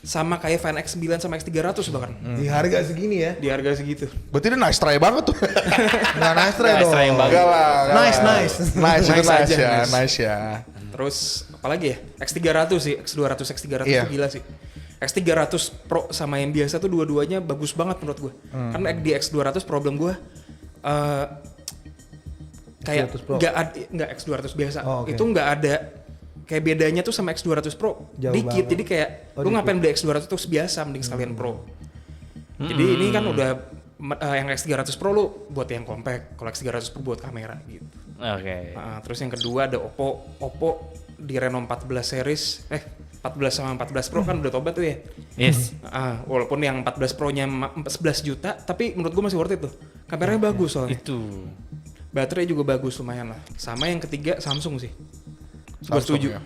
sama kayak Fan X9 sama X300 bahkan. Di harga segini ya. Di harga segitu. Berarti dia nice try banget tuh. Nggak nice try dong. yang bagus. Enggak lah. Nice. Nice itu Nice nice aja, ya, nice. nice ya. Terus apalagi ya? X300 sih, X200, X300 Iya. tuh gila sih. X300 Pro sama yang biasa tuh dua-duanya bagus banget menurut gue. Karena di X200 problem gue kayak X200 Pro. nggak X200 biasa. Oh, oke. Itu nggak ada kayak bedanya tuh sama X200 Pro Jauh dikit. banget. Jadi kayak lu dikit. ngapain beli X200 tuh biasa mending sekalian Pro. Jadi ini kan udah yang X300 Pro lu buat yang compact, kalau X300 Pro buat kamera gitu. Oke. Terus yang kedua ada Oppo di Reno 14 series 14 sama 14 Pro kan udah tobat tuh ya. Yes. Walaupun yang 14 Pro-nya 11 juta, tapi menurut gua masih worth it tuh. Kameranya bagus soalnya. Itu. Baterai juga bagus lumayan lah. Sama yang ketiga Samsung sih. Gua Samsung, setuju. ya.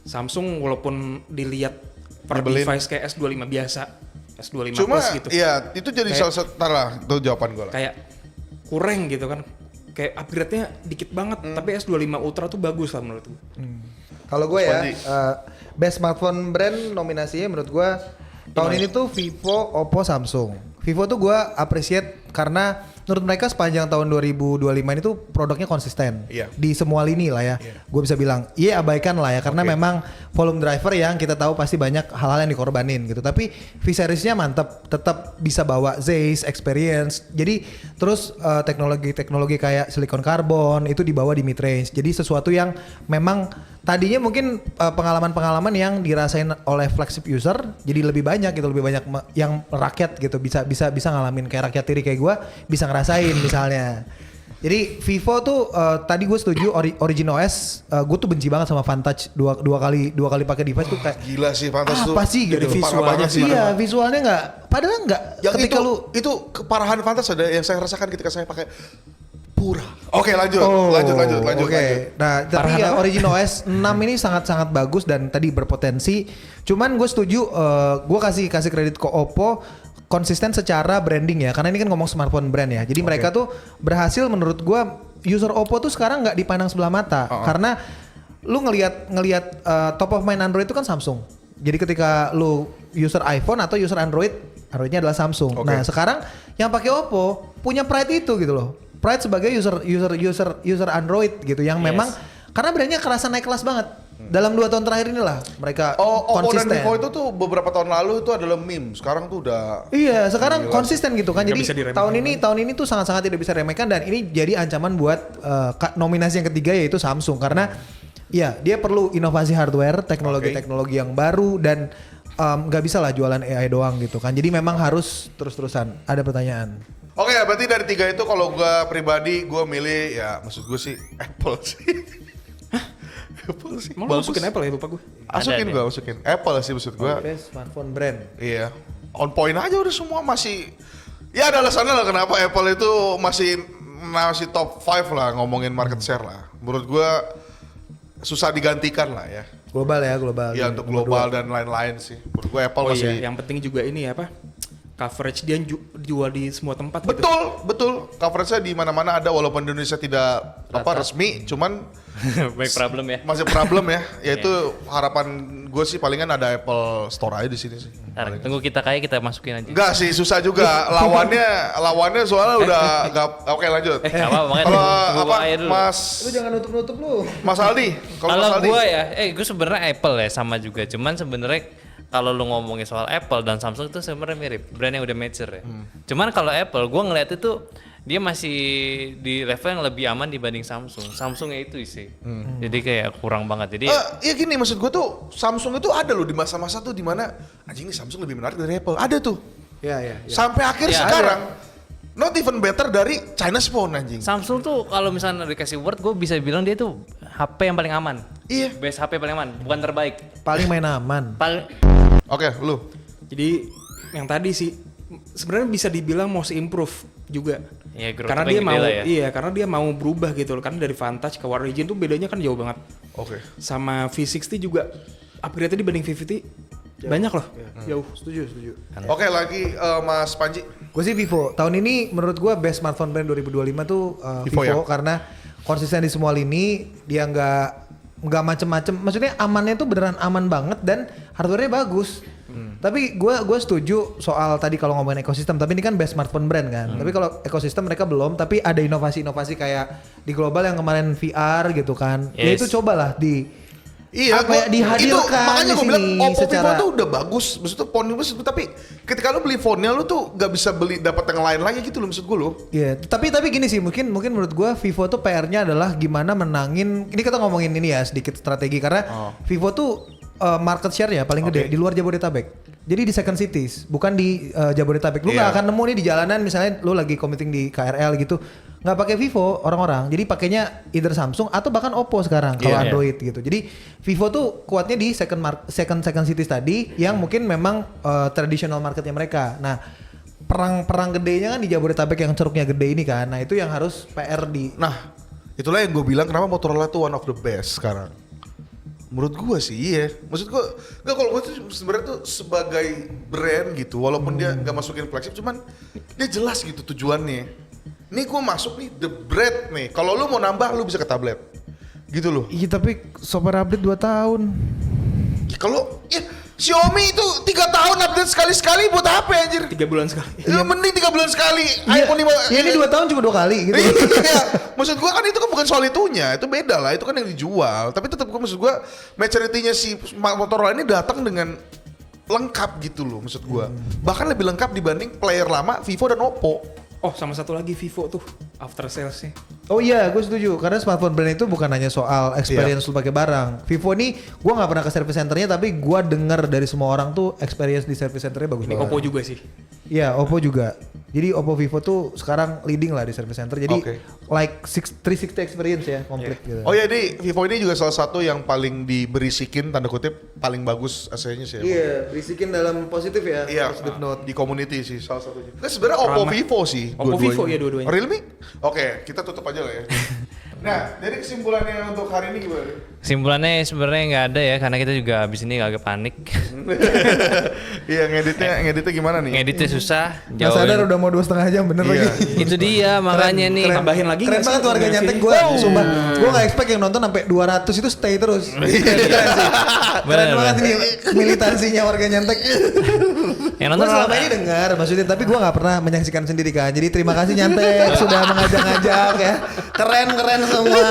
Samsung walaupun dilihat per Nyebelin. device kayak S25 biasa, S25 Cuma plus gitu. iya itu jadi Kayak- salah satu lah itu jawaban gue lah. Kayak kurang gitu kan. Kayak upgrade-nya dikit banget, tapi S25 Ultra tuh bagus lah menurut gua. Kalau gue ya, Panji. best smartphone brand nominasinya menurut gue tahun ini tuh Vivo, Oppo, Samsung. Vivo tuh gue appreciate karena menurut mereka sepanjang tahun 2025 ini tuh produknya konsisten Iya. di semua lini lah ya. Gue bisa bilang, iya abaikan lah ya karena Oke. memang volume driver yang kita tahu pasti banyak hal-hal yang dikorbanin gitu. Tapi V-seriesnya mantep, tetap bisa bawa Zeiss, Experience. Jadi terus teknologi-teknologi kayak silicon carbon itu dibawa di mid range. Jadi sesuatu yang memang tadinya mungkin pengalaman-pengalaman yang dirasain oleh flagship user jadi lebih banyak gitu, lebih banyak yang rakyat gitu bisa ngalamin kayak rakyat tiri kayak gue bisa ngerasain misalnya. Jadi Vivo tuh tadi gue setuju Origin OS, gue tuh benci banget sama Vantage dua kali pakai device tuh kayak Gila sih Fantas tuh. apa sih gitu. Dari Parah visualnya banget sih. Iya visualnya nggak, padahal nggak. Yang Ketika itu keparahan Fantas ada yang saya rasakan ketika saya pakai Pura. Oke lanjut. Oke. Nah, tapi ya Origin OS 6 ini sangat-sangat bagus dan tadi berpotensi. Cuman gue setuju, gue kasih kredit ke Oppo konsisten secara branding ya, karena ini kan ngomong smartphone brand ya. Jadi mereka tuh berhasil menurut gue user Oppo tuh sekarang nggak dipandang sebelah mata karena lu ngelihat top of mind Android itu kan Samsung. Jadi ketika lu user iPhone atau user Androidnya adalah Samsung. Oke. Nah sekarang yang pakai Oppo punya pride itu gitu loh. Pride sebagai user Android gitu yang memang karena brandnya kerasa naik kelas banget. Dalam 2 tahun terakhir inilah mereka Oppo dan konsisten. Vivo itu tuh beberapa tahun lalu itu adalah meme. Sekarang tuh udah Iya, sekarang konsisten gitu kan. Nggak Jadi bisa diremehkan. tahun ini tuh sangat-sangat tidak bisa diremehkan dan ini jadi ancaman buat nominasi yang ketiga yaitu Samsung karena ya dia perlu inovasi hardware, teknologi yang baru dan nggak bisa lah jualan AI doang gitu kan. Jadi memang harus terus-terusan. Ada pertanyaan. Oke, berarti dari 3 itu kalau gua pribadi gua milih ya maksud gue sih Apple sih. Apple sih. Mau lu masukin Apple ya lupa gue. Masukin Apple sih maksud gua. Best smartphone brand. Iya. On point aja udah semua masih ya ada alasannya lah kenapa Apple itu masih top 5 lah ngomongin market share lah. Menurut gua susah digantikan lah ya. Global ya, global. Ya untuk global dan lain-lain sih. Menurut gua Apple Oh masih iya, yang penting juga ini apa? Coverage dia jual di semua tempat gitu. betul. Coverage-nya di mana-mana ada walaupun di Indonesia tidak resmi, cuman Baik problem ya. masih problem ya. Yaitu harapan gue sih palingan ada Apple Store aja di sini sih. Ntar, tunggu kita masukin aja. Enggak sih susah juga lawannya soalnya udah enggak oke lanjut. Gak apa, makanya Kalau tunggu apa aja dulu. Lu jangan nutup-nutup lu. Mas Aldi, kalau Mas Kalau Aldi gue ya, gue sebenarnya Apple ya sama juga. Cuman sebenarnya kalau lu ngomongin soal Apple dan Samsung itu sebenarnya mirip, brand yang udah mature ya. Cuman kalau Apple, gue ngeliat itu dia masih di level yang lebih aman dibanding Samsung. Samsung ya itu sih. Jadi kayak kurang banget. Jadi ya gini maksud gue tuh Samsung itu ada loh di masa-masa tuh di mana anjing nih Samsung lebih menarik dari Apple. Ada tuh. Iya. Sampai akhir Ya, sekarang not even better dari China's phone anjing. Samsung tuh kalau misalnya dikasih word, gue bisa bilang dia tuh HP yang paling aman. Iya. Best HP paling aman, bukan terbaik. Paling main aman. Paling Oke, lu. Jadi yang tadi sih sebenarnya bisa dibilang most improve juga. ya growth Karena paling dia gede mau lah ya. iya, karena dia mau berubah gitu loh. Karena dari Vantage ke Origin tuh bedanya kan jauh banget. Oke. Sama V60 juga upgrade-nya dibanding V50 banyak loh. Jauh. Setuju. Oke, lagi Mas Panji. Gue sih Vivo. Tahun ini menurut gue best smartphone brand 2025 tuh Vivo Vivo ya? karena konsisten di semua lini, dia nggak macem-macem. Maksudnya amannya tuh beneran aman banget dan hardware-nya bagus. Tapi gue setuju soal tadi kalau ngomongin ekosistem. Tapi ini kan best smartphone brand kan. Tapi kalau ekosistem mereka belum. Tapi ada inovasi-inovasi kayak di global yang kemarin VR gitu kan. Ya Yes. itu cobalah di Iya, apa ya, dihadirkan itu makanya di gue bilang sini Oppo secara- Vivo tuh udah bagus, maksudnya phone bagus, tapi ketika lu beli phone-nya lu tuh gak bisa beli dapat yang lain lagi gitu loh maksud gue lo. Iya, tapi gini sih, mungkin menurut gua Vivo tuh PR-nya adalah gimana menangin. Ini kita ngomongin ini ya sedikit strategi karena Vivo tuh market share-nya paling gede di luar Jabodetabek. Jadi di second cities, bukan di Jabodetabek. Lu nggak akan nemu nih di jalanan misalnya lu lagi commuting di KRL gitu, nggak pakai Vivo orang-orang. Jadi pakainya either Samsung atau bahkan Oppo sekarang kalau Iya. Android gitu. Jadi Vivo tuh kuatnya di second cities tadi yang mungkin memang traditional marketnya mereka. Nah, perang gedenya kan di Jabodetabek yang ceruknya gede ini kan. Nah, itu yang harus PR di. Nah, itulah yang gue bilang kenapa Motorola tuh one of the best sekarang. Menurut gue sih iya. Maksud gue, nggak kalau gue tuh sebenarnya tuh sebagai brand gitu, walaupun dia nggak masukin flagship, cuman dia jelas gitu tujuannya. Nih gue masuk nih the brand nih. Kalau lu mau nambah lu bisa ke tablet, gitu loh. Iya tapi software update 2 tahun. Ya, kalau Xiaomi itu 3 tahun update sekali-sekali buat apa anjir? 3 bulan sekali. Ya mending 3 bulan sekali. iPhone 5. Ya ini 2 tahun cuma 2 kali gitu. Iya, maksud gua kan itu kan bukan soal itunya, itu beda lah, itu kan yang dijual. Tapi tetap gua maksud gua maturity-nya si Motorola ini datang dengan lengkap gitu loh maksud gua. Bahkan lebih lengkap dibanding player lama Vivo dan Oppo. Oh, sama satu lagi Vivo tuh after sales-nya. Oh iya, gue setuju. Karena smartphone brand itu bukan hanya soal experience lu pakai barang. Vivo ini gue nggak pernah ke service centernya, tapi gue dengar dari semua orang tuh experience di service centernya bagus Ini banget. Oppo juga sih. Iya, Oppo juga. Jadi Oppo Vivo tuh sekarang leading lah di service center. Jadi Oke. like 360 experience ya, komplit gitu. Oh ya, di Vivo ini juga salah satu yang paling diberisikin tanda kutip paling bagus AC-nya sih. Iya, berisikin dalam positif ya. Iya, Positive note. di community sih salah satunya. Kan sebenarnya Oppo Ramai. Vivo sih. Oppo Vivo ya dua-duanya. Realme? Oke, kita tutup aja lah ya. Nah, jadi kesimpulannya untuk hari ini gimana? Kesimpulannya sebenarnya nggak ada ya, karena kita juga abis ini agak panik. Iya, ngeditnya gimana nih? Ngeditnya susah. Nggak sadar udah mau 2,5 jam bener Iya. lagi. Itu dia makanya nih. Tambahin lagi Keren nggak sih banget warga durasi? nyantek gue, sumpah. Gue gak expect yang nonton sampai 200 itu stay terus. Keren sih. Keren Bener, banget bener. ini militansinya warga nyantek. Yang Gue nonton selama ini dengar maksudnya, tapi gue gak pernah menyaksikan sendiri kan. Jadi terima kasih nyantek sudah mengajak-ngajak ya. Keren semua.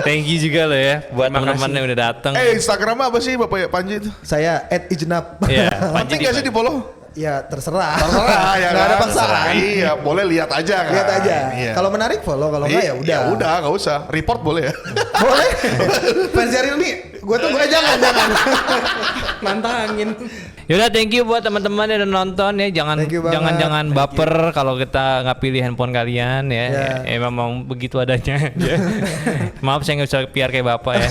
Thank you juga loh ya buat Terima teman-teman yang udah datang. Instagram apa sih Bapak Panji itu? Saya @ijnab. Iya, Penting gak sih di follow? Ya terserah. Terserah ya Nggak ada kan? paksaan. Iya, boleh lihat aja kan. Lihat aja. Iya. Kalau menarik follow, kalau enggak ya udah. Ya udah, nggak usah. Report boleh ya. Boleh. Fans Realme, gue tunggu aja jangan. Nantangin. Yaudah, thank you buat teman-teman yang udah nonton ya. Thank you banget. Jangan baper kalau kita nggak pilih handphone kalian ya. Ya. Emang begitu adanya. Ya. Maaf saya nggak bisa PR kayak bapak ya.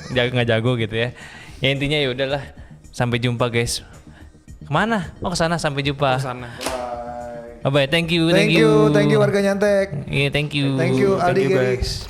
Nggak jago gitu ya. Ya intinya ya udahlah. Sampai jumpa guys. Kemana? Oh kesana, sampai jumpa. Sana. Bye bye. Thank you. Thank you warga nyantek. Iya, thank you. Thank you Aldi Thank you, Geri. guys.